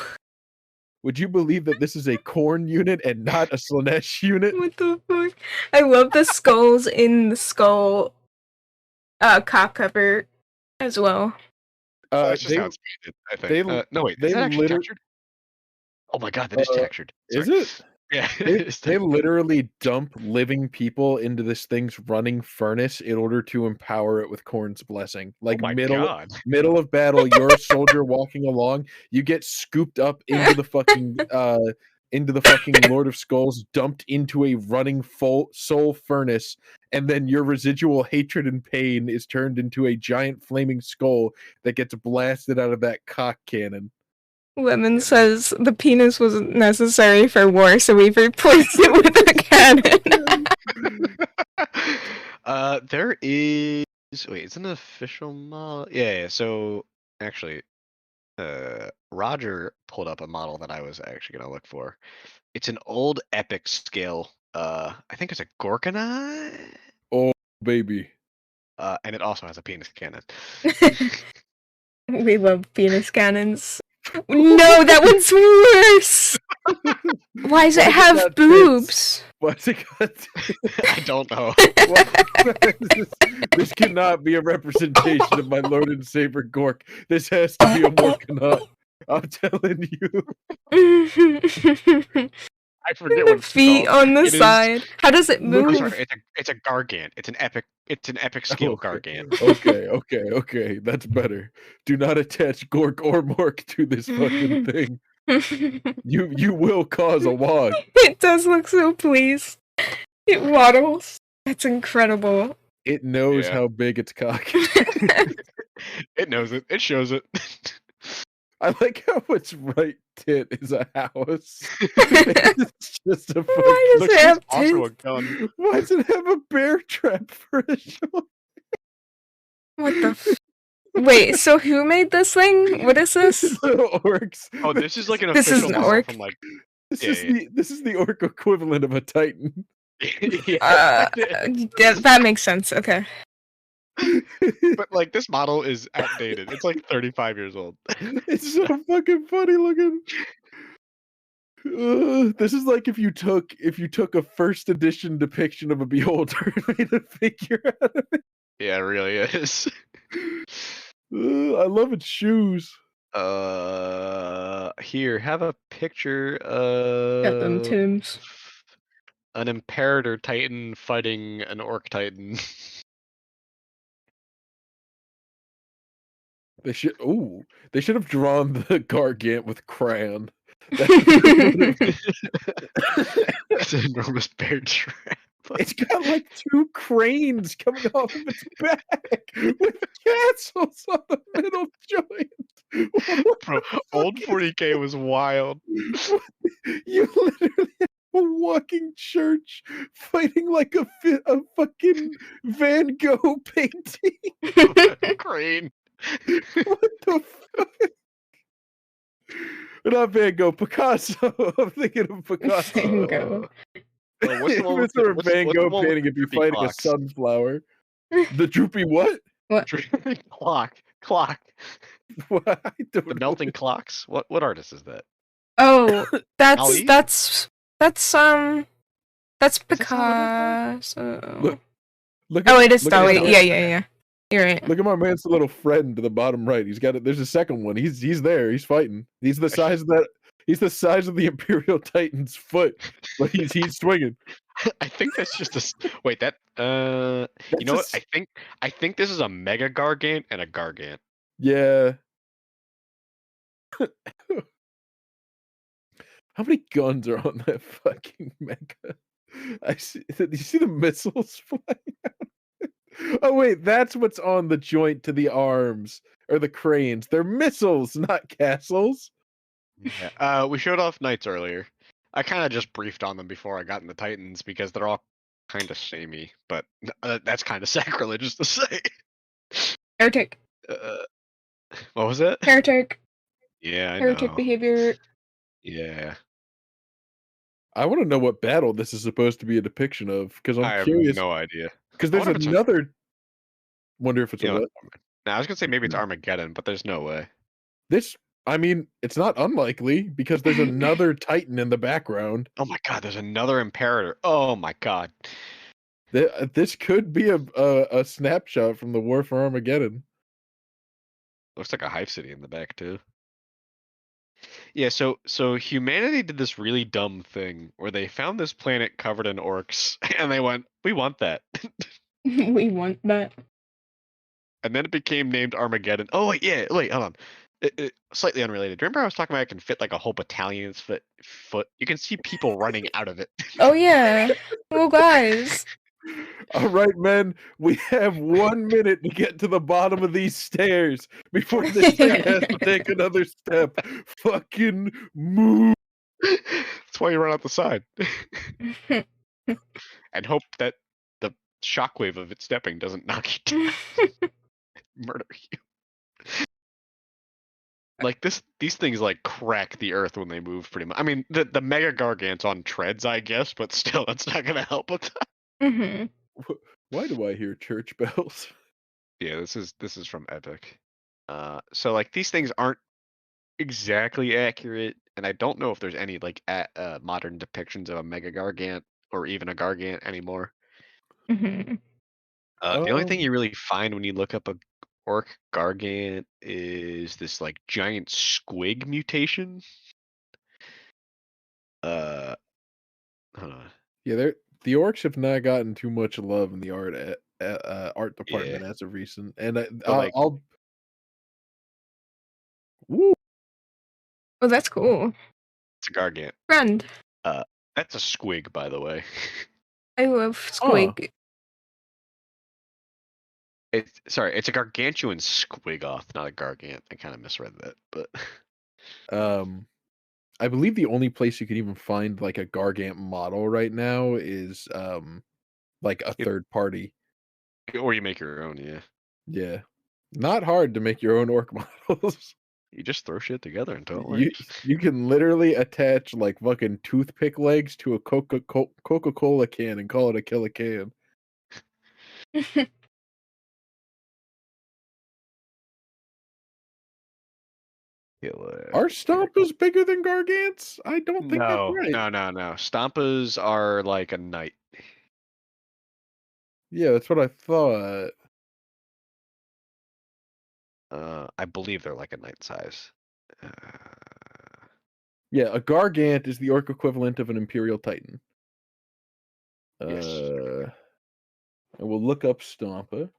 Would you believe that this is a corn unit and not a Slanesh unit? What the fuck? I love the skulls in the skull cock cover as well. That's just how it's painted, I think. No, wait, is that actually textured? Oh my god, that is textured. Is it? Yeah. They literally dump living people into this thing's running furnace in order to empower it with Korn's blessing. Like middle of battle, you're a soldier walking along, you get scooped up into the fucking Lord of Skulls, dumped into a running soul furnace, and then your residual hatred and pain is turned into a giant flaming skull that gets blasted out of that cock cannon. Lemon says the penis wasn't necessary for war, so we've replaced it with a cannon. There is... Wait, it's an official model? Yeah, so actually, Roger pulled up a model that I was actually going to look for. It's an old epic scale. I think it's a Gorkanaut? Oh, baby. And it also has a penis cannon. We love penis cannons. No, that one's worse! Why does it have boobs? What's it got? I don't know. This cannot be a representation of my Lord and Savior Gork. This has to be a Morkanaut. I'm telling you. I forget what it's feet called. On the side. How does it move? I'm sorry, it's a Gargant. It's an epic scale Gargant. Okay. That's better. Do not attach Gork or Mork to this fucking thing. You will cause a wad. It does look so pleased. It waddles. That's incredible. It knows how big its cock. It knows it. It shows it. I like how its right tit is a house. It's just a fucking... Why does it have also a gun. Why does it have a bear trap for a shoulder? What the Wait, so who made this thing? What is this? Little orcs. Oh, this is like an This is official an model orc? from like... This is the orc equivalent of a titan. That makes sense. Okay. But like this model is outdated. It's like 35 years old. It's so fucking funny looking. This is like if you took a first edition depiction of a beholder and made a figure out of it. Yeah, it really is. I love its shoes. Here, have a picture of Got them Tims. An Imperator Titan fighting an Orc Titan. They should have drawn the Gargant with crayon. It's an enormous bear trap. It's got like two cranes coming off of its back with castles on the middle joint. Bro, old 40K was wild. You literally have a walking church fighting like a fucking Van Gogh painting. Crane. What the fuck? Not Van Gogh, Picasso. I'm thinking of Picasso. Van Gogh. What's the one If it's a Van Gogh painting, it'd be fighting clocks? a sunflower. The droopy what? What? Clock. What? I don't The know. melting clocks. What artist is that? Oh, that's Ali? that's Picasso. Look Oh, it is look at Dolly. his- Yeah. You're right. Look at my man's little friend to the bottom right. He's got it. There's a second one. He's there. He's fighting. He's the size of that. He's the size of the Imperial Titan's foot, but he's swinging. I think that's just a wait. That you know what? I think this is a Mega Gargant and a Gargant. Yeah. How many guns are on that fucking Mecha? I see. You see the missiles flying out? Oh wait, that's what's on the joint to the arms or the cranes. They're missiles, not castles. Yeah. We showed off knights earlier. I kind of just briefed on them before I got into Titans because they're all kind of samey, but that's kind of sacrilegious to say. Heretic. What was it? Heretic. Yeah, I Heretic know. behavior. Yeah. I want to know what battle this is supposed to be a depiction of because I'm curious. I have no idea. Because there's another. Wonder if it's a what? Now I was gonna say maybe it's Armageddon, but there's no way. I mean, it's not unlikely because there's another Titan in the background. Oh my god, there's another Imperator. Oh my god. This could be a snapshot from the War for Armageddon. Looks like a hive city in the back too. Yeah, so humanity did this really dumb thing where they found this planet covered in orcs and they went, "We want that." We want that. And then it became named Armageddon. Oh wait, yeah, wait, hold on. Slightly unrelated. Remember I was talking about I can fit like a whole battalion's foot? You can see people running out of it. Oh yeah. Well, guys. All right, men. We have 1 minute to get to the bottom of these stairs before this thing has to take another step. Fucking move. That's why you run out the side. And hope that the shockwave of it stepping doesn't knock you down. Murder you. Like these things like crack the earth when they move pretty much. I mean, the Mega Gargant's on treads, I guess, but still, that's not gonna help with that. Mm-hmm. Why do I hear church bells? Yeah, this is from Epic. So like these things aren't exactly accurate, and I don't know if there's any like modern depictions of a Mega Gargant or even a Gargant anymore. Mm-hmm. The only thing you really find when you look up a Orc Gargant is this like giant squig mutation. Hold on. Yeah, the orcs have not gotten too much love in the art department as of recent, and I'll. Woo. Oh, that's cool. It's a Gargant. Friend. That's a squig, by the way. I love squig. It's a gargantuan squigoth, not a gargant. I kind of misread that, but I believe the only place you can even find like a gargant model right now is like a third party. Or you make your own, yeah. Yeah. Not hard to make your own orc models. You just throw shit together until it works. You can literally attach like fucking toothpick legs to a Coca-Cola can and call it a killer can. Are Stompas bigger than Gargants? I don't think that's right. No. Stompas are like a knight. Yeah, that's what I thought. I believe they're like a knight size. Yeah, a Gargant is the orc equivalent of an Imperial Titan. Yes. And we'll look up Stompa.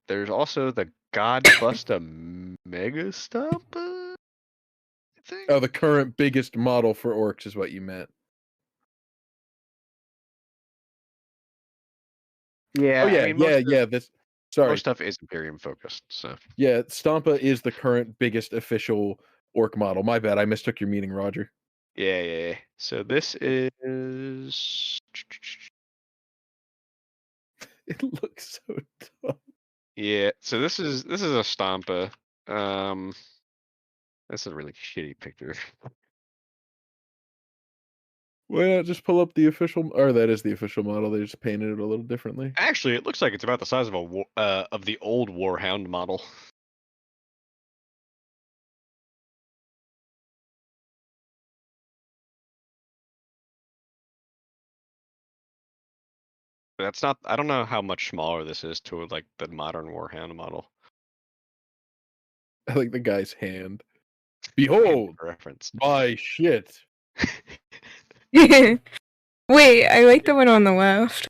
There's also the Godbuster Mega Stompa, I think. Oh, the current biggest model for orcs is what you meant. Yeah. Oh yeah, I mean, yeah. Most stuff is Imperium focused, so. Yeah, Stompa is the current biggest official orc model. My bad, I mistook your meaning, Roger. Yeah. So this is. It looks so dumb. Yeah. So this is a Stompa. That's a really shitty picture. Why not just pull up the official? Or that is the official model. They just painted it a little differently. Actually, it looks like it's about the size of of the old Warhound model. That's not. I don't know how much smaller this is to like the modern Warhound model. I like the guy's hand. Behold, reference. my shit. Wait, I like the one on the left.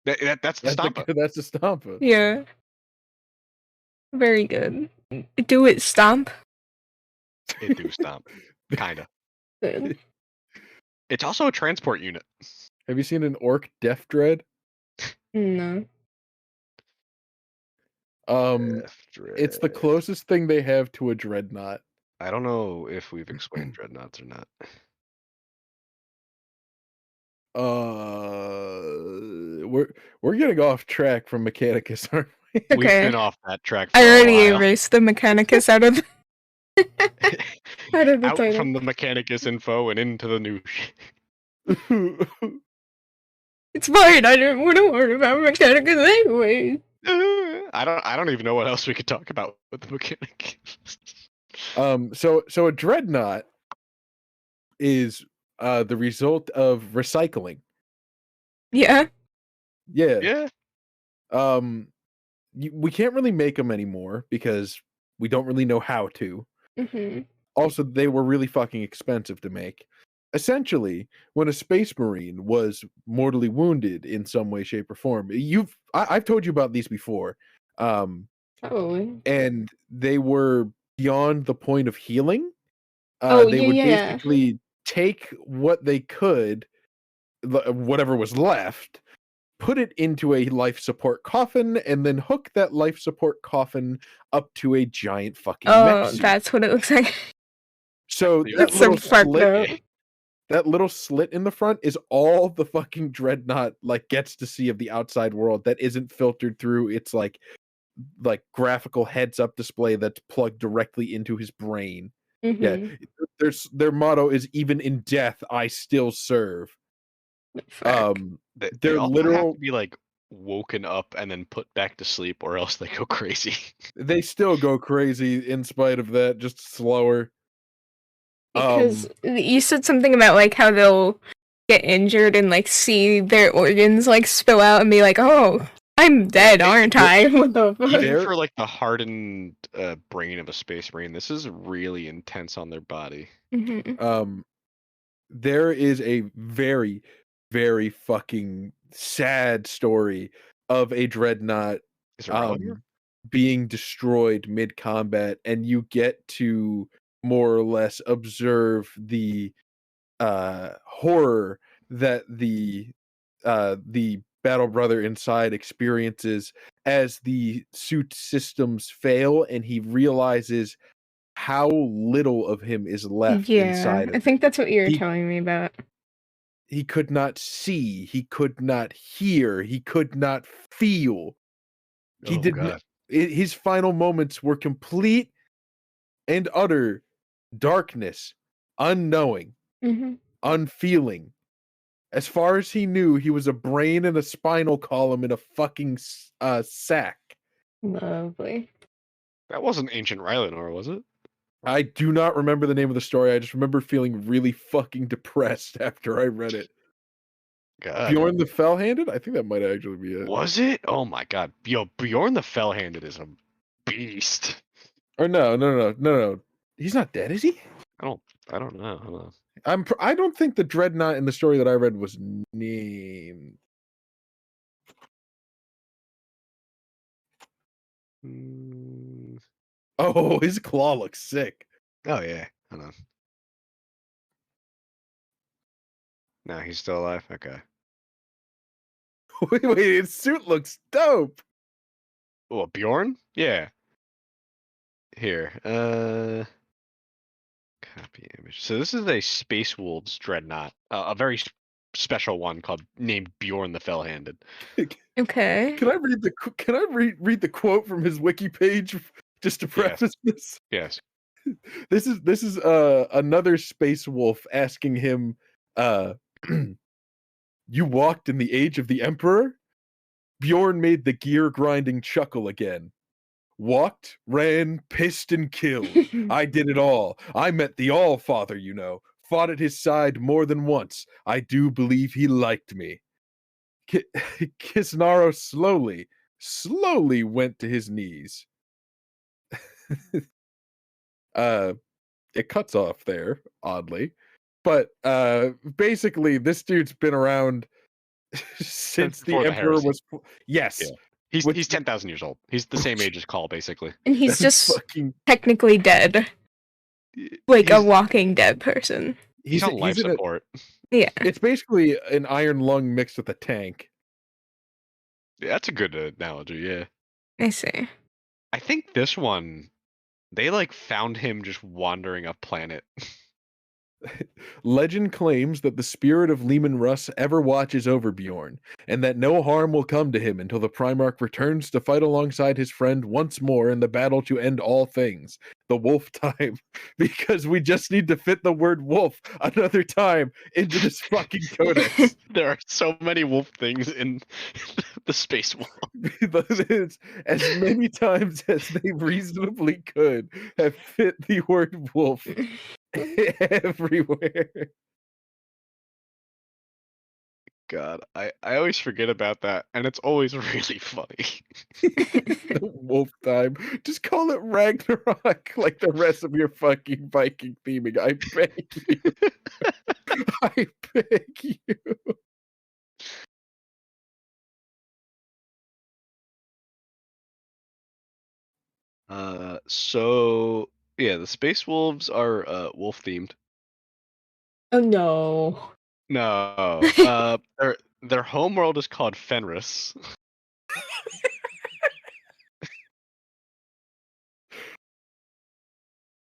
That's the Stompa. That's the Stompa. Yeah. Very good. Do it stomp. It do stomp. Kinda. Good. It's also a transport unit. Have you seen an orc Death Dread? No. It's the closest thing they have to a dreadnought. I don't know if we've explained dreadnoughts or not. We're getting off track from Mechanicus, aren't we? Okay. We've been off that track for I already a while. erased the Mechanicus out of the Out title. from the Mechanicus info and into the new shit. It's fine, I didn't want to worry about Mechanicus anyway. I don't even know what else we could talk about with the Mechanicus. So a dreadnought is the result of recycling. Yeah. Yeah. We can't really make them anymore because we don't really know how to. Mm-hmm. Also, they were really fucking expensive to make. Essentially, when a space marine was mortally wounded in some way, shape, or form, I've told you about these before. And they were beyond the point of healing. They would basically take what they could, whatever was left, put it into a life support coffin, and then hook that life support coffin up to a giant fucking mech suit. That's what it looks like. So that little slit in the front is all the fucking dreadnought gets to see of the outside world that isn't filtered through its like graphical heads-up display that's plugged directly into his brain. Mm-hmm. Yeah, their motto is "Even in death, I still serve." They're literal have to be woken up and then put back to sleep, or else they go crazy. They still go crazy in spite of that, just slower. Because you said something about how they'll get injured and see their organs spill out and be like, "Oh, I'm dead, aren't I?" What the fuck? Even for the hardened brain of a space marine, this is really intense on their body. Mm-hmm. There is a very, very fucking sad story of a dreadnought being destroyed mid-combat, and you get to more or less observe the horror that the battle brother inside experiences as the suit systems fail, and he realizes how little of him is left inside of I think that's what you were telling me about. He could not see, he could not hear, he could not feel. He did not. His final moments were complete and utter darkness, unknowing, unfeeling. As far as he knew, he was a brain and a spinal column in a fucking sack. Lovely. That wasn't Ancient Rylanor, was it? I do not remember the name of the story. I just remember feeling really fucking depressed after I read it. God. Bjorn the Fell-Handed? I think that might actually be it. Was it? Oh my god. Yo, Bjorn the Fell-Handed is a beast. Or no. He's not dead, is he? I don't know. Hold on. I don't think the dreadnought in the story that I read was named. Oh, his claw looks sick. Oh yeah. Hold on. No, he's still alive? Okay. Wait, his suit looks dope. Oh, Bjorn? Yeah. Here. Copy image. So this is a Space Wolves dreadnought. A very special one named Bjorn the Fell-Handed. Okay. Can I read the quote from his wiki page just to preface this? Yes. This is another space wolf asking him, "You walked in the age of the Emperor?" Bjorn made the gear grinding chuckle again. "Walked, ran, pissed, and killed. I did it all. I met the All-Father, you know. Fought at his side more than once. I do believe he liked me." Kisnaro slowly went to his knees. It cuts off there, oddly. But basically, this dude's been around since the Emperor was. Yes. Yeah. He's 10,000 years old. He's the same age as Call, basically. And he's just technically dead. Like a walking dead person. He's on life support. Yeah. It's basically an iron lung mixed with a tank. Yeah, that's a good analogy, yeah. I see. I think this one, they like found him just wandering a planet. Legend claims that the spirit of Leman Russ ever watches over Bjorn, and that no harm will come to him until the Primarch returns to fight alongside his friend once more in the battle to end all things, the wolf time. Because we just need to fit the word wolf another time into this fucking codex. There are so many wolf things in the space wolf. As many times as they reasonably could have fit the word wolf everywhere. God, I always forget about that, and it's always really funny. Wolf time. Just call it Ragnarok like the rest of your fucking Viking theming. I beg you. I beg you. So yeah, the Space Wolves are wolf themed. Oh no. No. Their home world is called Fenris.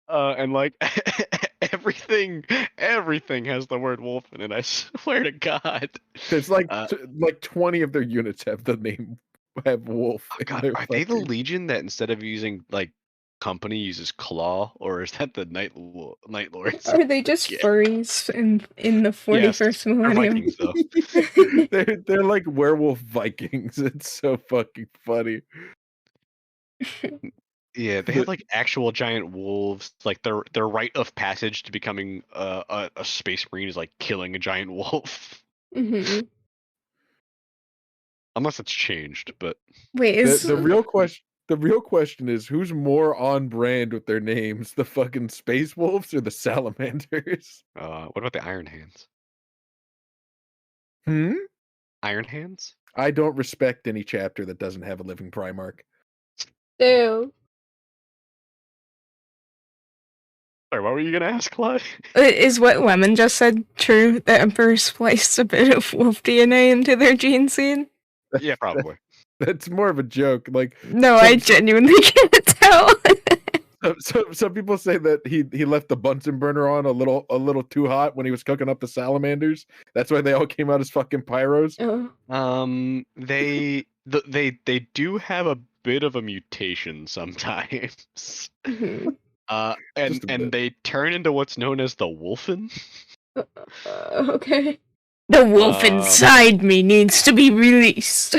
And like everything has the word wolf in it. I swear to God. There's like 20 of their units have the name wolf. Oh God, are they the Legion that instead of using like company uses claw, or is that the Night Lords? Are they just furries in the 41st millennium? Vikings, though. they're like werewolf Vikings. It's so fucking funny. Yeah, they have like actual giant wolves. Like their rite of passage to becoming a space marine is like killing a giant wolf. Mm-hmm. Unless it's changed, but wait, the real question? The real question is, who's more on brand with their names, the fucking Space Wolves or the Salamanders? What about the Iron Hands? Iron Hands? I don't respect any chapter that doesn't have a living Primarch. Ew. Sorry, what were you gonna ask, Clyde? Is what Lemon just said true? That Emperor spliced a bit of wolf DNA into their gene seed? Yeah, probably. That's more of a joke. Like, no, I genuinely can't tell. Some people say that he left the Bunsen burner on a little too hot when he was cooking up the salamanders. That's why they all came out as fucking pyros. Oh. They do have a bit of a mutation sometimes. Mm-hmm. And they turn into what's known as the Wolfen. Okay. The wolf inside me needs to be released.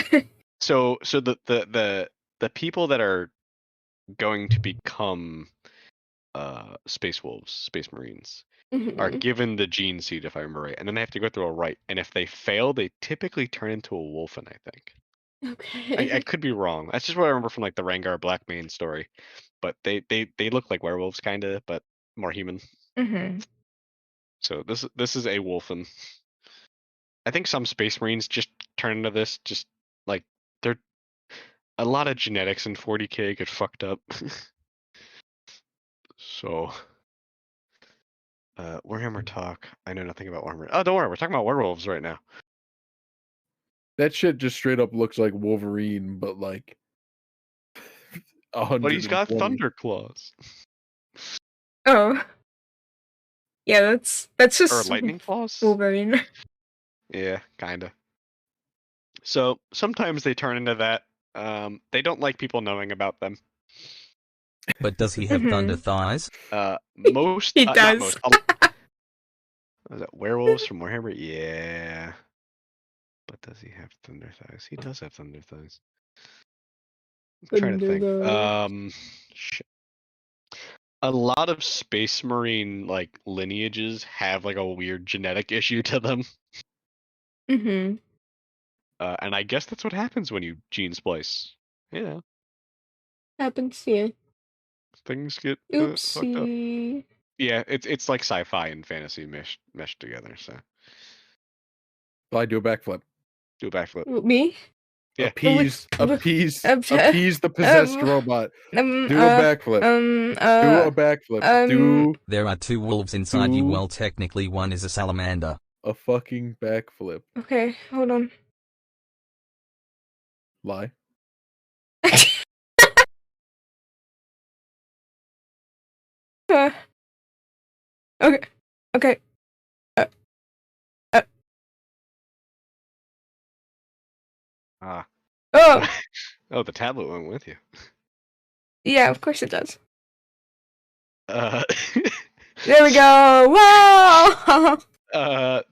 So the people that are going to become space wolves, space marines, are given the gene seed, if I remember right, and then they have to go through a rite. And if they fail, they typically turn into a wolfen, I think. Okay. I could be wrong. That's just what I remember from like the Rengar Blackmane story. But they look like werewolves, kinda, but more human. So this is a wolfen. I think some space marines just turn into this. Just like they're a lot of genetics in 40k get fucked up. So Warhammer talk. I know nothing about Warhammer. Oh, don't worry, we're talking about werewolves right now. That shit just straight up looks like Wolverine, but like 100. But he's got thunder claws. Oh. Yeah, that's just or lightning claws. Wolverine. Yeah, kinda. So sometimes they turn into that. They don't like people knowing about them. But does he have thunder thighs? Most he does. Most, is that werewolves from Warhammer? Yeah. But does he have thunder thighs? He does have thunder thighs. I'm trying to think. Shit. A lot of Space Marine like lineages have like a weird genetic issue to them. And I guess that's what happens when you gene splice. You know. Happens, yeah. Things get fucked up. Oopsie. Yeah, it's like sci-fi and fantasy meshed together. So Well, I do a backflip. do a backflip. Me? Yeah. Appease the possessed robot. Do a backflip. Do a backflip. Do There are 2 wolves inside you. Well, technically one is a salamander. a fucking backflip. Okay, hold on. Lie. Okay. Okay. Ah. Oh, Oh, the tablet went with you. yeah, of course it does. Uh. There we go. Wow. I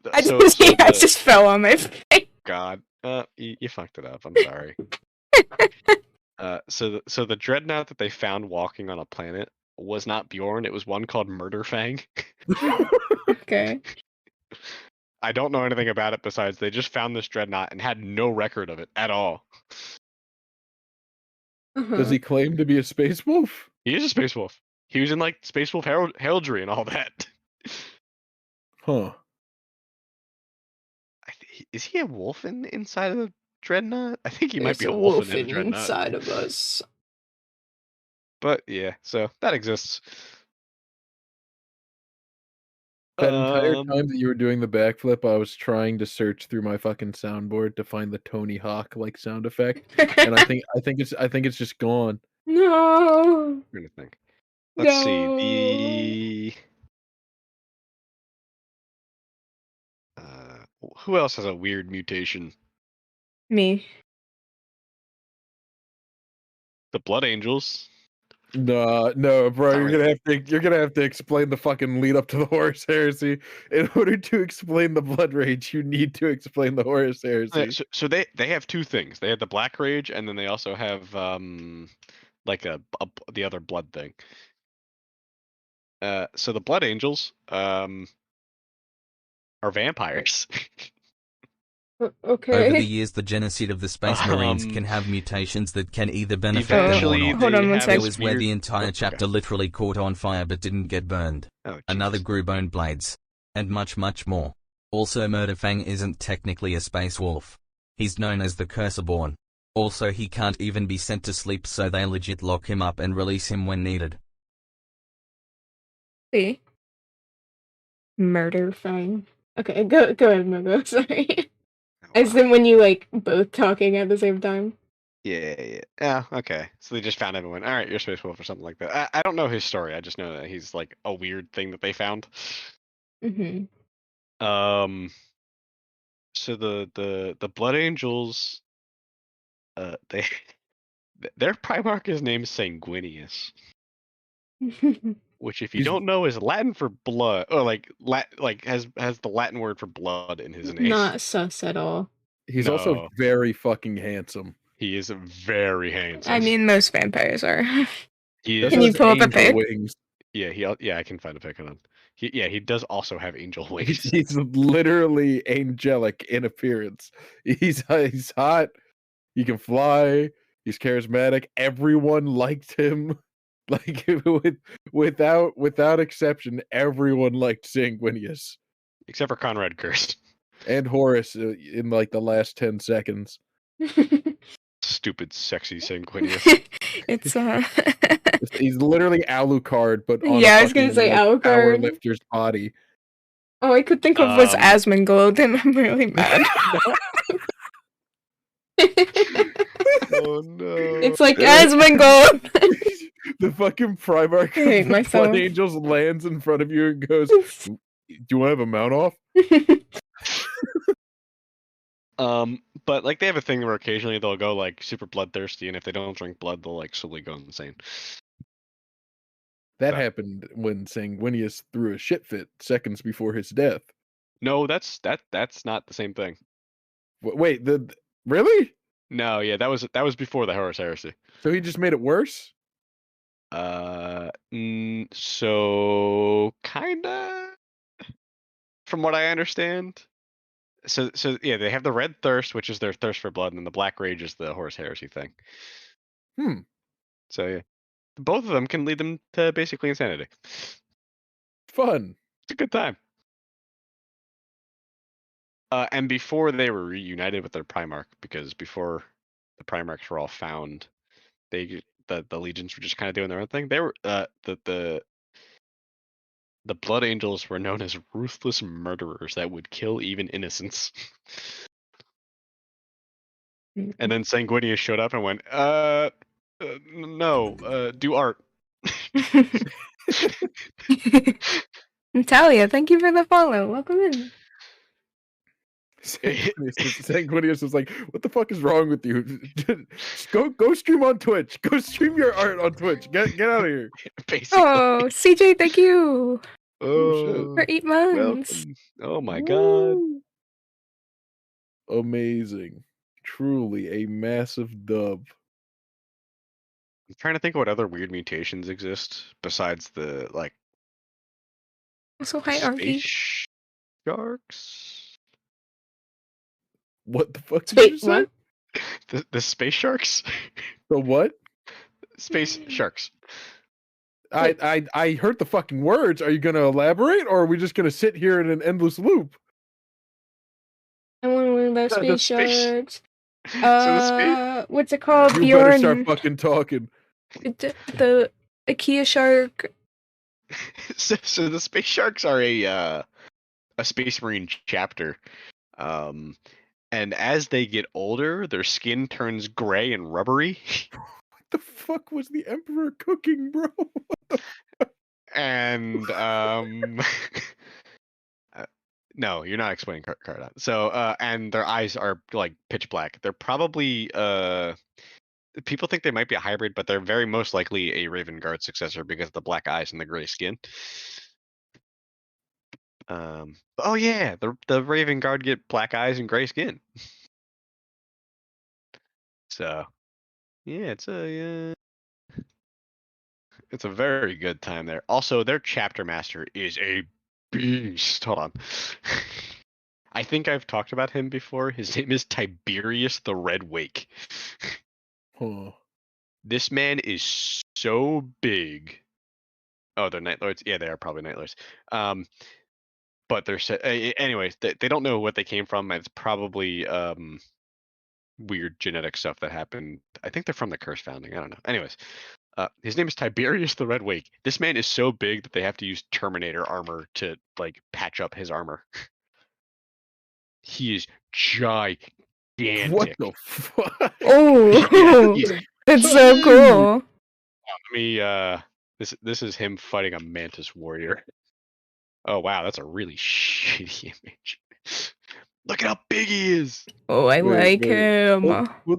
just fell on my face. God. You fucked it up. I'm sorry. So the dreadnought that they found walking on a planet was not Bjorn. It was one called Murderfang. Okay. I don't know anything about it besides they just found this dreadnought and had no record of it at all. Does he claim to be a space wolf? He is a space wolf. He was in like Space Wolf heraldry and all that. Huh. Is he a wolf inside of the dreadnought? I think he might be There's a wolf in the dreadnought. inside of us. But yeah, so that exists. That entire time that you were doing the backflip, I was trying to search through my fucking soundboard to find the Tony Hawk like sound effect, and I think it's just gone. No. I'm trying to think. Let's see who else has a weird mutation? Me. The Blood Angels. No, bro. You're gonna have to explain the fucking lead up to the Horus Heresy. In order to explain the Blood Rage, you need to explain the Horus Heresy. So they have 2 things. They have the Black Rage, and then they also have like the other blood thing. So the Blood Angels are vampires. Okay. Over the years, the Genocide of the Space Marines can have mutations that can either benefit them or not. Hold on one second. There was where the entire chapter literally caught on fire but didn't get burned. Another grew bone blades. And much, much more. Also, Murderfang isn't technically a space wolf. He's known as the Curseborn. Also, he can't even be sent to sleep, so they legit lock him up and release him when needed. See? Murderfang. Okay, go ahead, Moko. Sorry. As in when you like both talking at the same time. Yeah. Okay. So they just found everyone. All right, you're a space wolf or something like that. I don't know his story. I just know that he's like a weird thing that they found. Mm-hmm. So the Blood Angels, their Primarch is named Sanguinius, which if you don't know is Latin for blood, or like has the Latin word for blood in his name. Not sus at all. He's also very fucking handsome. He is very handsome. I mean, most vampires are. Can you pull up a pic? Wings. Yeah, I can find a pic of him. He does also have angel wings. He's literally angelic in appearance. He's hot. He can fly. He's charismatic. Everyone liked him. Like without exception, everyone liked Sanguinius. Except for Conrad Kurst. And Horus in like the last 10 seconds. Stupid, sexy Sanguinius. It's He's literally Alucard, but on I was gonna say Alucard. Powerlifter's body. All I could think of was Asmongold, and I'm really mad. Oh no! It's like Asmongold. The fucking Primarch of the Blood Angels lands in front of you and goes, "Do you want to have a mount off?" But like they have a thing where occasionally they'll go like super bloodthirsty, and if they don't drink blood, they'll like slowly go insane. That happened when Sanguinius threw a shit fit seconds before his death. No, that's not the same thing. Wait, really? No, yeah, that was before the Horus Heresy. So he just made it worse? So kinda, from what I understand. So yeah, they have the red thirst, which is their thirst for blood, and then the black rage is the Horus Heresy thing. So yeah, both of them can lead them to basically insanity. fun. It's a good time. And before they were reunited with their Primarch, because before the Primarchs were all found, the legions were just kind of doing their own thing. They were the Blood Angels were known as ruthless murderers that would kill even innocents. And then Sanguinius showed up and went, no, do art. Natalia, thank you for the follow. Welcome in. Sanguinius is like, what the fuck is wrong with you? Just go stream on Twitch. Go stream your art on Twitch. Get out of here. Basically. Oh, CJ, thank you. Oh, for 8 months. Welcome. Oh my god. Amazing. Truly a massive dub. I'm trying to think of what other weird mutations exist besides the Also, hi, Arky. space sharks. What the fuck did you say? The space sharks? The what? Space sharks. I heard the fucking words. Are you gonna elaborate, or are we just gonna sit here in an endless loop? I want to learn about space sharks. So what's it called? You Bjorn. better start fucking talking. The Ikea shark. So the space sharks are a Space Marine chapter. And as they get older, their skin turns gray and rubbery. What the fuck was the Emperor cooking, bro? And no, you're not explaining Cardon. So and their eyes are like pitch black. They're probably people think they might be a hybrid, but they're very most likely a Raven Guard successor because of the black eyes and the gray skin. Oh yeah, the Raven Guard get black eyes and gray skin. So yeah, it's a very good time there. Also, their chapter master is a beast. Hold on. I think I've talked about him before. His name is Tiberius the Red Wake. Huh. This man is so big. Oh, they're Night Lords? Yeah, they are probably Night Lords. But they're anyways, they don't know what they came from, and it's probably weird genetic stuff that happened. I think they're from the Curse Founding. I don't know. Anyways, his name is Tiberius the Red Wake. This man is so big that they have to use Terminator armor to like patch up his armor. He is gigantic. What the fuck? Oh, Yeah. that's so cool. Let me this is him fighting a Mantis warrior. Oh wow, that's a really shitty image. Look at how big he is. Oh, I like him. Who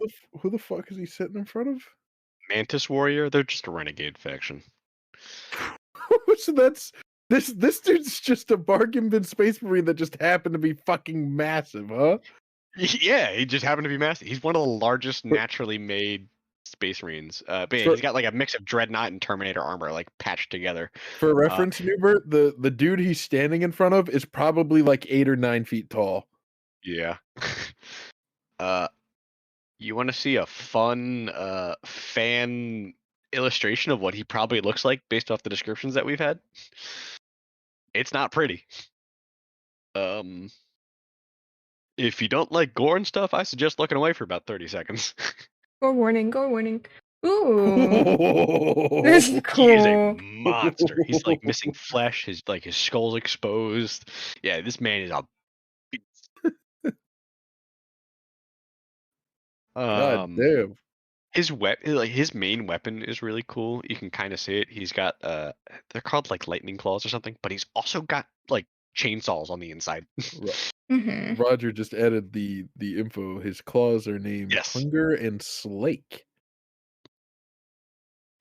the fuck is he sitting in front of? Mantis warrior. They're just a renegade faction. So that's this dude's just a bargain bin space marine that just happened to be fucking massive, huh? Yeah, he just happened to be massive. He's one of the largest naturally made space marines. But yeah, he's got like a mix of dreadnought and Terminator armor like patched together. For reference, Newbert, the dude he's standing in front of is probably like 8 or 9 feet tall. Yeah. You want to see a fun fan illustration of what he probably looks like based off the descriptions that we've had? It's not pretty. If you don't like gore and stuff, I suggest looking away for about 30 seconds. Gore warning, gore warning. Ooh. This is cool. He is a monster. He's like missing flesh, his skull's exposed. Yeah, this man is a beast. God damn. His main weapon is really cool. You can kind of see it. He's got they're called like lightning claws or something, but he's also got like chainsaws on the inside. Mm-hmm. Roger just added the info. His claws are named Hunger and Slake.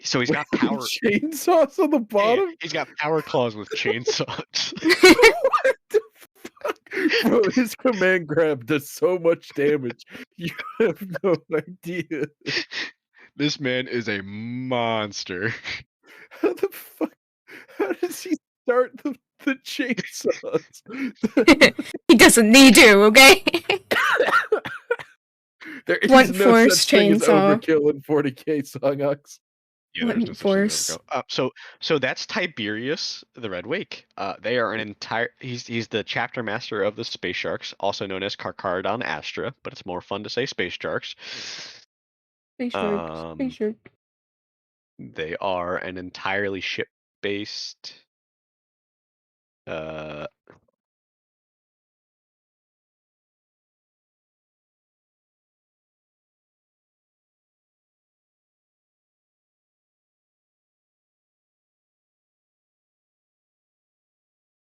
So he's got power chainsaws on the bottom. Yeah, he's got power claws with chainsaws. What the fuck? Bro, his command grab does so much damage. You have no idea. This man is a monster. How the fuck? How does he start the chainsaws? He doesn't need to, okay? There is Blunt no force such thing as chainsaw. overkill in 40k Song Ox. Yeah, there's no such thing as Evergo. So that's Tiberius, the Red Wake. They are an entire. He's the chapter master of the Space Sharks, also known as Carcharodon Astra, but it's more fun to say Space Sharks. Space Shark. Space Shark. They are an entirely ship-based.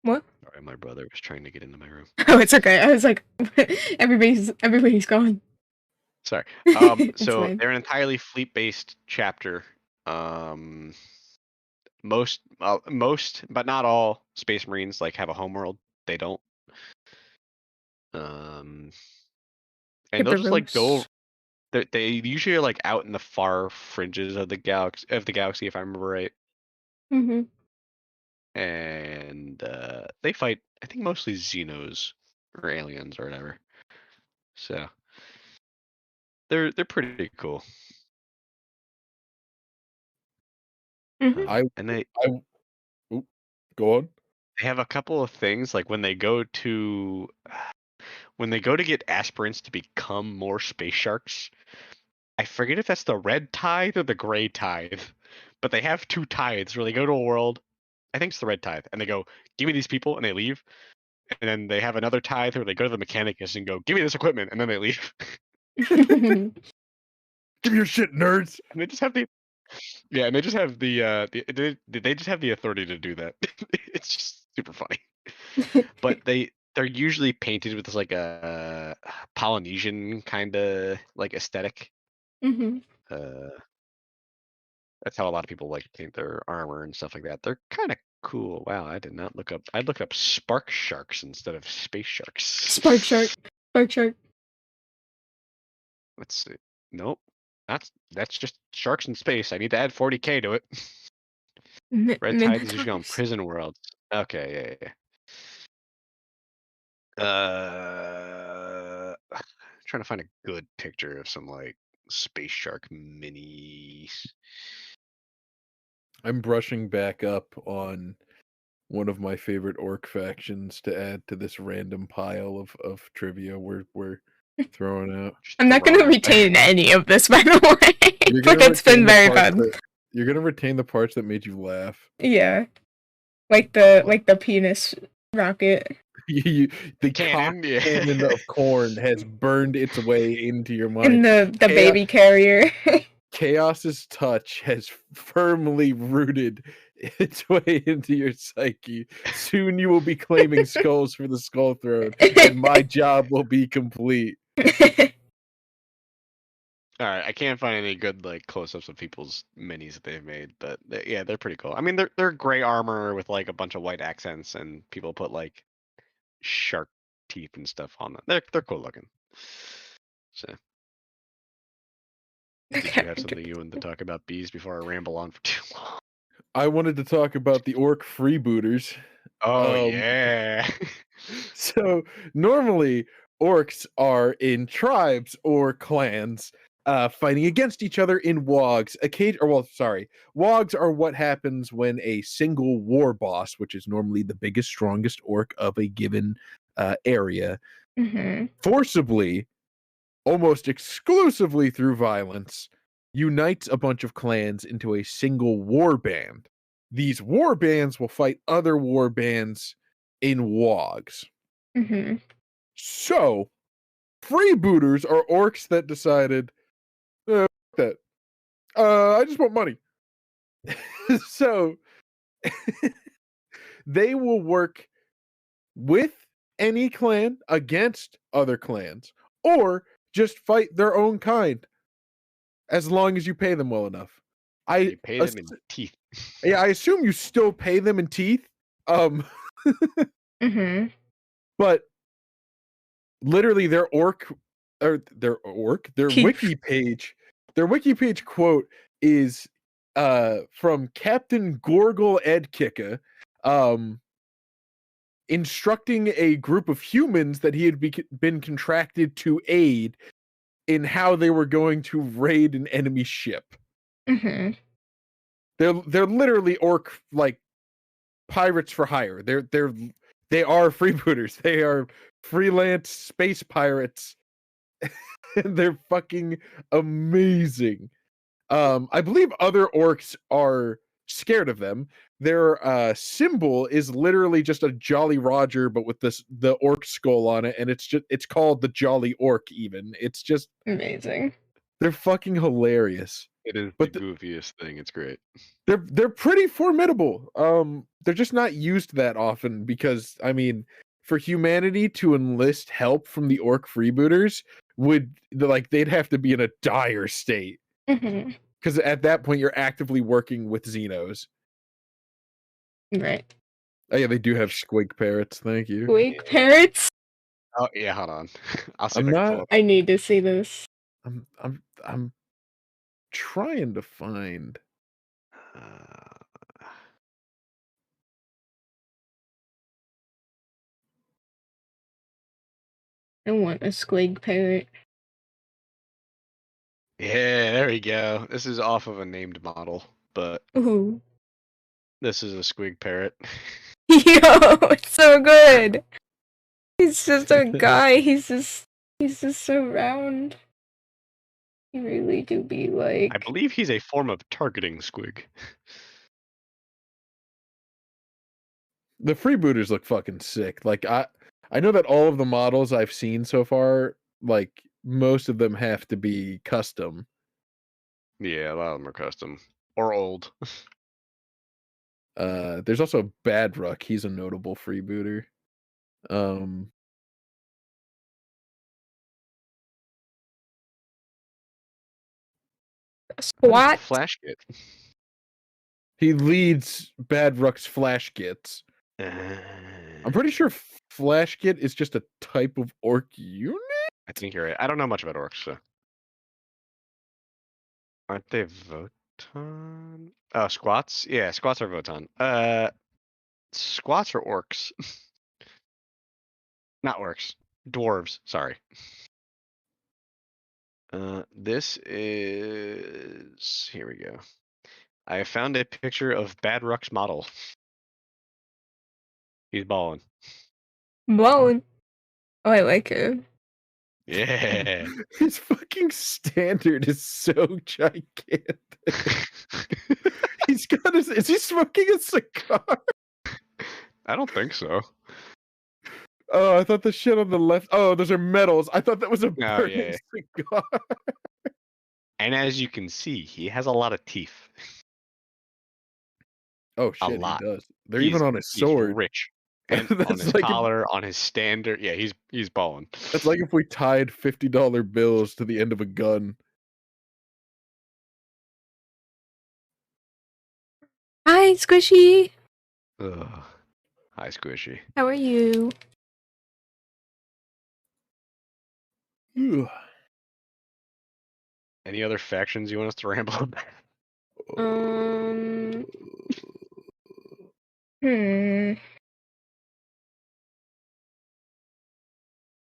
What? Sorry, my brother was trying to get into my room. Oh, it's okay. I was like, everybody's gone. Sorry. So they're an entirely fleet-based chapter. Most, but not all Space Marines have a homeworld. They don't. And they'll just go. They usually are out in the far fringes of the galaxy, if I remember right. Mm-hmm. And they fight, I think, mostly Xenos or aliens or whatever. So they're pretty cool. Mm-hmm. Go on. They have a couple of things when they go to get aspirants to become more space sharks. I forget if that's the red tithe or the gray tithe, but they have two tithes where they go to a world. I think it's the red tithe, and they go, "Give me these people," and they leave. And then they have another tithe where they go to the Mechanicus and go, "Give me this equipment," and then they leave. Give me your shit, nerds. And they just have the they just have the authority to do that. It's just super funny. But they're usually painted with this a Polynesian kind of aesthetic. Mm-hmm. That's how a lot of people paint their armor and stuff like that. They're kind of cool. Wow, I did not look up. I looked up spark sharks instead of space sharks. Spark shark. Let's see. Nope. That's just sharks in space. I need to add 40K to it. Red Tide is usually on prison worlds. Okay, yeah. Trying to find a good picture of some space shark minis. I'm brushing back up on one of my favorite orc factions to add to this random pile of trivia we're throwing out. I'm not going to retain any of this, by the way. It's been very fun. You're going to retain the parts that made you laugh. Yeah. Like the penis rocket. The cannon of corn has burned its way into your mind. And the baby carrier. Chaos's touch has firmly rooted its way into your psyche. Soon you will be claiming skulls for the Skull Throne, and my job will be complete. All right, I can't find any good close-ups of people's minis that they've made, but yeah, they're pretty cool. I mean, they're gray armor with a bunch of white accents, and people put shark teeth and stuff on them. They're cool looking. So, did you have something you wanted to talk about bees before I ramble on for too long? I wanted to talk about the orc freebooters. Oh yeah. So normally orcs are in tribes or clans, fighting against each other in wogs. Wogs are what happens when a single war boss, which is normally the biggest, strongest orc of a given area, forcibly, almost exclusively through violence, unites a bunch of clans into a single war band. These war bands will fight other war bands in wogs. So, freebooters are orcs that decided, that I just want money. So, they will work with any clan against other clans, or just fight their own kind, as long as you pay them well enough. You pay them in teeth. Yeah, I assume you still pay them in teeth. But literally their wiki page quote is from Captain Gorgle Edkicka, instructing a group of humans that he had been contracted to aid in how they were going to raid an enemy ship. They're literally orc like pirates for hire. They are freebooters. They are freelance space pirates. They're fucking amazing. I believe other orcs are scared of them. Their symbol is literally just a Jolly Roger, but with the orc skull on it, and it's called the Jolly Orc. Even it's just amazing. They're fucking hilarious. It is but the goofiest thing. It's great. They're pretty formidable. They're just not used that often because I mean, for humanity to enlist help from the orc freebooters they'd have to be in a dire state. Because at that point you're actively working with Xenos. Right. Oh yeah, they do have squig parrots. Thank you. Squig parrots? Oh yeah, hold on. I'll see I'm if I can pull not. up. I need to see this. I'm trying to find. I want a squig parrot. Yeah, there we go. This is off of a named model, but Ooh. this is a squig parrot. Yo, it's so good. He's just a guy. He's just so round. He really do be like. I believe he's a form of targeting squig. The freebooters look fucking sick. Like I know that all of the models I've seen so far, like most of them have to be custom. Yeah, a lot of them are custom or old. There's also Badruck. He's a notable freebooter. Squat. Flash kit. He leads Badruck's flash kits. I'm pretty sure flash kit is just a type of orc unit. I think you're right. I don't know much about orcs, so. Aren't they Voton? Oh, squats? Yeah, squats are Voton. Squats are orcs. Not orcs. Dwarves, sorry. This is... Here we go. I found a picture of Badruck's model. He's balling. Bone. Oh, I like him. Yeah. His fucking standard is so gigantic. He's got his. Is he smoking a cigar? I don't think so. Oh, I thought the shit on the left. Oh, those are medals. I thought that was a burning cigar. And as you can see, he has a lot of teeth. Oh shit, a lot. He does. They're even on his sword. He's rich. And on his collar, on his standard. Yeah, he's balling. That's like if we tied $50 bills to the end of a gun. Hi, Squishy. Ugh. Hi, Squishy. How are you? Any other factions you want us to ramble about?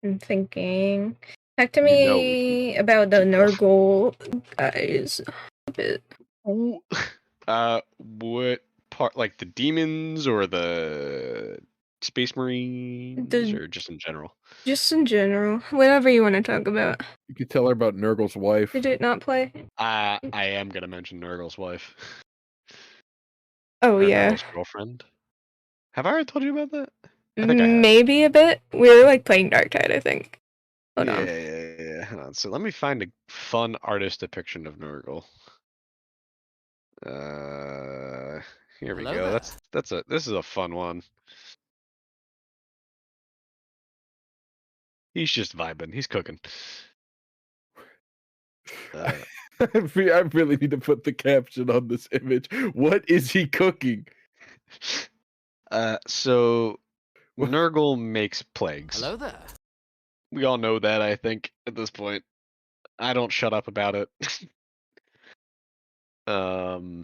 I'm thinking. Talk to me about the Nurgle guys a bit. What part? Like the demons or the space marines, or just in general? Just in general, whatever you want to talk about. You could tell her about Nurgle's wife. Did it not play? I am gonna mention Nurgle's wife. Oh yeah. Nurgle's girlfriend. Have I already told you about that? I think maybe a bit. We were like playing Darktide, I think. Hold on. Yeah. Hold on. So let me find a fun artist depiction of Nurgle. Here we go. This is a fun one. He's just vibing. He's cooking. I really need to put the caption on this image. What is he cooking? So Nurgle makes plagues. Hello there. We all know that, I think, at this point. I don't shut up about it. So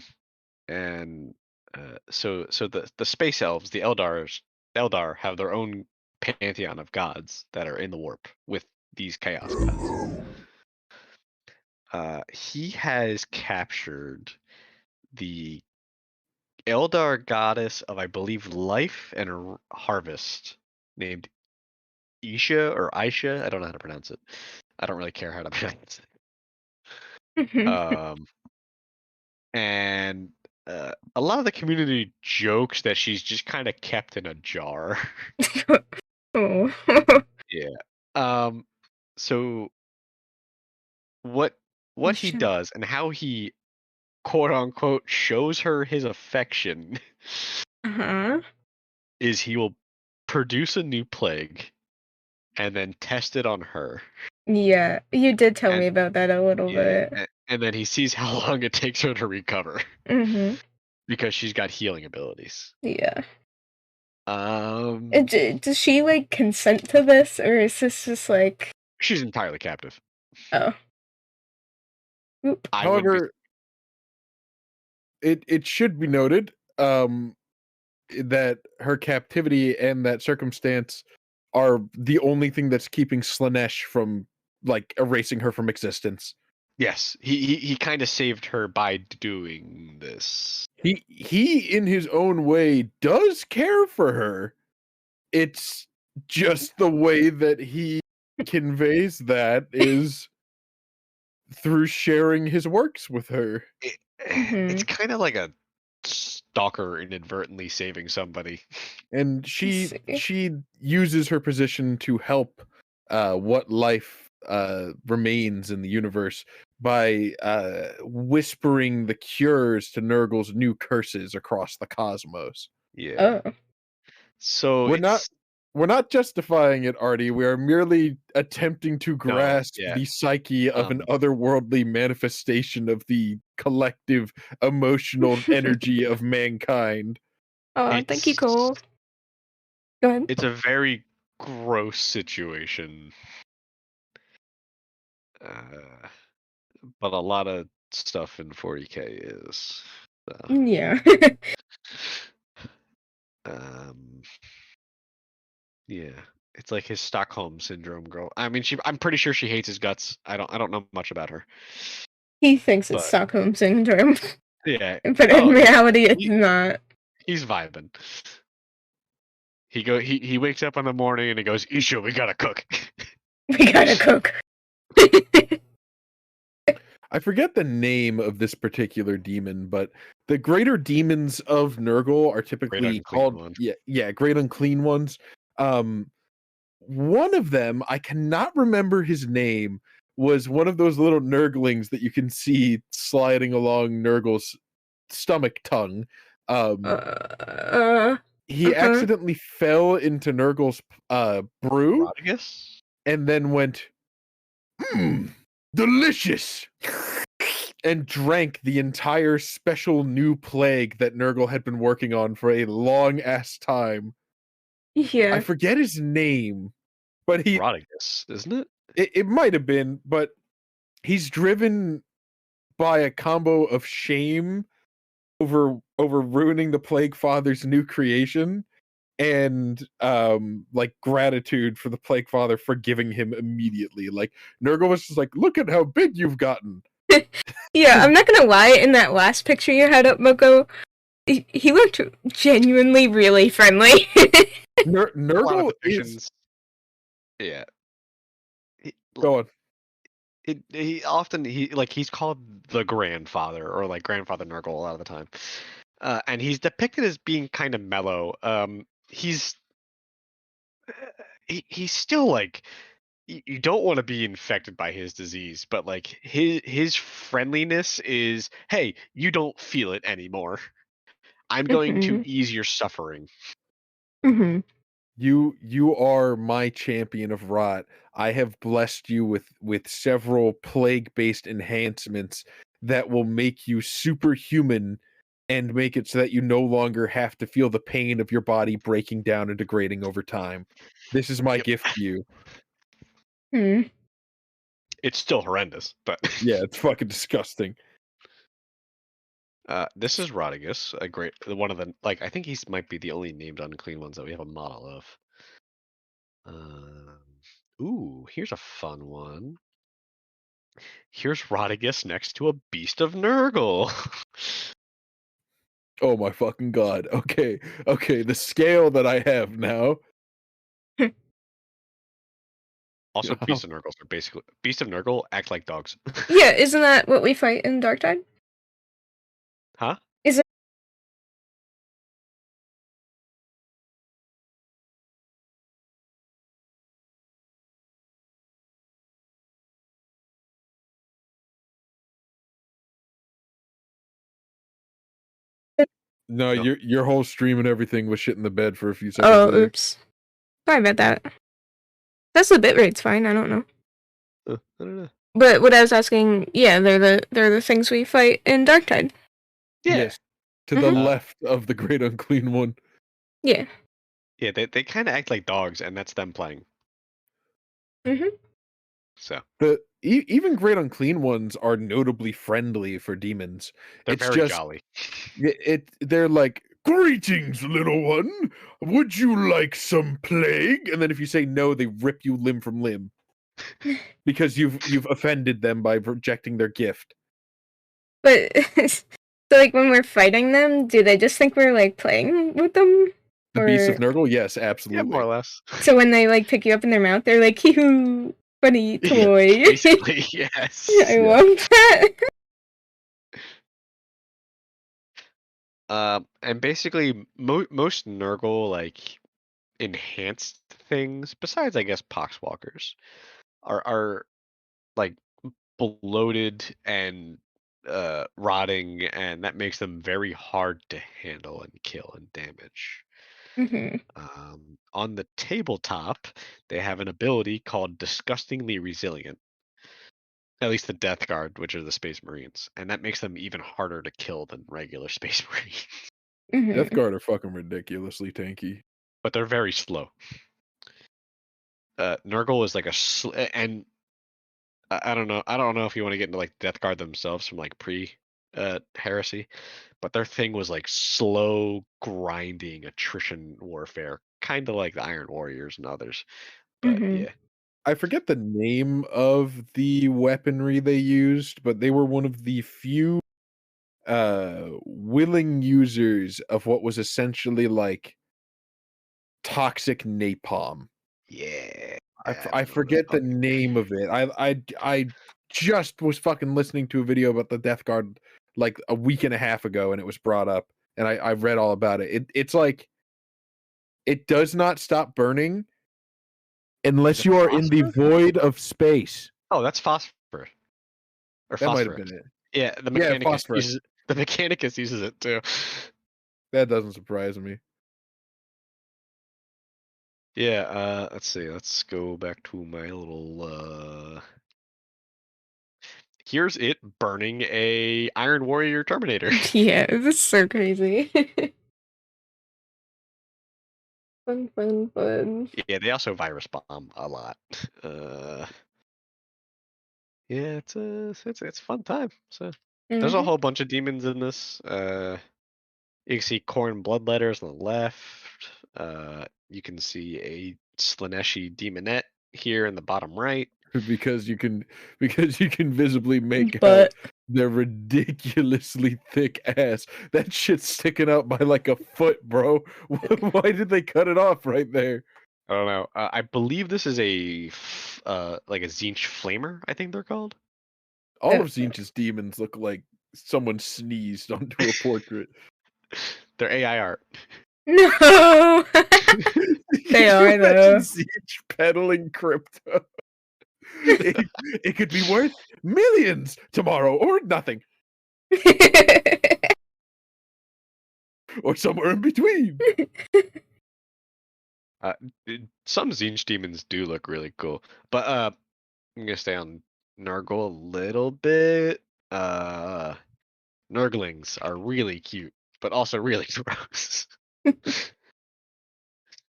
the space elves, the Eldar have their own pantheon of gods that are in the warp with these chaos gods. He has captured the Eldar goddess of, I believe, life and harvest, named Isha or Aisha. I don't know how to pronounce it. I don't really care how to pronounce it. And a lot of the community jokes that she's just kind of kept in a jar. Oh. Yeah. So what he does and how he quote unquote shows her his affection is he will produce a new plague and then test it on her. Yeah, you did tell me about that a little bit. And then he sees how long it takes her to recover. Because she's got healing abilities. Yeah. Does she like consent to this, or is this just like? She's entirely captive. Oh. Oop. However, it should be noted that her captivity and that circumstance are the only thing that's keeping Slaanesh from like erasing her from existence. Yes, he kind of saved her by doing this. He in his own way does care for her. It's just the way that he conveys that is through sharing his works with her. It's kind of like a stalker inadvertently saving somebody. And she uses her position to help what life remains in the universe by whispering the cures to Nurgle's new curses across the cosmos. Yeah. So we're not justifying it, Artie. We are merely attempting to grasp the psyche of an otherworldly manifestation of the collective emotional energy of mankind. Oh, thank you, Cole. Go ahead. It's a very gross situation. But a lot of stuff in 40K is. So. Yeah. Yeah, it's like his Stockholm syndrome girl. I mean, I'm pretty sure she hates his guts. I don't know much about her. He thinks it's Stockholm syndrome. Yeah, but in reality, it's not. He's vibing. He wakes up in the morning and he goes, "Isha, we gotta cook." We gotta cook. I forget the name of this particular demon, but the greater demons of Nurgle are typically called great unclean ones. One of them, I cannot remember his name, was one of those little Nurglings that you can see sliding along Nurgle's stomach tongue. He accidentally fell into Nurgle's brew and then went, delicious, and drank the entire special new plague that Nurgle had been working on for a long ass time. Yeah. I forget his name, but Rodriguez, isn't it? It might have been, but he's driven by a combo of shame over ruining the Plague Father's new creation and like gratitude for the Plague Father forgiving him immediately. Like Nurgle was just like, look at how big you've gotten. Yeah, I'm not gonna lie, in that last picture you had up, Moko, he looked genuinely really friendly. Nurgle is... Yeah. Go on. He's called the grandfather or like grandfather Nurgle a lot of the time. And he's depicted as being kind of mellow. He's still like, you don't want to be infected by his disease, but like his friendliness is, hey, you don't feel it anymore. I'm going to ease your suffering. You are my champion of rot. I have blessed you with several plague-based enhancements that will make you superhuman and make it so that you no longer have to feel the pain of your body breaking down and degrading over time. This is my gift to you. It's still horrendous, but yeah, it's fucking disgusting. This is Rodriguez, one of the, like, I think he might be the only named unclean ones that we have a model of. Ooh, here's a fun one. Here's Rodriguez next to a beast of Nurgle. Oh my fucking god. Okay. Okay, the scale that I have now. Also, Beasts of Nurgle are basically Beasts of Nurgle act like dogs. Yeah, isn't that what we fight in Darktide? Huh? Is it? No, No. your whole stream and everything was shit in the bed for a few seconds. Oh, there. oops. Sorry about that. That's the bitrate's fine. I don't know. I don't know. But what I was asking, yeah, they're the things we fight in Darktide. Yeah. Yes. To the left of the Great Unclean One. Yeah. Yeah, they kind of act like dogs, and that's them playing. Mhm. So Even Great Unclean Ones are notably friendly for demons. they're It's very just jolly. they're like, "Greetings, little one. Would you like some plague?" And then if you say no, they rip you limb from limb because you've offended them by rejecting their gift. But so, like, when we're fighting them, do they just think we're like playing with them? The Beasts of Nurgle, yes, absolutely. Yeah, more or less. So when they like pick you up in their mouth, they're like, "Hee-hoo, funny toy." Yeah, basically, yes. I love that. And basically, most Nurgle like enhanced things, besides I guess Poxwalkers, are like bloated and rotting, and that makes them very hard to handle and kill and damage. Mhm. On the tabletop, they have an ability called Disgustingly Resilient. At least the Death Guard, which are the Space Marines, and that makes them even harder to kill than regular Space Marines. Death Mhm. Guard are fucking ridiculously tanky. But they're very slow. Nurgle is like and I don't know. I don't know if you want to get into like Death Guard themselves from like pre heresy, but their thing was like slow grinding attrition warfare, kind of like the Iron Warriors and others. But Mhm. yeah, I forget the name of the weaponry they used, but they were one of the few willing users of what was essentially like toxic napalm. yeah. I forget the name of it. I just was fucking listening to a video about the Death Guard like a week and a half ago, and it was brought up, and I read all about it. It's like it does not stop burning unless you are in the void of space. Oh, that's phosphor or That might have phosphorus. been it. Yeah, the Yeah, Mechanicus phosphorus. uses the Mechanicus uses it too. That doesn't surprise me. Yeah, let's see. Let's go back to my little here's it burning a Iron Warrior Terminator. Yeah, this is so crazy. Fun. Yeah, they also virus bomb a lot. Yeah, it's a fun time. So there's a Mhm. whole bunch of demons in this. You can see Khorne Bloodletters on the left. You can see a Slaneshi Demonette here in the bottom right. because you can visibly make But- out their ridiculously thick ass. That shit's sticking out by like a foot, bro. Why did they cut it off right there? I don't know. I believe this is like a Tzeentch Flamer, I think they're called. All of Tzeentch's demons look like someone sneezed onto a portrait. They're AI art. No. They Can you are, though. imagine Tzeentch peddling crypto? It could be worth millions tomorrow or nothing. Or somewhere in between. Some Tzeentch demons do look really cool, but I'm gonna stay on Nurgle a little bit. Nurglings are really cute, but also really gross.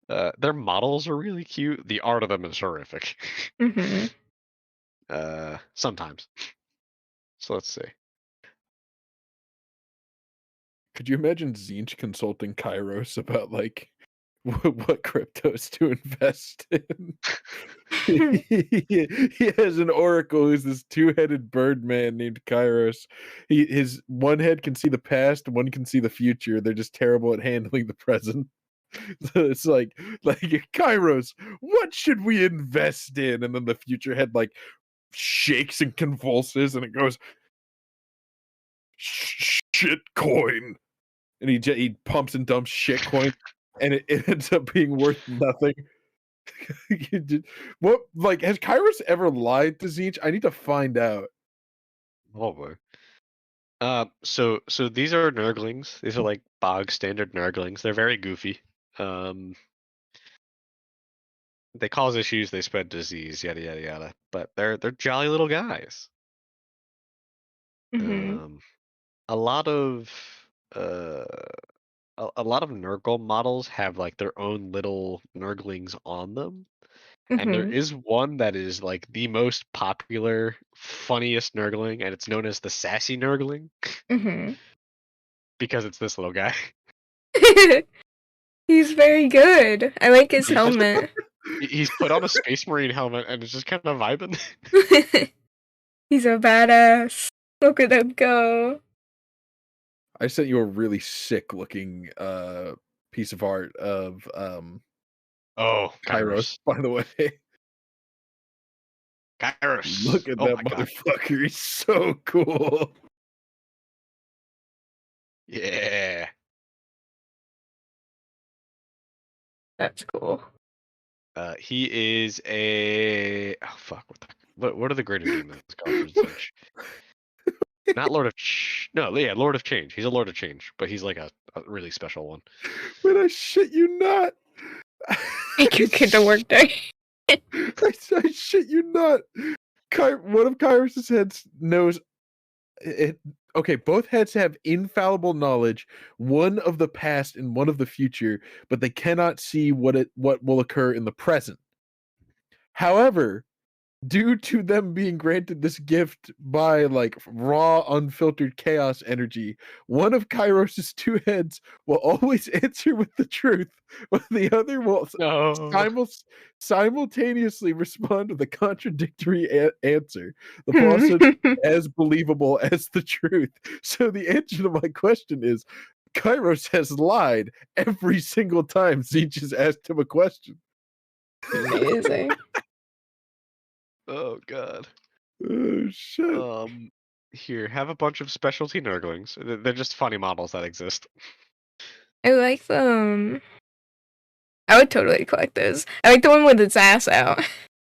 Their models are really cute. The art of them is horrific. Mhm. Sometimes. So let's see. Could you imagine Tzeentch consulting Kairos about like what cryptos to invest in? He has an oracle who's this two-headed bird man named Kairos. His one head can see the past, one can see the future. They're just terrible at handling the present. So it's like Kairos, what should we invest in? And then the future head like shakes and convulses, and it goes shit coin, and he pumps and dumps shit coin, and it ends up being worth nothing. What, like, has Kairos ever lied to Zeech? I need to find out. Oh boy. So these are Nurglings. These are like bog standard Nurglings. They're very goofy. They cause issues. They spread disease. Yada yada yada. But they're jolly little guys. Mm-hmm. A lot of a lot of Nurgle models have like their own little Nurglings on them. And there Mm-hmm. is one that is like the most popular, funniest Nurgling, and it's known as the sassy Nurgling Mm-hmm. because it's this little guy. He's very good. I like his helmet. He's put on a Space Marine helmet and is just kind of vibing. He's a badass. Look at him go. I sent you a really sick looking piece of art of Oh, Kairos, by the way. Kairos. Look at that motherfucker. He's so cool. Yeah. That's cool. He is a fuck. What are the greater demons called? Not Lord of Lord of Change. He's a Lord of Change, but he's like a really special one. But I shit you not. Make your kid to work day. I shit you not. One of Kairos' heads knows it. Okay, both heads have infallible knowledge, one of the past and one of the future, but they cannot see what will occur in the present. However, due to them being granted this gift by like raw, unfiltered chaos energy, one of Kairos' two heads will always answer with the truth, but the other will simultaneously respond with a contradictory answer. The falsehood as believable as the truth. So the answer to my question is, Kairos has lied every single time Zeech has asked him a question. Amazing. Oh god. Oh shit. Here, have a bunch of specialty Nurglings. They're just funny models that exist. I like them. I would totally collect those. I like the one with its ass out.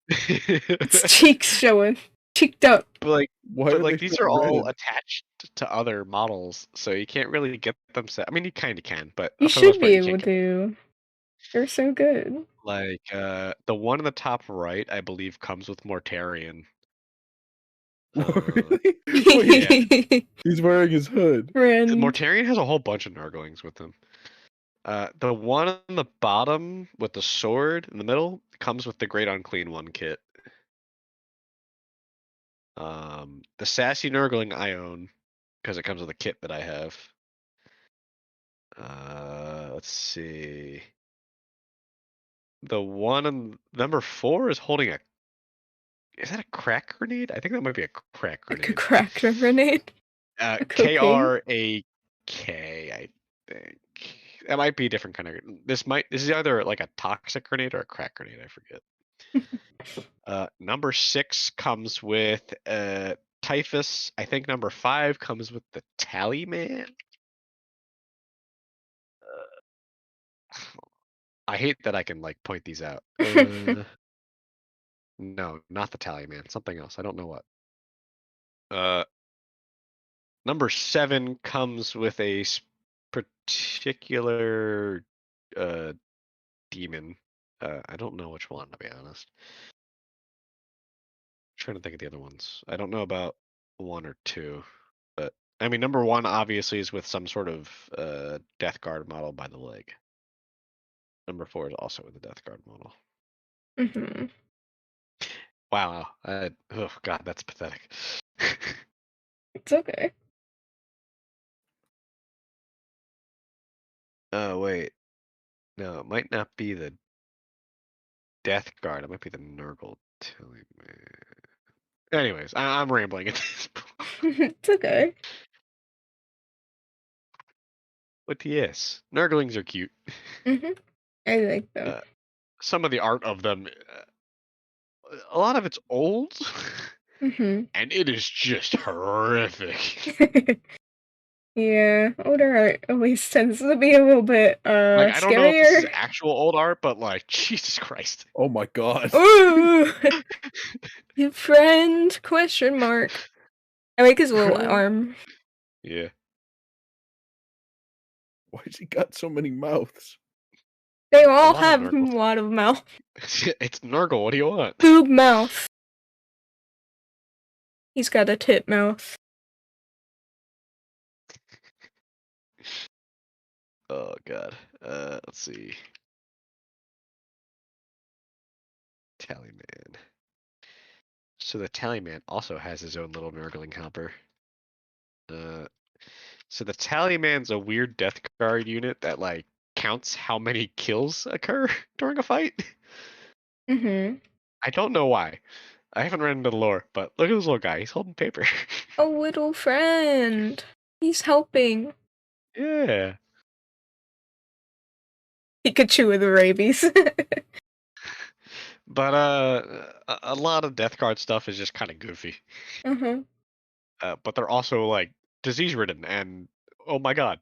Its cheeks showing. Cheeked up. But these are all attached to other models, so you can't really get them set. I mean, you kind of can, but You should be able to. They're so good. Like, the one in the top right, I believe, comes with Mortarion. Really? Wait, he's wearing his hood. Mortarion has a whole bunch of Nurglings with him. The one on the bottom with the sword in the middle comes with the Great Unclean One kit. The Sassy Nurgling I own because it comes with a kit that I have. Let's see. The one on number 4 is holding a. Is that a crack grenade? I think that might be a crack grenade. Like a crack grenade? KRAK, I think. That might be a different kind of. This is either like a toxic grenade or a crack grenade. I forget. Number 6 comes with Typhus. I think number 5 comes with the Tally Man. I hate that I can like point these out. No, not the Tally Man. Something else. I don't know what. Number 7 comes with a particular demon. I don't know which one, to be honest. I'm trying to think of the other ones. I don't know about 1 or 2, but I mean, number 1 obviously is with some sort of Death Guard model by the leg. Number 4 is also with the Death Guard model. Mm-hmm. Wow. Oh god, that's pathetic. It's okay. Oh wait. No, it might not be the Death Guard. It might be the Nurgle Tilly Man. Anyways, I'm rambling at this point. It's okay. But yes, Nurglings are cute. I like them. Some of the art of them, a lot of it's old, and it is just horrific. Yeah, older art always tends to be a little bit Like, I don't know if this is scarier. actual old art, but like, Jesus Christ. Oh my god. Ooh! Your friend? Question mark. I like his little arm. Yeah. Why's he got so many mouths? They all lot of have a Nurgles. lot of mouth. It's Nurgle, what do you want? Boob mouth. He's got a tit mouth. Oh god. Let's see. Tallyman. So the Tallyman also has his own little Nurgling hopper. So the Tallyman's a weird Death Guard unit that like counts how many kills occur during a fight. I don't know why. I haven't read into the lore, but look at this little guy. He's holding paper. A little friend. He's helping. Yeah. Pikachu with rabies. But a lot of Death Guard stuff is just kind of goofy. But they're also like disease ridden and oh my god.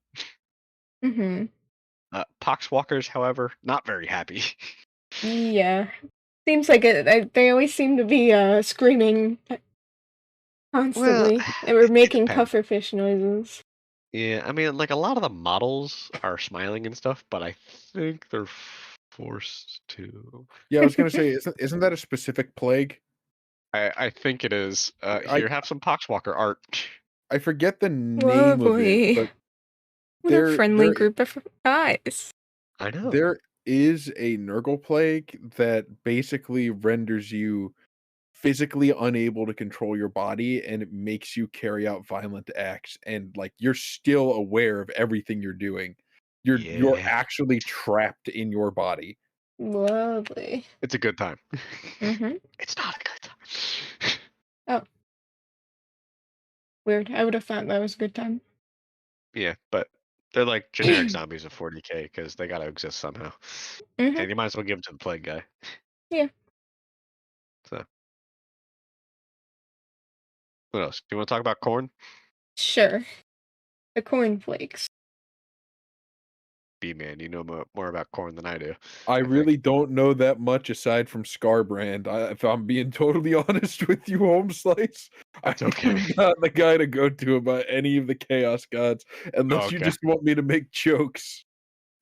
Poxwalkers, however, not very happy. Yeah. Seems like it. They always seem to be screaming constantly. They were making depends. pufferfish noises. Yeah, I mean, like a lot of the models are smiling and stuff, but I think they're forced to. Yeah, I was gonna say, isn't that a specific plague? I think it is. Here, have some Poxwalker art. I forget the name Lovely. of it, but What a friendly group of guys. I know. There is a Nurgle plague that basically renders you physically unable to control your body, and it makes you carry out violent acts, and like you're still aware of everything you're doing. You're actually trapped in your body. Lovely. It's a good time. It's not a good time. Oh. Weird. I would have thought that was a good time. Yeah, but they're like generic zombies of 40k because they gotta exist somehow. And you might as well give them to the plague guy. Yeah. So. What else? Do you want to talk about corn? Sure. The cornflakes. B-man, you know more about corn than I do. I really don't know that much aside from Scarbrand. If I'm being totally honest with you, Home Slice, That's I'm okay. not the guy to go to about any of the Chaos Gods, unless you just want me to make jokes.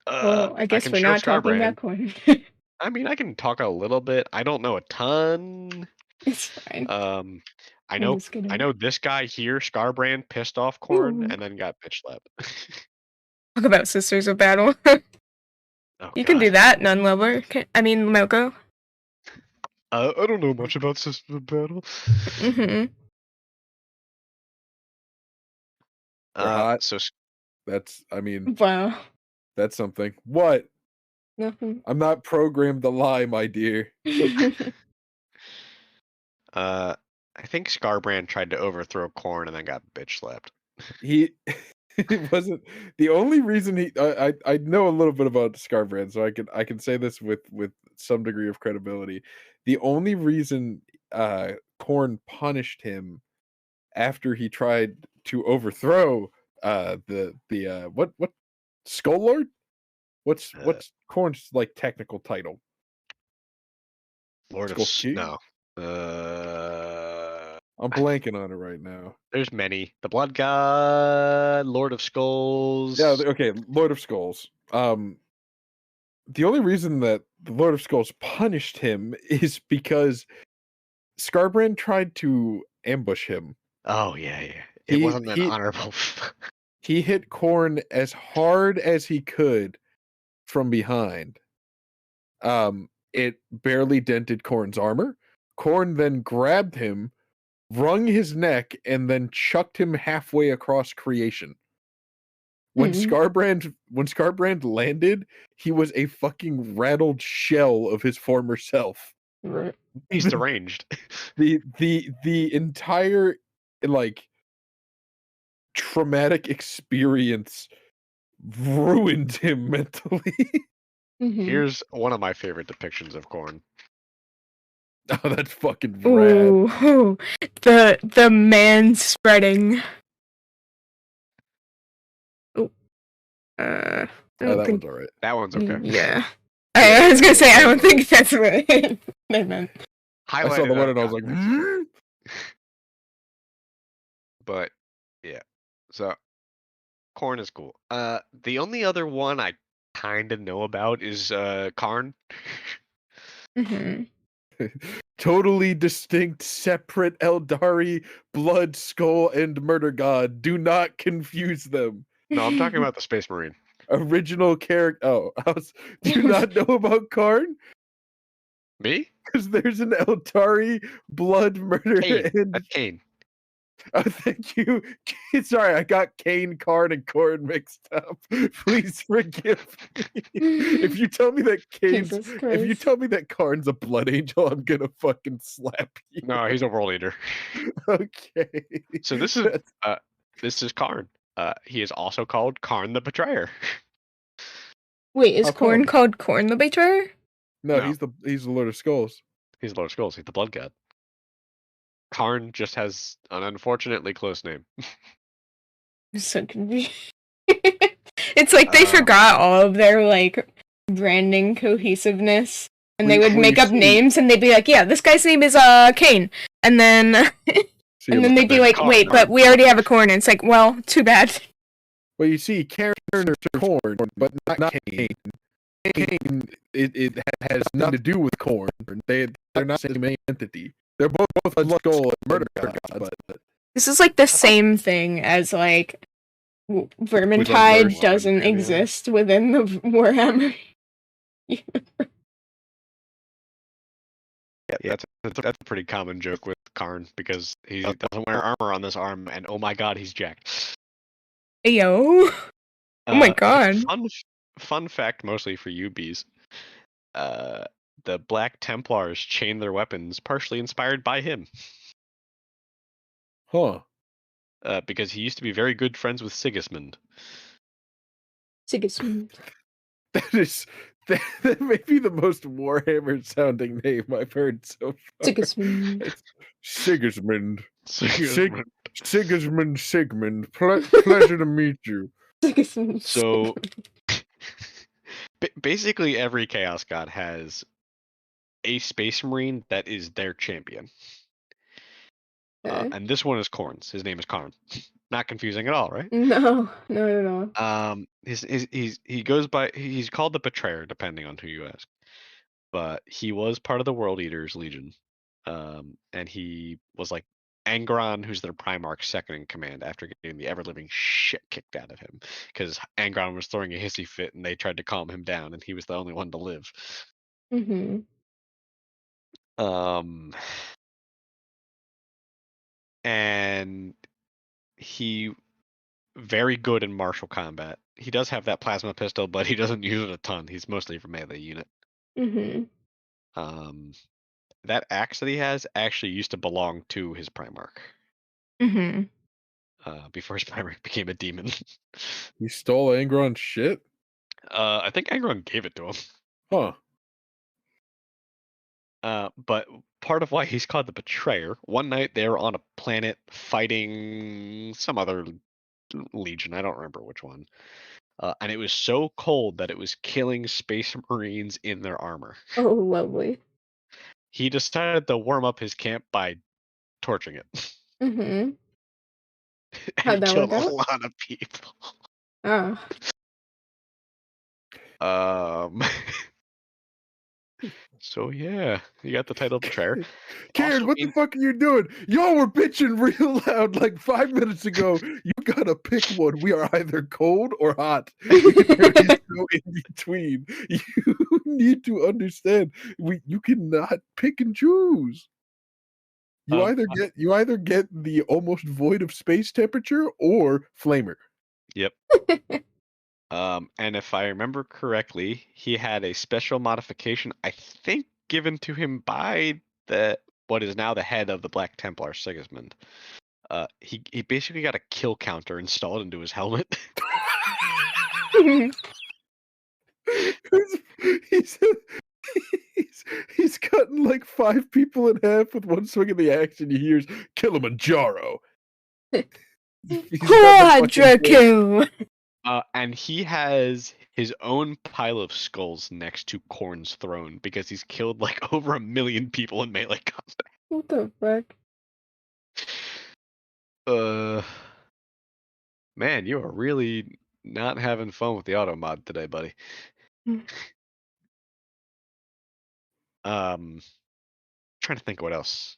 Well, I guess we're not talking about corn. I mean, I can talk a little bit. I don't know a ton. It's fine. I know this guy here, Scarbrand, pissed off corn and then got bitch slapped. Talk about Sisters of Battle. You can do that, Nunlover. I mean, Moko. I don't know much about Sisters of Battle. So that's, I mean, wow. That's something. What? Nothing. I'm not programmed to lie, my dear. I think Scarbrand tried to overthrow corn and then got bitch slapped. He it wasn't the only reason he. I know a little bit about Scarbrand, so I can say this with some degree of credibility. The only reason Corn punished him after he tried to overthrow what Skull Lord? What's Corn's like technical title? Lord of Snow. I'm blanking on it right now. There's many. The Blood God, Lord of Skulls. Yeah, okay, Lord of Skulls. The only reason that the Lord of Skulls punished him is because Scarbrand tried to ambush him. Oh, yeah. It wasn't an honorable. He hit Corn as hard as he could from behind. It barely dented Corn's armor. Corn then grabbed him, wrung his neck, and then chucked him halfway across creation. When Scarbrand landed, he was a fucking rattled shell of his former self. Right. He's deranged. The entire like traumatic experience ruined him mentally. Here's one of my favorite depictions of Korn. Oh, that's fucking rad. Ooh, the man spreading. Oh, I don't That think. one's alright. That one's okay. Yeah. I was gonna say I don't think that's what I meant. I saw the one and I was like, But yeah, so Korn is cool. The only other one I kind of know about is Karn. Totally distinct, separate Eldari, blood, skull, and murder god. Do not confuse them. No, I'm talking about the Space Marine. Original character. Oh, do you not know about Karn? Me? Because there's an Eldari, blood, murder, Kane. and That's Kane. Oh, thank you. Sorry, I got Kane, Karn, and Korn mixed up. Please forgive me. If you tell me that Karn's a blood angel, I'm gonna fucking slap you. No, he's a world eater. Okay. So this is Karn. He is also called Karn the Betrayer. Wait, is Korn called Korn the Betrayer? No, he's the Lord of Skulls. He's the Lord of Skulls. He's the blood god. Karn just has an unfortunately close name. I'm so confused. It's like they forgot all of their like branding cohesiveness, and they would make up names, and they'd be like, "Yeah, this guy's name is Kane," and then they'd be like, "Wait, but we already have a Korn." And it's like, well, too bad. Well, you see, Karen is Korn, but not Kane. Kane, it has nothing to do with Korn. They're not the same entity. They're both blood, skull, and murder gods. But this is like the same thing as like Vermintide doesn't exist within the Warhammer. Yeah, that's a pretty common joke with Karn because he doesn't wear armor on this arm, and oh my god, he's jacked. Yo! Oh my god! Fun fact, mostly for you bees. The Black Templars chain their weapons, partially inspired by him. Huh. Because he used to be very good friends with Sigismund. Sigismund. That may be the most Warhammer sounding name I've heard so far. Sigismund. Sigismund. Sigismund. Sigmund. Pleasure to meet you. Sigismund. So, basically every Chaos God has a Space Marine that is their champion. And this one is Korn's. His name is Karn. Not confusing at all, right? No. He goes by, he's called the Betrayer, depending on who you ask. But he was part of the World Eaters Legion. And he was like Angron, who's their Primarch's second in command, after getting the ever-living shit kicked out of him. Because Angron was throwing a hissy fit, and they tried to calm him down, and he was the only one to live. And he very good in martial combat. He does have that plasma pistol, but he doesn't use it a ton. He's mostly for melee unit. That axe that he has actually used to belong to his Primarch. Before his Primarch became a demon. He stole Angron's shit? I think Angron gave it to him. Huh. But part of why he's called the Betrayer, one night they were on a planet fighting some other legion, I don't remember which one. And it was so cold that it was killing Space Marines in their armor. Oh, lovely. He decided to warm up his camp by torching it. And killed a lot of people. So yeah, you got the title Betrayer. Karen, what the fuck are you doing? Y'all were bitching real loud like 5 minutes ago. You gotta pick one. We are either cold or hot. There is no in between. You need to understand. You cannot pick and choose. You either get the almost void of space temperature or flamer. Yep. And if I remember correctly, he had a special modification, I think, given to him by what is now the head of the Black Templar, Sigismund. He basically got a kill counter installed into his helmet. he's, he's cutting like 5 people in half with one swing of the axe, and he hears Kilimanjaro. Quadra kill. And he has his own pile of skulls next to Khorne's throne because he's killed like over 1 million people in melee combat. What the fuck? Man, you are really not having fun with the auto mod today, buddy. Trying to think what else.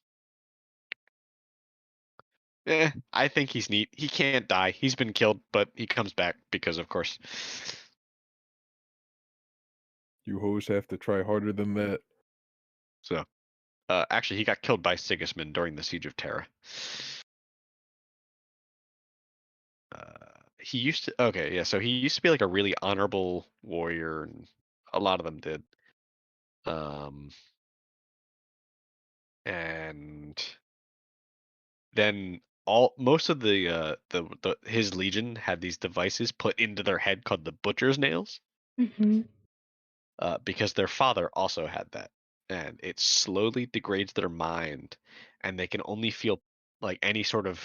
I think he's neat. He can't die. He's been killed, but he comes back because, of course. You hoes have to try harder than that. So, actually, he got killed by Sigismund during the Siege of Terra. He used to. Okay, yeah. So he used to be like a really honorable warrior, and a lot of them did. And then most of his legion had these devices put into their head called the butcher's nails. Mm-hmm. Because their father also had that, and it slowly degrades their mind, and they can only feel like any sort of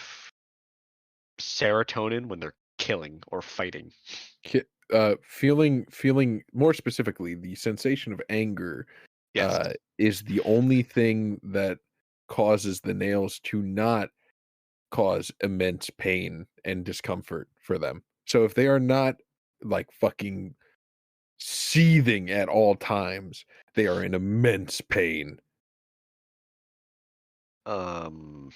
serotonin when they're killing or fighting. Feeling more specifically, the sensation of anger Yes. is the only thing that causes the nails to not cause immense pain and discomfort for them. So if they are not like fucking seething at all times, they are in immense pain. The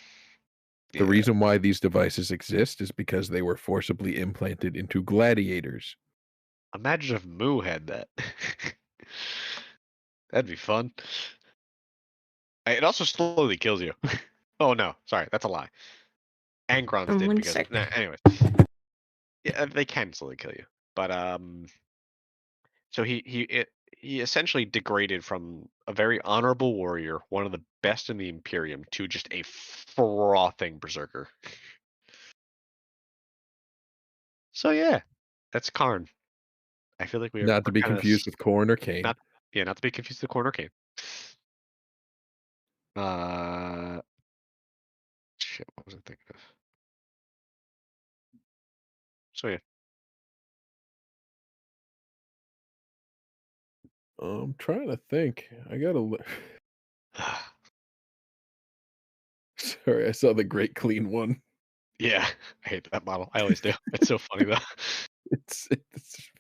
reason why these devices exist is because they were forcibly implanted into gladiators. Imagine if Moo had that. That'd be fun. It also slowly kills you. Oh no, sorry, that's a lie. Angrons did because anyways. Yeah, they can slowly kill you. But so he essentially degraded from a very honorable warrior, one of the best in the Imperium, to just a frothing berserker. So yeah, that's Karn. I feel like Not to be confused with Khorne or Kane. Not to be confused with Khorne or Kane. Shit, what was I thinking of? So yeah. I'm trying to think. I gotta Sorry, I saw the Great Clean one. Yeah, I hate that model. I always do. It's so funny though. It's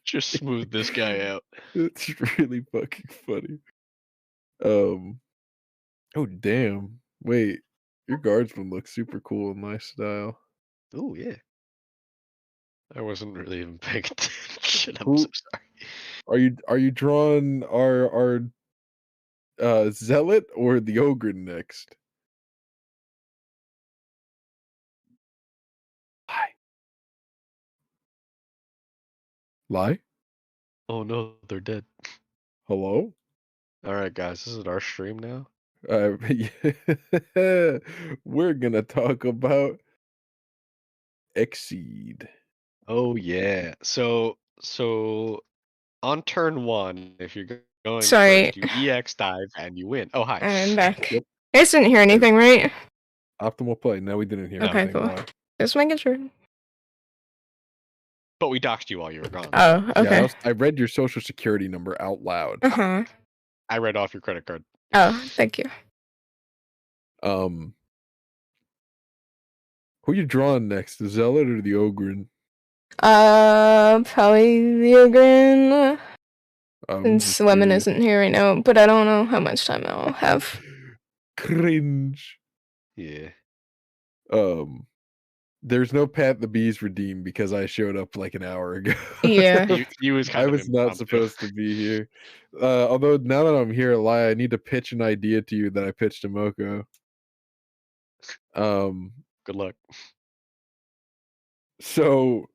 Just smooth this guy out. It's really fucking funny. Oh damn. Wait, your guardsman looks super cool in my style. Oh yeah. I wasn't really even paying attention. I'm so sorry. Are you drawing our zealot or the ogre next? Lie? Oh no, they're dead. Hello? Alright guys, this is our stream now. Yeah. We're gonna talk about Exceed. Oh yeah. So on turn 1, if you're going Sorry. first, you EX dive and you win. Oh hi. I'm back. Yep. I just didn't hear anything, right? Optimal play. No, we didn't hear Okay, anything. cool. Why? Just making sure. But we doxed you while you were gone. Oh, okay. Yeah, I read your social security number out loud. Uh-huh. I read off your credit card. Oh, thank you. Who you drawing next, the zealot or the ogre? Probably the ogre. Since Lemon curious. isn't here right now, but I don't know how much time I'll have. Cringe. Yeah. There's no Pat the Bees redeem because I showed up like an hour ago. Yeah. You was I was not supposed to be here. Although now that I'm here, I need to pitch an idea to you that I pitched to Moko. Good luck. So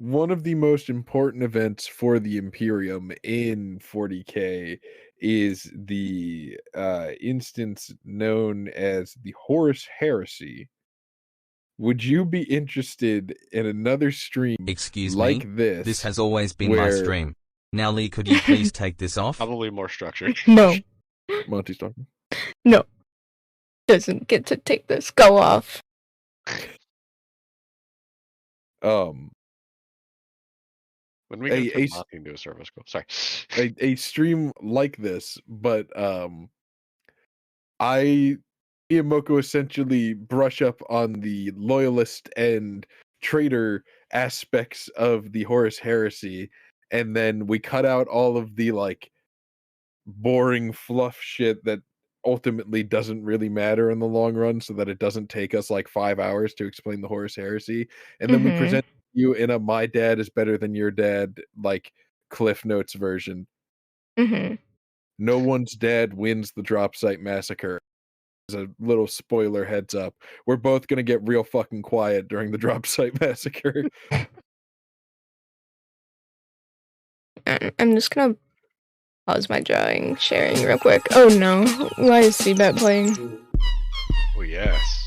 one of the most important events for the Imperium in 40K is the instance known as the Horus Heresy. Would you be interested in another stream Excuse like me? this? This has always been my where stream. Now, Lee, could you please take this off? Probably more structured. No, Monty's talking. no. Doesn't get to take this. Go off. When we A- get to a- Monty into a service goal. Sorry. a stream like this, but me and Moko essentially brush up on the loyalist and traitor aspects of the Horus Heresy, and then we cut out all of the like boring fluff shit that ultimately doesn't really matter in the long run, so that it doesn't take us like 5 hours to explain the Horus Heresy, and then we present you in a "my dad is better than your dad" like Cliff Notes version. No one's dad wins the drop site massacre. As a little spoiler heads up, we're both gonna get real fucking quiet during the drop site massacre. I'm just gonna pause my drawing sharing real quick. Oh no, why is Seabat playing? Oh yes.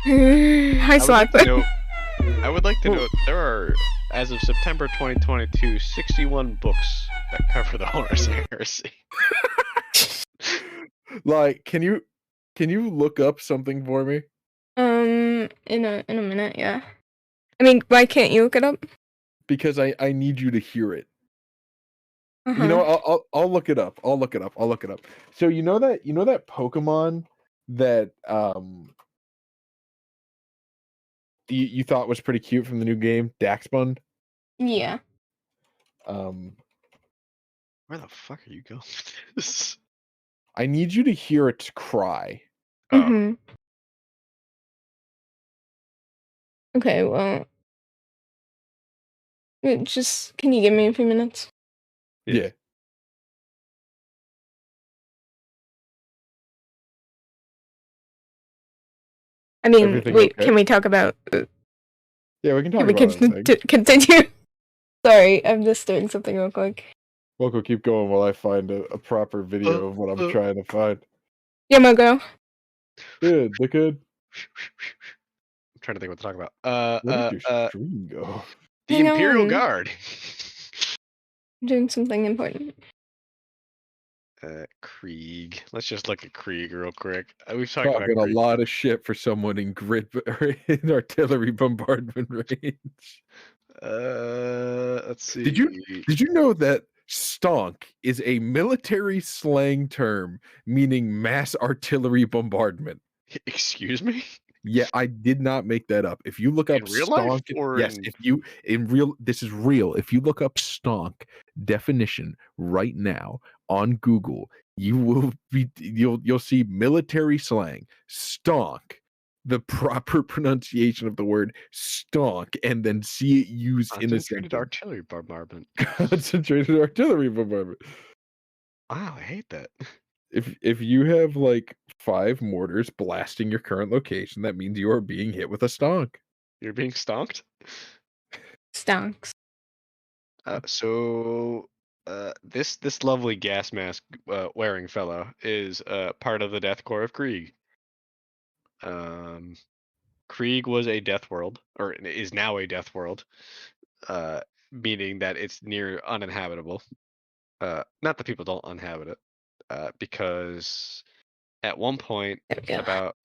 Hi, Slack. I would like to note there are, as of September 2022, 61 books that cover the Horus Heresy. Like, can you look up something for me? In a minute, yeah. I mean, why can't you look it up? Because I need you to hear it. You Uh-huh. know, I'll look it up. I'll look it up. So you know that Pokemon that you thought was pretty cute from the new game, Daxbund? Yeah. Where the fuck are you going with this? I need you to hear its cry. Okay, well, just can you give me a few minutes? Yeah. I mean, Everything wait, okay? can we talk about? Yeah, we can talk Can we about it. continue? Sorry, I'm just doing something real quick. Moko, keep going while I find a proper video of what I'm trying to find. Yeah, Moko. Good, dickhead. I'm trying to think what to talk about. Where did your stream go? The Hang Imperial on. Guard. I'm doing something important. Krieg. Let's just look at Krieg real quick. We've talked about Talking a Krieg. lot of shit for someone in in artillery bombardment range. Let's see. Did you know that stonk is a military slang term meaning mass artillery bombardment? Excuse me? Yeah, I did not make that up. If you look up In real life stonk, or yes, in... if you this is real. If you look up stonk definition right now on Google, you'll see military slang stonk, the proper pronunciation of the word stonk, and then see it used in a Concentrated sentence. artillery bombardment. Concentrated artillery bombardment. Wow, I hate that. If you have like 5 mortars blasting your current location, that means you are being hit with a stonk. You're being stonked? Stonks. This lovely gas mask wearing fellow is part of the Death Corps of Krieg. Krieg was a death world, or is now a death world, meaning that it's near uninhabitable. Not that people don't inhabit it, because at one point, about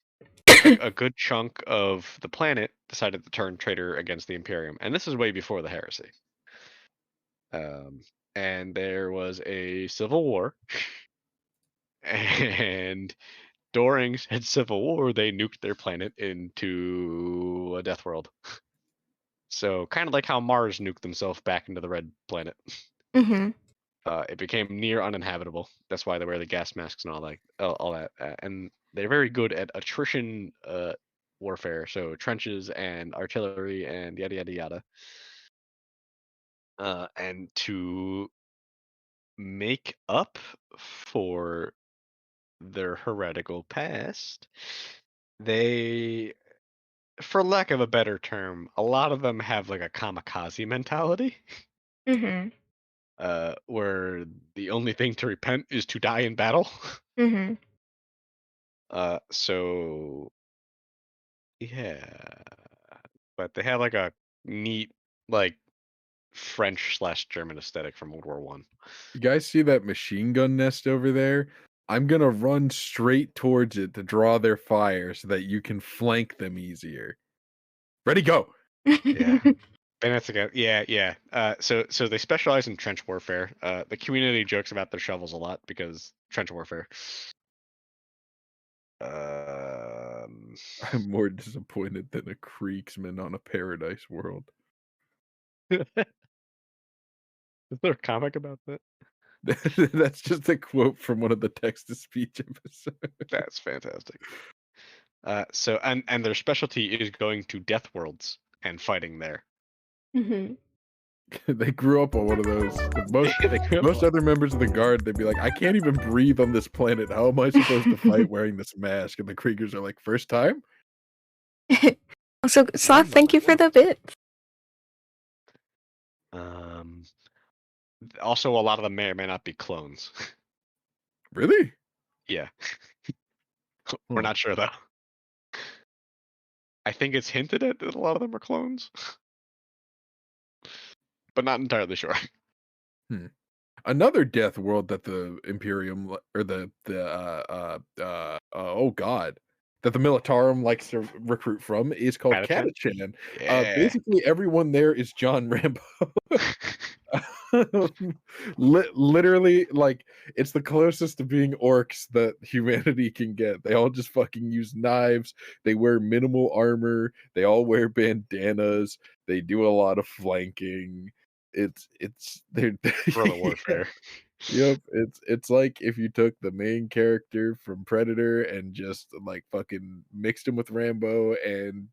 a good chunk of the planet decided to turn traitor against the Imperium, and this is way before the heresy. And there was a civil war, and during said civil war, they nuked their planet into a death world. So kind of like how Mars nuked themselves back into the red planet. It became near uninhabitable. That's why they wear the gas masks and all that. And they're very good at attrition warfare, so trenches and artillery and yada yada yada. And to make up for their heretical past, they for lack of a better term, a lot of them have like a kamikaze mentality, Mhm. where the only thing to repent is to die in battle. Mhm. So yeah, but they have like a neat like French/German aesthetic from World War One. You guys see that machine gun nest over there? I'm gonna run straight towards it to draw their fire so that you can flank them easier. Ready, go! Yeah. Bayonets again. Yeah. So they specialize in trench warfare. The community jokes about their shovels a lot because trench warfare. I'm more disappointed than a Kriegsman on a Paradise World. Is there a comic about that? That's just a quote from one of the text-to-speech episodes. That's fantastic. So and their specialty is going to death worlds and fighting there. Mhm. They grew up on one of those. Most other members of the guard, they'd be like, I can't even breathe on this planet. How am I supposed to fight wearing this mask? And the Kriegers are like, first time? Also, Sloth, thank you for the bits. Also, a lot of them may or may not be clones. Really? Yeah. We're not sure though. I think it's hinted at that a lot of them are clones, but not entirely sure. Another death world that the Imperium or oh god, that the Militarum likes to recruit from is called Catachan? Catachan. Yeah. Basically everyone there is John Rambo. Literally, like, it's the closest to being orcs that humanity can get. They all just fucking use knives. They wear minimal armor. They all wear bandanas. They do a lot of flanking. They're Guerrilla warfare. Yep, it's like if you took the main character from Predator and just like fucking mixed him with Rambo and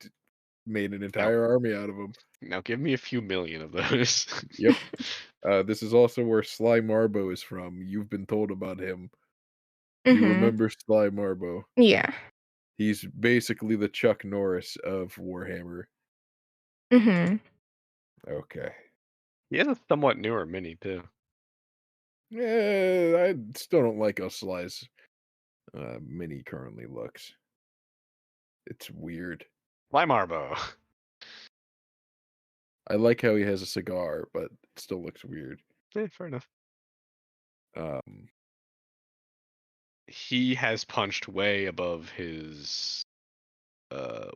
made an entire army out of him. Now give me a few million of those. Yep. This is also where Sly Marbo is from. You've been told about him. You Mhm. remember Sly Marbo? Yeah. He's basically the Chuck Norris of Warhammer. Mhm. Okay. He has a somewhat newer mini too. Yeah, I still don't like how Sly's mini currently looks. It's weird. Sly Marbo. I like how he has a cigar, but it still looks weird. Yeah, fair enough. Um, He has punched way above his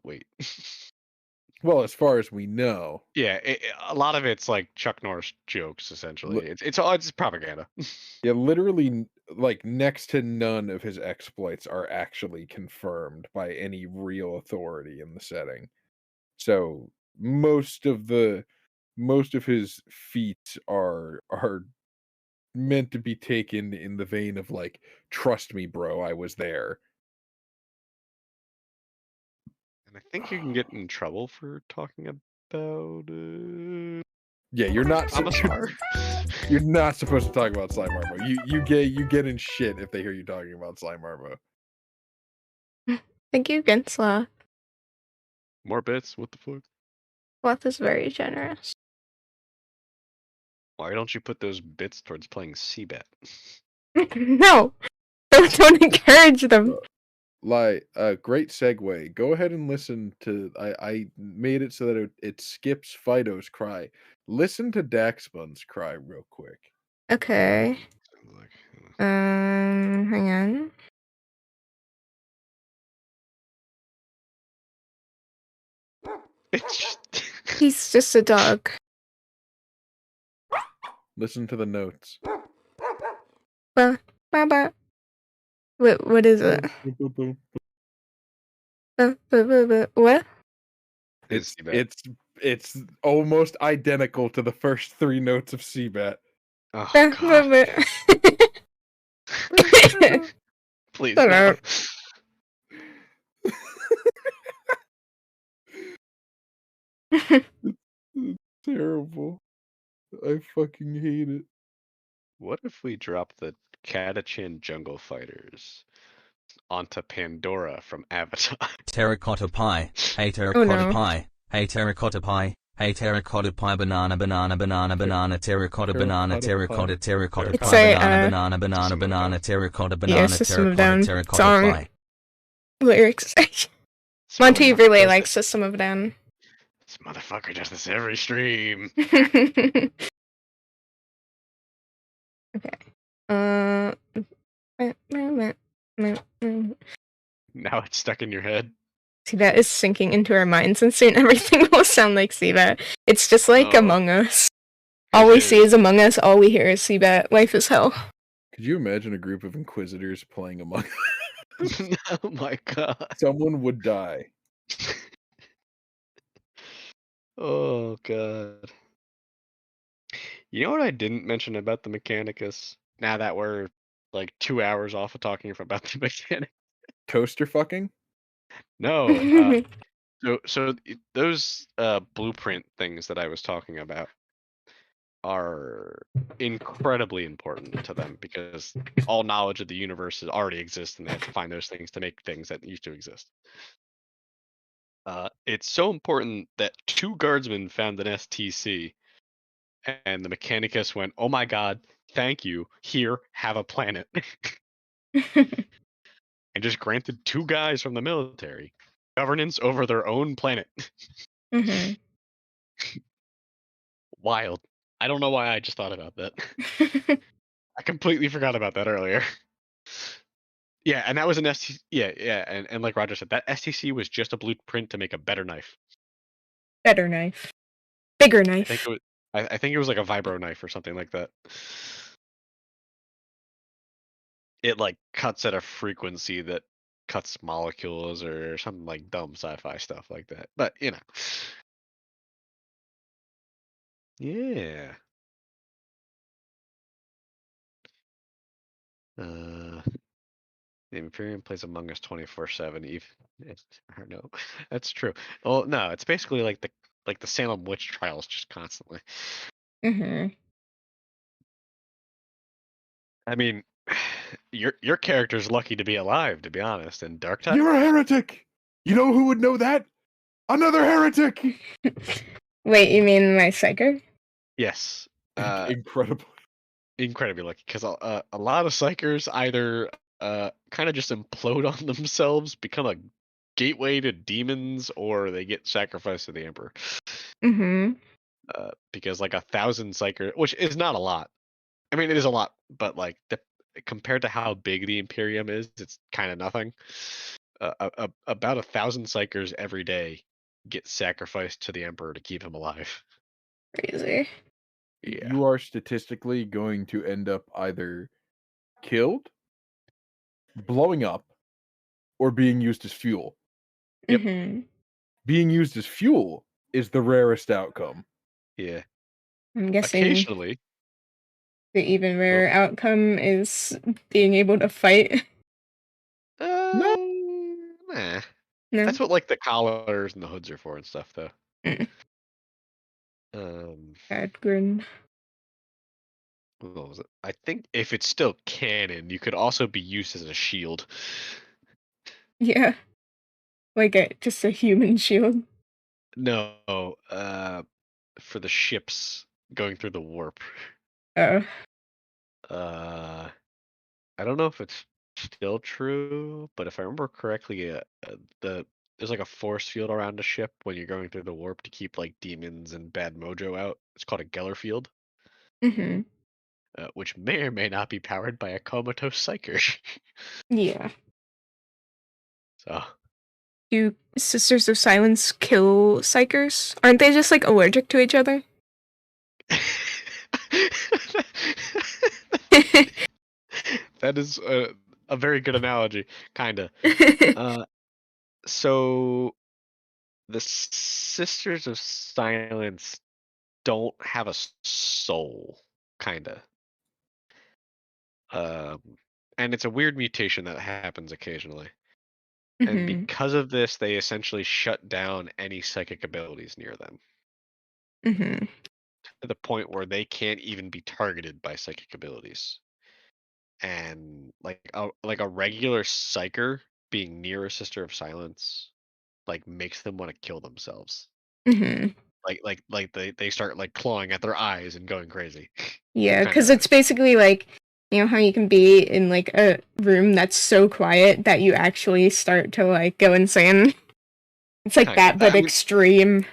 weight. well, as far as we know. Yeah, a lot of it's like Chuck Norris jokes essentially. It's propaganda. Yeah, literally, like, next to none of his exploits are actually confirmed by any real authority in the setting. So most of his feats are meant to be taken in the vein of like, trust me, bro, I was there. And I think you can get in trouble for talking about Yeah, you're not on the star. you're not supposed to talk about Slime Marbo. You get in shit if they hear you talking about Slime Marbo. Thank you again, Sloth. More bits? What the fuck? Sloth is very generous. Why don't you put those bits towards playing CBAT? No! Don't encourage them. Great segue. Go ahead and listen to. I made it so that it skips Fido's cry. Listen to Daxbun's cry real quick. Okay. Hang on. He's just a dog. Listen to the notes. What is it? What? It's almost identical to the first 3 notes of CBAT. Oh, God. Please no. It's terrible. I fucking hate it. What if we drop the Catachan Jungle Fighters onto Pandora from Avatar. Terracotta pie. Hey Oh terracotta no. pie. Hey terracotta pie. Hey terracotta pie banana banana banana banana terracotta banana terracotta terracotta It's pie a, banana banana System banana of banana Down. terracotta Yeah, banana System of terracotta Down terracotta song pie. lyrics. Monty Spelling really does likes this. System of Down. This motherfucker does this every stream. Okay. Now it's stuck in your head. See, that is sinking into our minds, and soon everything will sound like Seabat. It's just like Oh, Among Us. All we see is Among Us, all we hear is Seabat. Life is hell. Could you imagine a group of Inquisitors playing Among Us? Oh my god. Someone would die. Oh god. You know what I didn't mention about the Mechanicus? Now that we're like 2 hours off of talking about the Mechanicus. Toaster fucking? No, those blueprint things that I was talking about are incredibly important to them because all knowledge of the universe already exists and they have to find those things to make things that used to exist. It's so important that 2 guardsmen found an STC and the Mechanicus went, "Oh my god, thank you. Here, have a planet." And just granted 2 guys from the military governance over their own planet. Mm-hmm. Wild. I don't know why I just thought about that. I completely forgot about that earlier. Yeah, and that was an STC. Yeah, and like Roger said, that STC was just a blueprint to make a better knife. Better knife. Bigger I think knife. it was. I think it was like a vibro knife or something like that. It like cuts at a frequency that cuts molecules or something like dumb sci-fi stuff like that. But you know, yeah. The Imperium plays Among Us 24/7. Even I don't know. That's true. Well, no, it's basically like the Salem witch trials, just constantly. Mm-hmm. I mean, your character's lucky to be alive, to be honest. And Dark Tide. You're a heretic! You know who would know that? Another heretic! Wait, you mean my psyker? Yes. Incredible. Incredibly lucky because a lot of psychers either kind of just implode on themselves, become a gateway to demons, or they get sacrificed to the Emperor. Mm-hmm. Because like 1,000 psychers, which is not a lot. I mean, it is a lot, but like compared to how big the Imperium is, it's kind of nothing. About 1,000 psychers every day get sacrificed to the Emperor to keep him alive. Crazy. Yeah. You are statistically going to end up either killed, blowing up, or being used as fuel. Yep. Mm-hmm. Being used as fuel is the rarest outcome. Yeah. I'm guessing Occasionally. the even rarer outcome is being able to fight. Nah. No. That's what like the collars and the hoods are for and stuff, though. Bad grin. What was it? I think if it's still canon, you could also be used as a shield. Yeah. Like just a human shield. No, for the ships going through the warp. Oh. I don't know if it's still true, but if I remember correctly, there's like a force field around a ship when you're going through the warp to keep like demons and bad mojo out. It's called a Geller field, Mm-hmm. which may or may not be powered by a comatose psyker. Yeah. So. Do Sisters of Silence kill psychers? Aren't they just like allergic to each other? That is a very good analogy, kinda. So the Sisters of Silence don't have a soul, kinda. And it's a weird mutation that happens occasionally. And Mm-hmm. because of this, they essentially shut down any psychic abilities near them. Mm-hmm. To the point where they can't even be targeted by psychic abilities. and like a regular psyker being near a Sister of Silence like makes them want to kill themselves. Mm-hmm. Like they start like clawing at their eyes and going crazy. Yeah, Kind because of it's basically like, you know how you can be in like a room that's so quiet that you actually start to like go insane. It's like kind that, of. but I mean, extreme.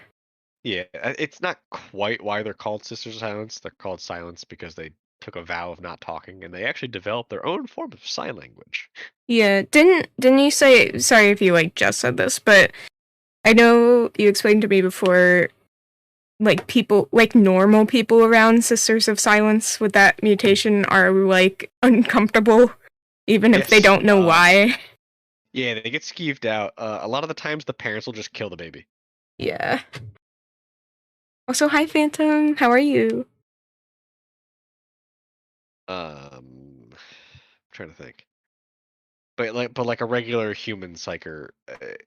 yeah, it's not quite why they're called Sisters of Silence. They're called Silence because they took a vow of not talking, and they actually developed their own form of sign language. Yeah, didn't you say? Sorry if you like just said this, but I know you explained to me before, like people, like normal people around Sisters of Silence with that mutation are like uncomfortable, even if they Yes. don't know why. Yeah, they get skeeved out. A lot of the times, the parents will just kill the baby. Yeah. Also, hi Phantom, how are you? I'm trying to think. But like a regular human psyker,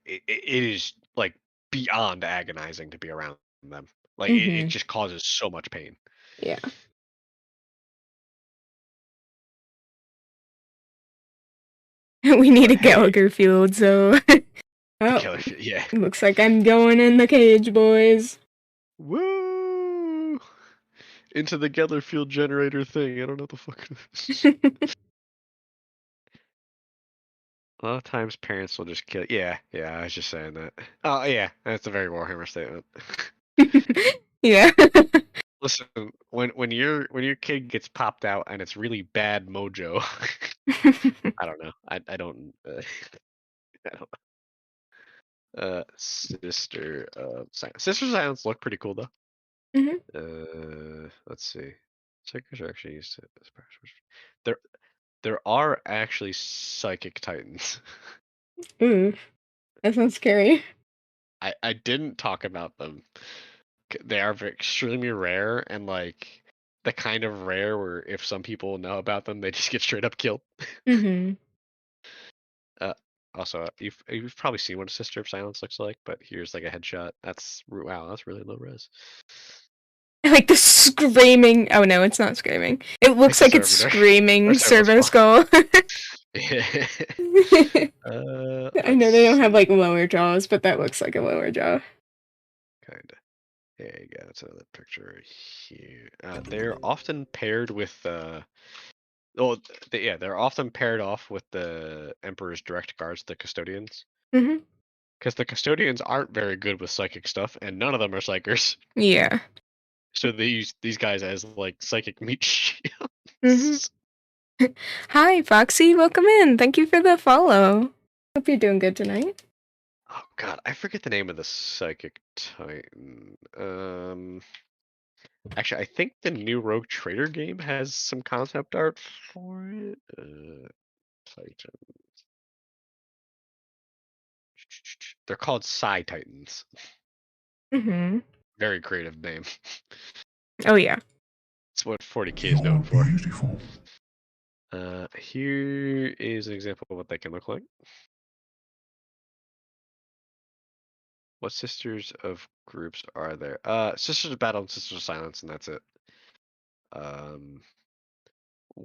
it is like beyond agonizing to be around them. Like it Mm-hmm. just causes so much pain. Yeah. We need But a hey, Gallagher field, so oh, killer, yeah. looks like I'm going in the cage, boys. Woo! Into the Gellerfield generator thing. I don't know what the fuck it is. A lot of times parents will just kill. Yeah, I was just saying that. Oh yeah, that's a very Warhammer statement. Yeah. Listen, when your kid gets popped out and it's really bad mojo, I don't know. I don't. I don't. Sister of Silence. Sister of Silence look pretty cool though. Let's see. Psychers are actually used to. There, there are actually psychic titans. Ooh, that sounds scary. I didn't talk about them. They are extremely rare and like the kind of rare where if some people know about them, they just get straight up killed. Mm-hmm. Also, you've probably seen what a Sister of Silence looks like, but here's like a headshot. Wow, that's really low res. Like the screaming. Oh no, it's not screaming. It looks It's a like it's servitor. Or screaming service Servo Skull. Yeah. I know they don't have like lower jaws, but that looks like a lower jaw. Kinda. There you go. That's another picture here. They're often paired with they're often paired off with the Emperor's direct guards, the custodians. Mm-hmm. Because the custodians aren't very good with psychic stuff, and none of them are psychers. Yeah. So they use these guys as like psychic meat shields. Mm-hmm. Hi, Foxy. Welcome in. Thank you for the follow. Hope you're doing good tonight. Oh god, I forget the name of the psychic titan. Actually, I think the new Rogue Trader game has some concept art for it. Titan. They're called Psy Titans. Mm-hmm. Very creative name. Oh yeah. It's what 40K is known for. Here is an example of what they can look like. What sisters of groups are there? Sisters of Battle and Sisters of Silence, and that's it.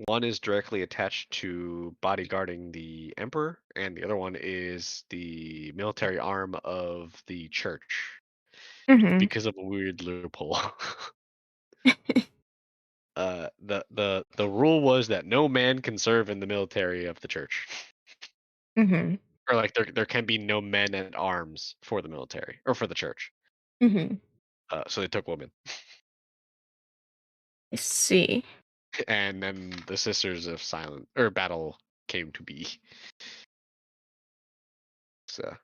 One is directly attached to bodyguarding the Emperor, and the other one is the military arm of the church because of a weird loophole. The rule was that no man can serve in the military of the church. Mm-hmm. Or like there can be no men at arms for the military or for the church. Mm-hmm. So they took women. I see. And then the Sisters of Silent or Battle came to be. So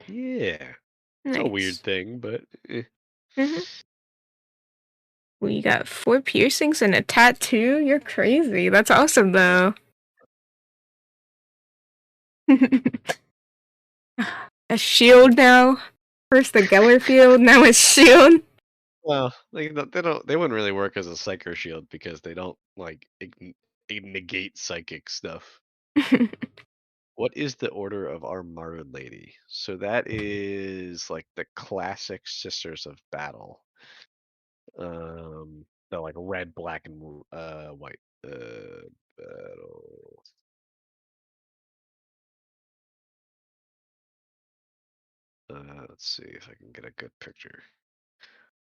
yeah. It's a weird Nice. thing, but Mm-hmm. We got 4 piercings and a tattoo? You're crazy. That's awesome, though. A shield now. First the Geller field, now a shield. well, they wouldn't really work as a psycho shield because they don't like negate psychic stuff. What is the order of our Martyred Lady? So that is like the classic Sisters of Battle. The like red, black, and white. Battle. Let's see if I can get a good picture.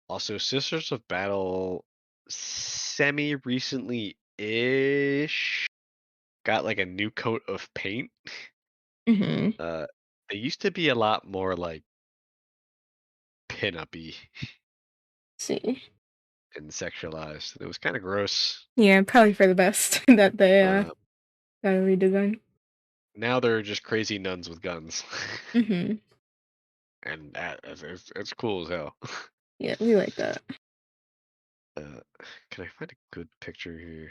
Also, Sisters of Battle semi-recently-ish got like a new coat of paint. Mm-hmm. They used to be a lot more like pin-up-y See. and sexualized. It was kind of gross. Yeah, probably for the best that they got a redesign. Now they're just crazy nuns with guns. Mm-hmm. And it's cool as hell. Yeah, we like that. Can I find a good picture here?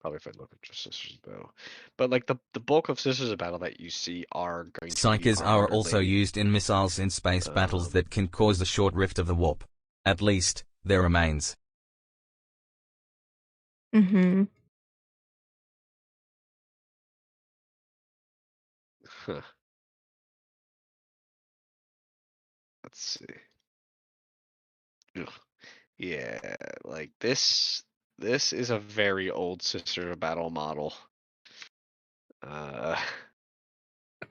Probably if I look at just Sisters of Battle. But like the bulk of Sisters of Battle that you see are going to be Psychers are also armor-related. used in missiles in space battles that can cause a short rift of the warp. At least, their remains. Mm-hmm. Huh. Let's see. Ugh. Yeah, like this is a very old Sisters of Battle model.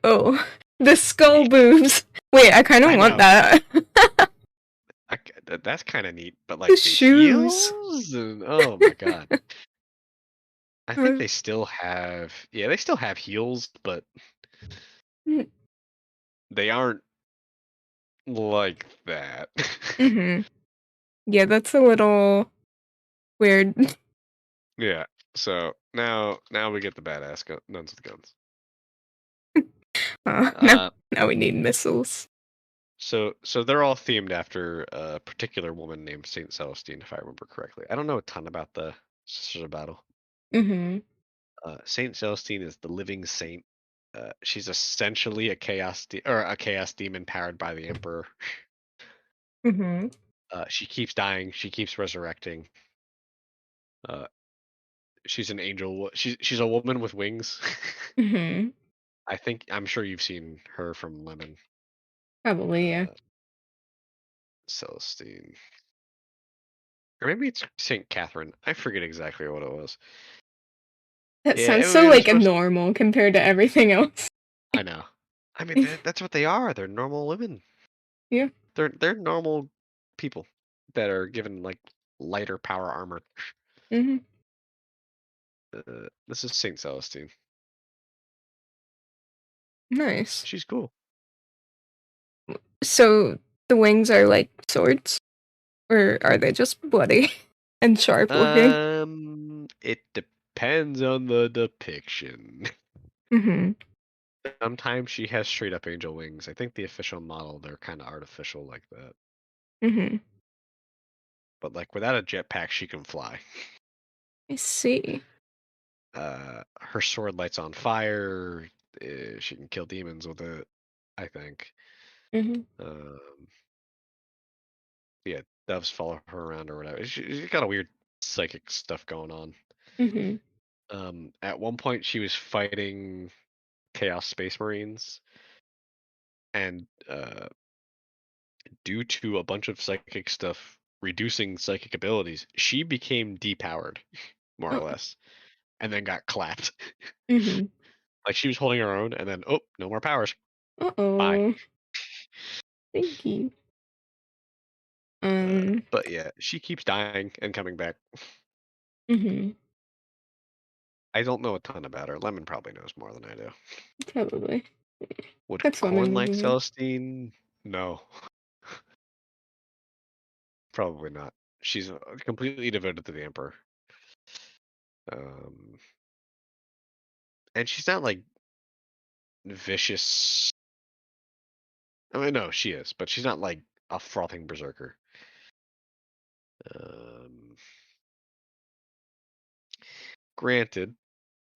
Oh, the skull boobs. Wait, I kind of I want know. that. That's kind of neat, but like The the shoes. heels, and oh my god. I think they still have, yeah, they still have heels, but they aren't like that. Mm-hmm. Yeah, that's a little weird. Yeah. So now we get the badass nuns with guns. Now we need missiles. So they're all themed after a particular woman named Saint Celestine, if I remember correctly. I don't know a ton about the Sisters of Battle. Mm-hmm. Saint Celestine is the living saint. She's essentially a chaos demon powered by the Emperor. Mm-hmm. She keeps dying. She keeps resurrecting. She's an angel. She's a woman with wings. Mm-hmm. I'm sure you've seen her from Lemon. Probably, yeah. Celestine. Or maybe it's Saint Catherine. I forget exactly what it was. That Yeah, sounds it so was like supposed normal compared to everything else. I know. I mean, that's what they are. They're normal women. Yeah. They're normal people that are given like lighter power armor. Mm-hmm. This is Saint Celestine. Nice. She's cool. So the wings are like swords? Or are they just bloody and sharp looking? It depends on the depiction. Mm-hmm. Sometimes she has straight up angel wings. I think the official model, they're kind of artificial like that. Mm-hmm. But like without a jetpack, she can fly. I see. Her sword lights on fire. She can kill demons with it, I think. Mm-hmm. Yeah, doves follow her around or whatever. She's got a weird psychic stuff going on. Mm-hmm. At one point, she was fighting Chaos Space Marines, and due to a bunch of psychic stuff reducing psychic abilities, she became depowered, more or less, and then got clapped. Mm-hmm. Like she was holding her own, and then no more powers. Uh-oh. Bye. Thank you. But yeah, she keeps dying and coming back. Mm-hmm. I don't know a ton about her. Lemon probably knows more than I do. Probably. Would That's what Corn I'm like thinking. Celestine? No. Probably not. She's completely devoted to the Emperor. And she's not like vicious. I mean, no, she is, but she's not like a frothing berserker. Granted,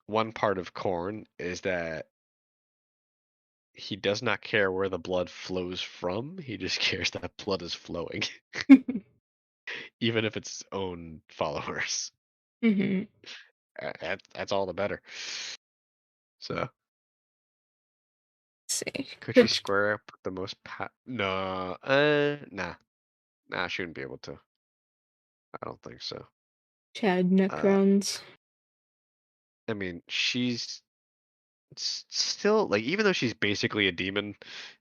one part of Corn is that he does not care where the blood flows from. He just cares that blood is flowing, even if it's his own followers. Mm-hmm. That's all the better. So, Let's see. could she square up with the most? No, nah, she wouldn't be able to. I don't think so. Chad Necrons. I mean, she's still like, even though she's basically a demon,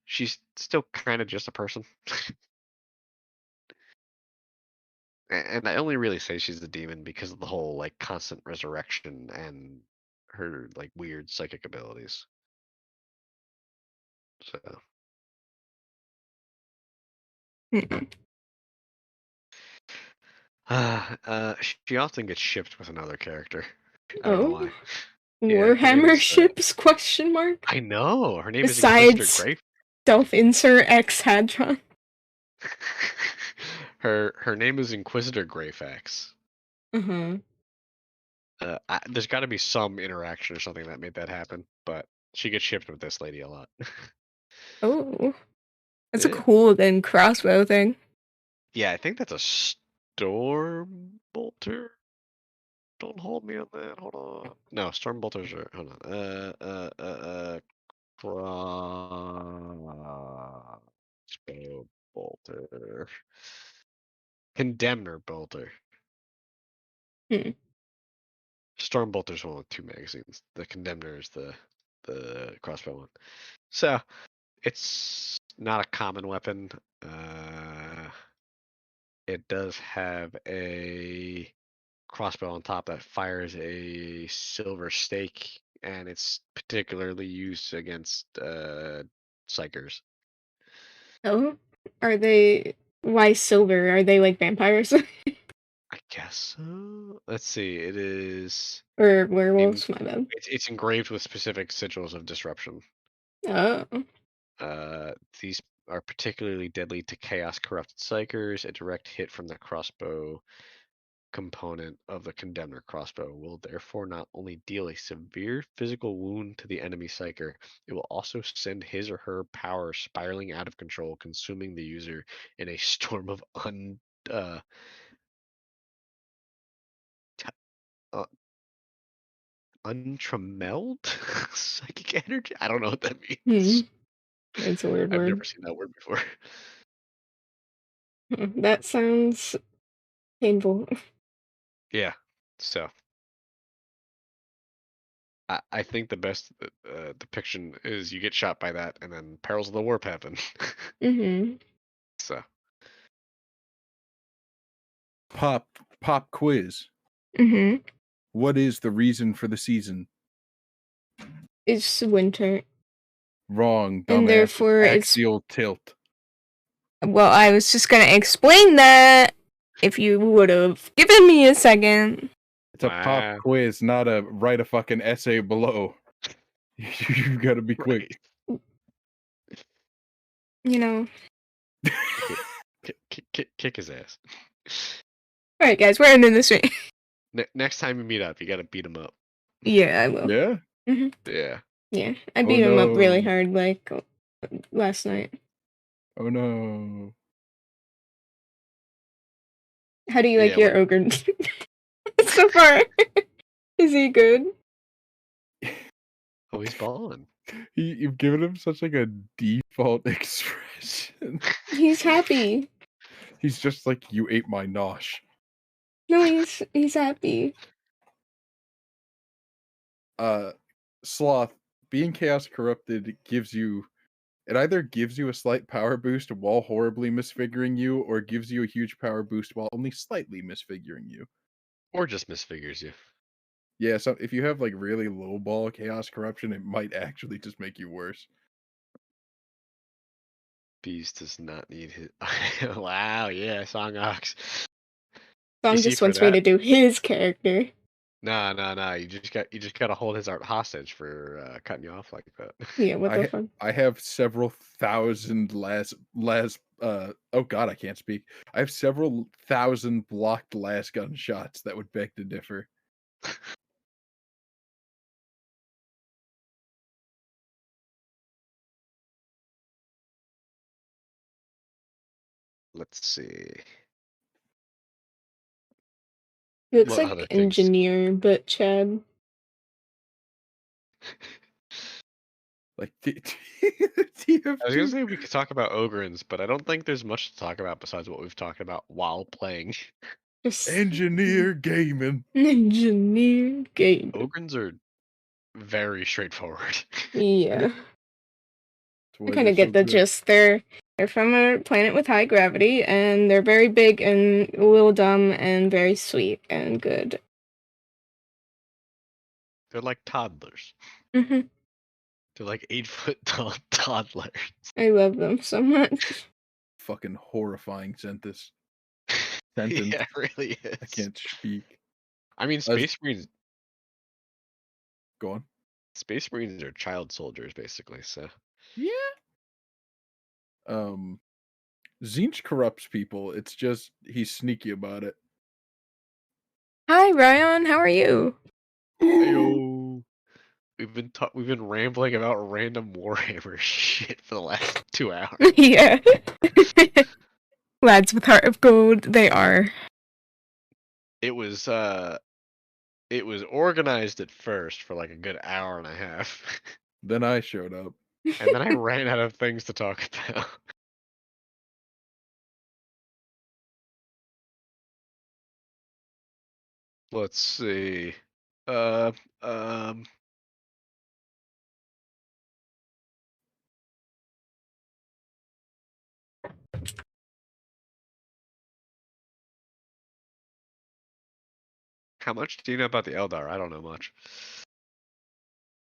she's still kind of just a person. And I only really say she's a demon because of the whole like constant resurrection and her like weird psychic abilities. So she often gets shipped with another character. I don't know why. Yeah, her name Warhammer is, ships? Question mark. I know her name is Inquisitor Besides Grey. self-insert X Hadron. Her name is Inquisitor Greyfax. There's got to be some interaction or something that made that happen, but she gets shipped with this lady a lot. Oh, that's Yeah. a cool then crossbow thing. Yeah, I think that's a storm bolter. Don't hold me on that. Hold on. No, storm bolters are. Hold on. Crossbow bolter. Condemner bolter. Storm bolter's one with 2 magazines. The condemner is the crossbow one. So it's not a common weapon. It does have a crossbow on top that fires a silver stake, and it's particularly used against psychers. Oh, are they? Why silver? Are they like vampires? I guess so. Let's see. It is Or werewolves? My bad. it's engraved with specific sigils of disruption. Oh. These are particularly deadly to chaos corrupted psychers. A direct hit from the crossbow component of the condemner crossbow will therefore not only deal a severe physical wound to the enemy psyker, it will also send his or her power spiraling out of control, consuming the user in a storm of untrammeled psychic energy. I don't know what that means. It's a weird I've word. never seen that word before. That sounds painful. Yeah. So I think the best depiction is you get shot by that, and then perils of the warp happen. So Pop quiz. What is the reason for the season? It's winter. Wrong, dumbass. And therefore it's axial tilt. Well, I was just gonna explain that if you would have given me a second. It's a pop quiz, not a write a fucking essay below. You've got to be quick. You know. Kick his ass. All right, guys, we're ending this week. Next time you meet up, you gotta beat him up. Yeah, I will. Yeah. Yeah. Yeah, I beat him up really hard, like last night. Oh no. How do you like your ogre so far? Is he good? Oh, he's balling. You've given him such like a default expression. He's happy. He's just like, you ate my nosh. No, he's happy. Sloth, being chaos corrupted gives you, it either gives you a slight power boost while horribly misfiguring you, or gives you a huge power boost while only slightly misfiguring you. Or just misfigures you. Yeah, so if you have like really low ball chaos corruption, it might actually just make you worse. Beast does not need his. Wow, yeah, Song Ox. Song just wants me to do his character. No. You just gotta hold his art hostage for cutting you off like that. Yeah, what the fuck? I have several thousand oh god, I can't speak. I have several thousand blocked last gun shots that would beg to differ. Let's see. He looks like engineer, but Chad. Like, I was gonna say we could talk about Ogrins, but I don't think there's much to talk about besides what we've talked about while playing. Just Engineer gaming. engineer game. Ogrins are very straightforward. Yeah. I Why kind they're of get so the good. gist. They're from a planet with high gravity, and they're very big and a little dumb and very sweet and good. They're like toddlers. Hmm. They're like 8-foot tall toddlers. I love them so much. Fucking horrifying sentence. Yeah, it really is. I can't speak. I mean, Space Marines. Go on. Space Marines are child soldiers, basically. So Yeah. Tzeentch corrupts people. It's just he's sneaky about it. Hi, Ryan. How are you? Ayo. We've been rambling about random Warhammer shit for the last 2 hours. Yeah. Lads with heart of gold, they are. It was organized at first for like a good hour and a half. Then I showed up. And then I ran out of things to talk about. Let's see. How much do you know about the Eldar? I don't know much.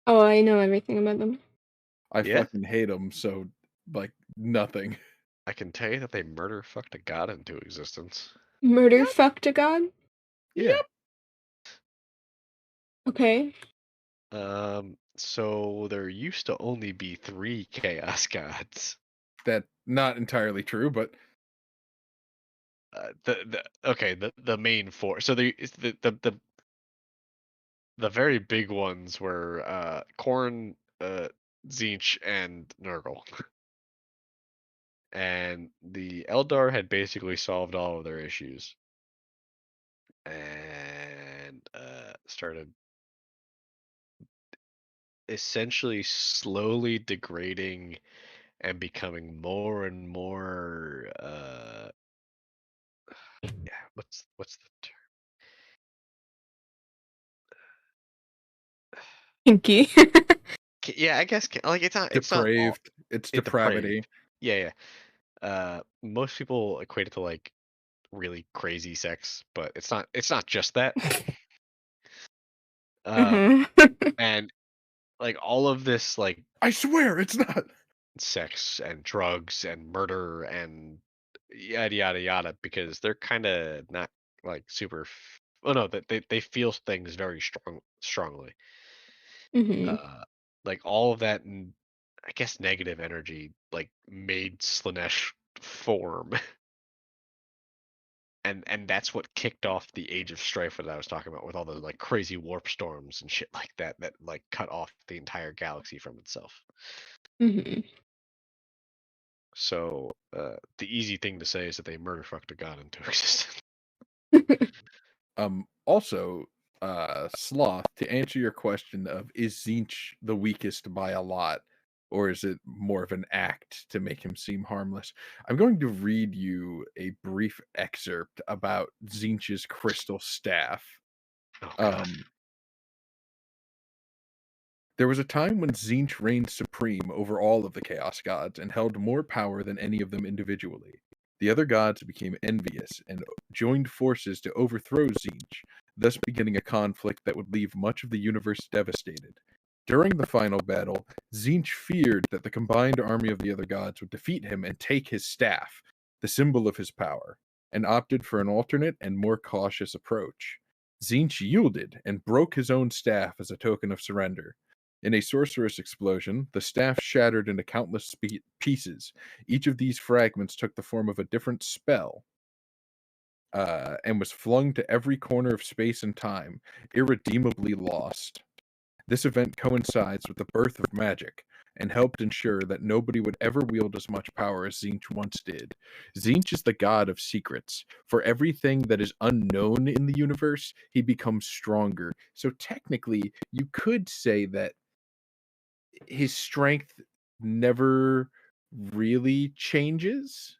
Oh, I know everything about them. I Yeah? fucking hate them, so like nothing. I can tell you that they murder fucked a god into existence. Murder fucked a god? Yeah. Okay. So there used to only be 3 chaos gods. That not entirely true, but The main 4. So the very big ones were Khorne, Tzeentch, and Nurgle. And the Eldar had basically solved all of their issues. And started essentially slowly degrading and becoming more and more what's the term? Kinky. Yeah, I guess like it's not depraved. It's depravity. Yeah. Most people equate it to like really crazy sex, but it's not just that. And like all of this like I swear it's not. sex and drugs and murder and yada yada yada, because they're kind of not like super no, they feel things very strongly. Like all of that, and I guess negative energy like made Slanesh form. And that's what kicked off the Age of Strife that I was talking about, with all the like crazy warp storms and shit like that like cut off the entire galaxy from itself. So the easy thing to say is that they murder fucked a god into existence. Also, Sloth, to answer your question of is Tzeentch the weakest by a lot, or is it more of an act to make him seem harmless? I'm going to read you a brief excerpt about Tzeentch's crystal staff. Oh god. There was a time when Tzeentch reigned supreme over all of the Chaos Gods and held more power than any of them individually. The other gods became envious and joined forces to overthrow Tzeentch, thus beginning a conflict that would leave much of the universe devastated. During the final battle, Tzeentch feared that the combined army of the other gods would defeat him and take his staff, the symbol of his power, and opted for an alternate and more cautious approach. Tzeentch yielded and broke his own staff as a token of surrender. In a sorcerous explosion, the staff shattered into countless pieces. Each of these fragments took the form of a different spell, and was flung to every corner of space and time, irredeemably lost. This event coincides with the birth of magic, and helped ensure that nobody would ever wield as much power as Tzeentch once did. Tzeentch is the god of secrets. For everything that is unknown in the universe, he becomes stronger. So technically, you could say that his strength never really changes.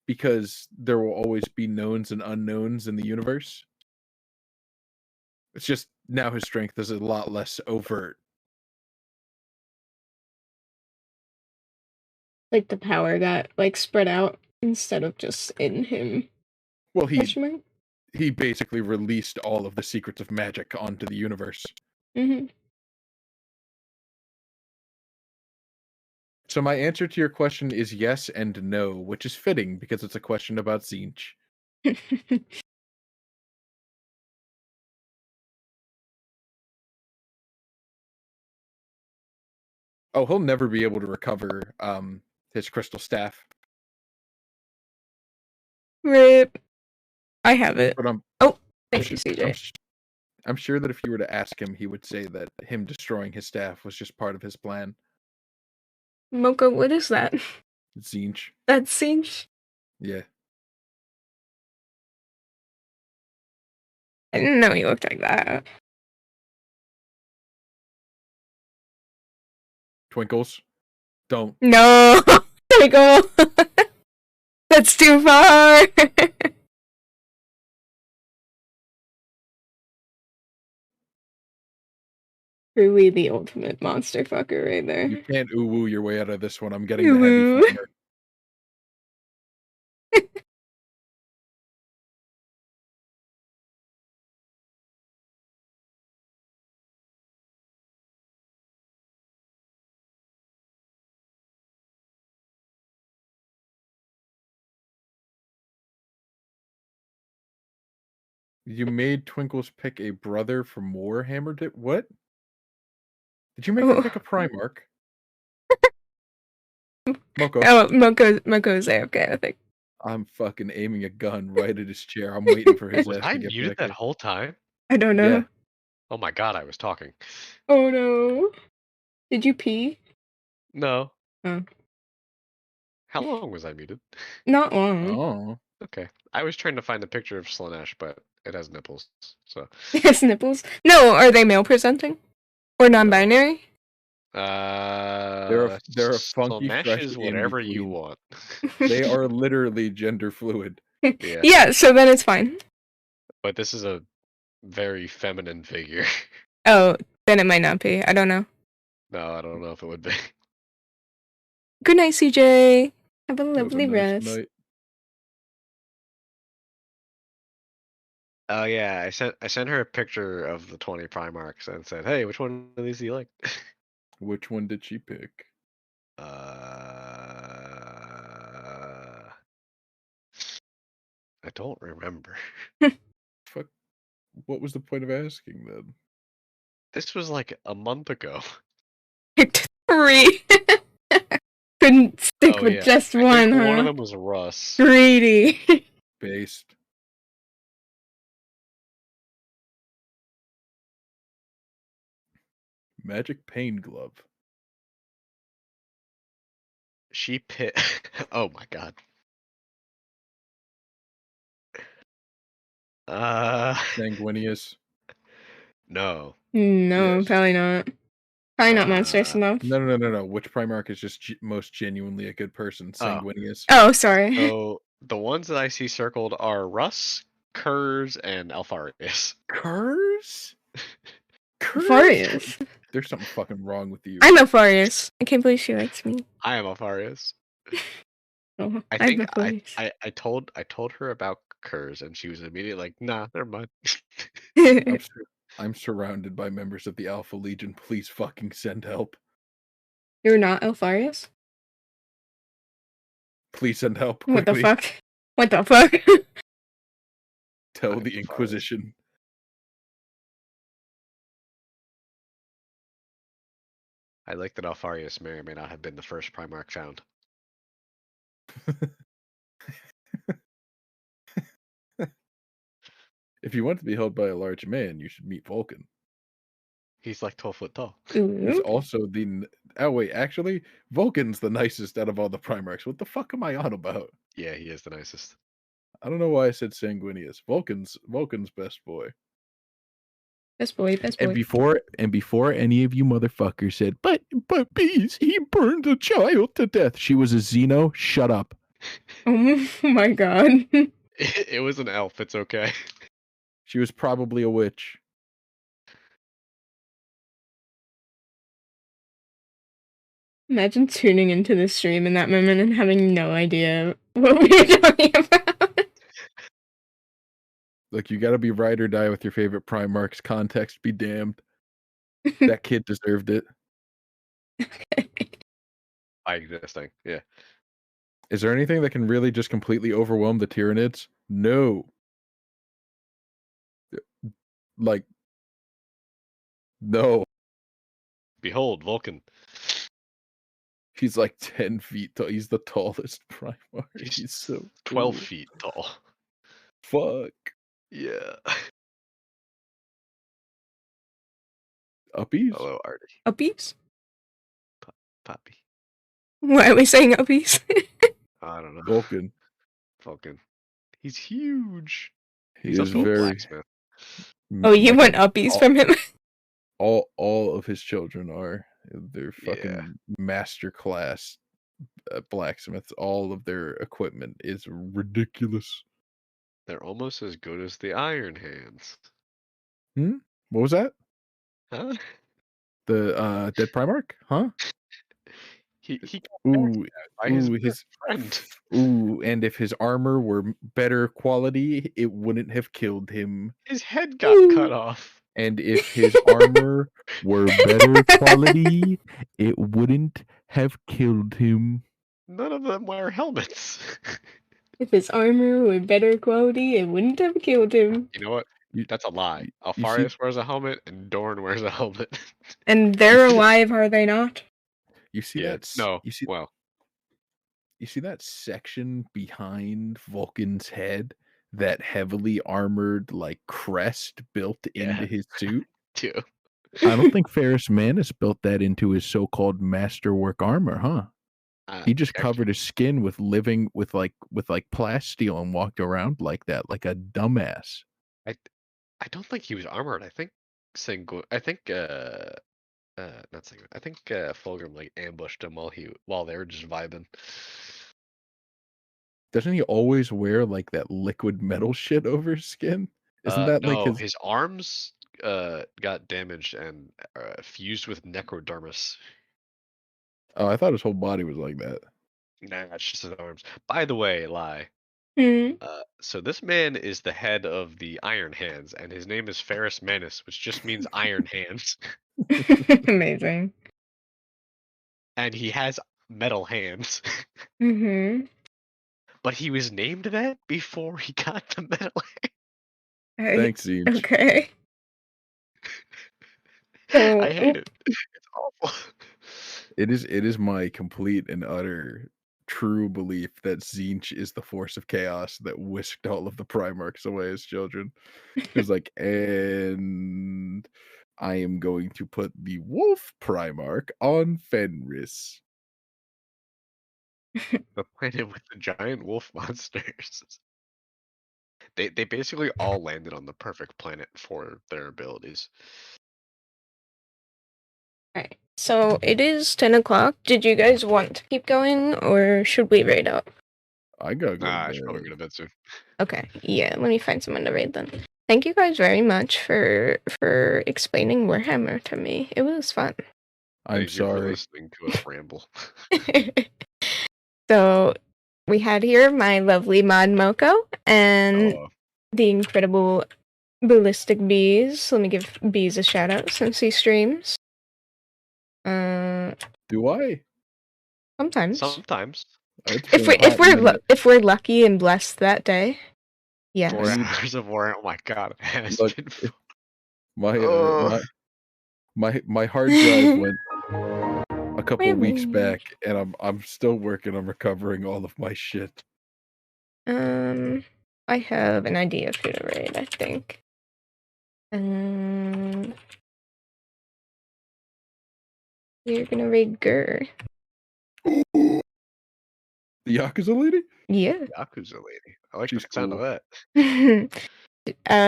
because there will always be knowns and unknowns in the universe. It's just now his strength is a lot less overt. Like the power got like spread out instead of just in him. Well, he basically released all of the secrets of magic onto the universe. Mm-hmm. So my answer to your question is yes and no, which is fitting because it's a question about Tzeentch. Oh, he'll never be able to recover his crystal staff. Rip. I have it. But Thank you, CJ. I'm sure that if you were to ask him, he would say that him destroying his staff was just part of his plan. Moko, what is that? Tzeentch. That's Tzeentch? Yeah. I didn't know he looked like that. Twinkles. Don't. No! Twinkle! That's too far! Truly the ultimate monster fucker right there. You can't ooh-woo your way out of this one. I'm getting the heavy finger. You made Twinkles pick a brother from Warhammer? What? Did you make her pick a Primarch? Moko. Oh, Moko's AFK, I think. I'm fucking aiming a gun right at his chair. I'm waiting for his Was ass I to get muted that whole time? I don't know. Yeah. Oh my god, I was talking. Oh no. Did you pee? No. Oh. How long was I muted? Not long. Oh. Okay. I was trying to find a picture of Slanesh, but it has nipples, so. It has nipples? No, are they male presenting? Or non-binary? They're a funky Slanesh fresh is in whatever you between. want. They are literally gender fluid. Yeah. Yeah, so then it's fine. But this is a very feminine figure. Oh, then it might not be. I don't know. No, I don't know if it would be. Good night, CJ. Have a Have a lovely nice rest. night. Oh yeah, I sent her a picture of the 20 Primarchs and said, "Hey, which one of these do you like?" Which one did she pick? I don't remember. Fuck. What was the point of asking then? This was like a month ago. Picked 3. Couldn't stick with just one, huh? One of them was Russ. Greedy. Based. Magic Pain Glove. She pit. Oh my god. Sanguinius. No. No, Yes. probably not. Probably not monstrous enough. No. Which Primarch is just most genuinely a good person? Sanguinius. Oh, sorry. So the ones that I see circled are Russ, Kurz, and Alfarius. Kurz? Alfarius. There's something fucking wrong with you. I'm Alfarius. I can't believe she likes me. I am Alfarius. Oh, I think I told her about Kurz and she was immediately like, nah, never mind. I'm surrounded by members of the Alpha Legion. Please fucking send help. You're not Alfarius? Please send help quickly. What the fuck? What the fuck? Tell the Inquisition. I like that Alfarius may or may not have been the first Primarch found. If you want to be held by a large man, you should meet Vulcan. He's like 12 foot tall. He's also the... Oh, wait, actually, Vulcan's the nicest out of all the Primarchs. What the fuck am I on about? Yeah, he is the nicest. I don't know why I said Sanguinius. Vulcan's best boy. Best boy. And before any of you motherfuckers said, but bees, he burned a child to death. She was a Xeno. Shut up. Oh my god. It was an elf. It's okay. She was probably a witch. Imagine tuning into the stream in that moment and having no idea what we were talking about. Like, you gotta be ride or die with your favorite Primarchs. Context be damned. That kid deserved it. By existing, yeah. Is there anything that can really just completely overwhelm the Tyranids? No. Like, no. Behold, Vulcan. He's like 10 feet tall. He's the tallest Primarch. He's so 12 cool. feet tall. Fuck. Yeah. Uppies? Hello, Artie. Uppies? Poppy. Why are we saying uppies? I don't know. Vulcan. Vulcan. He's huge. He He's is also a very. blacksmith. Oh, you like want uppies from him? all of his children are. They're fucking Yeah. master class blacksmiths. All of their equipment is ridiculous. They're almost as good as the Iron Hands. What was that? Huh? The Dead Primarch? Huh? He got Ooh, by his ooh, best friend. Ooh, and if his armor were better quality, it wouldn't have killed him. His head got cut off. And if his armor were better quality, it wouldn't have killed him. None of them wear helmets. If his armor were better quality, it wouldn't have killed him. You know what? That's a lie. you see- Alfarius wears a helmet and Dorn wears a helmet. And they're alive, are they not? You see Yeah. that? No. You see, Well, you see that section behind Vulcan's head? That heavily armored, like, crest built into his suit? too. I don't think Ferrus Manus built that into his so-called masterwork armor, huh? He just covered his skin with like plasteel and walked around like that, like a dumbass. I don't think he was armored. I think not Single. I think Fulgrim like ambushed him while they were just vibing. Doesn't he always wear like that liquid metal shit over his skin? Isn't that no, like his arms got damaged and fused with necrodermis. Oh, I thought his whole body was like that. Nah, it's just his arms. By the way, Lai. So this man is the head of the Iron Hands, and his name is Ferrus Manus, which just means Iron Hands. Amazing. And he has metal hands. But he was named that before he got the metal hand. Thanks, Zinch. Okay. I hate it. It's awful. It is my complete and utter true belief that Zinch is the force of chaos that whisked all of the Primarchs away as children. It was like, and I am going to put the Wolf Primarch on Fenris. The planet with the giant wolf monsters. They basically all landed on the perfect planet for their abilities. Alright, so it is 10 o'clock. Did you guys want to keep going, or should we raid out? I gotta go. I should probably go to bed soon. Okay, yeah, let me find someone to raid then. Thank you guys very much for explaining Warhammer to me. It was fun. I'm sorry. Listening to us ramble. So we had here my lovely mod Moko and the incredible ballistic bees. Let me give bees a shout out since he streams. Do I? Sometimes. If we're lucky and blessed that day. Yeah. 4 hours of war. Oh my god. Look, my hard drive went a couple weeks back, and I'm still working on recovering all of my shit. I have an idea of who to raid, I think. You're gonna raid Gur. The Yakuza lady? Yeah. Yakuza lady. I like the sound of that.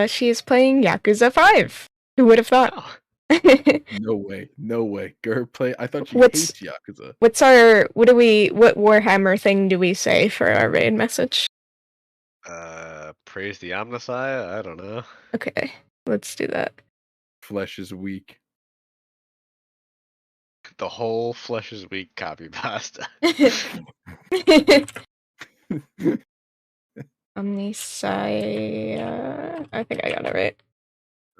She is playing Yakuza 5. Who would have thought? Oh, No way, no way. Girl, play. I thought she What's- hates Yakuza. what Warhammer thing do we say for our raid message? Praise the Omnissiah? I don't know. Okay, let's do that. Flesh is weak. The whole flesh is weak copy pasta. Omnissiah. I think I got it right.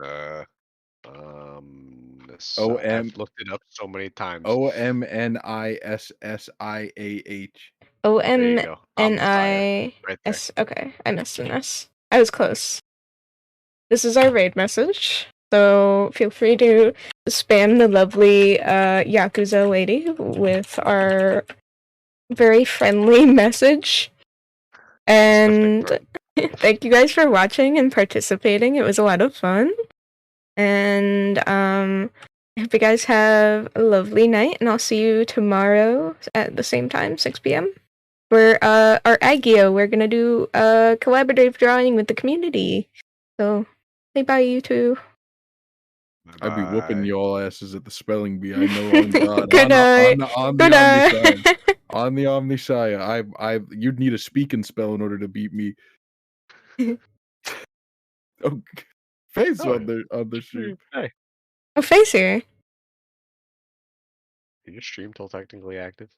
I've looked it up so many times. OMNISSIAH. OMNIS. Right there. Okay, I missed an S. I was close. This is our raid message, so feel free to spam the lovely Yakuza lady with our very friendly message. And thank you guys for watching and participating. It was a lot of fun. And I hope you guys have a lovely night, and I'll see you tomorrow at the same time, 6 p.m. For our Agio, we're gonna do a collaborative drawing with the community. So say bye, you two. I'd be whooping y'all asses at the spelling bee. I know on God. Good night. On Good night. On the Omnissiah. You'd need a speak and spell in order to beat me. Oh, face on the stream. Hey. Oh, face here. Is your stream still technically active?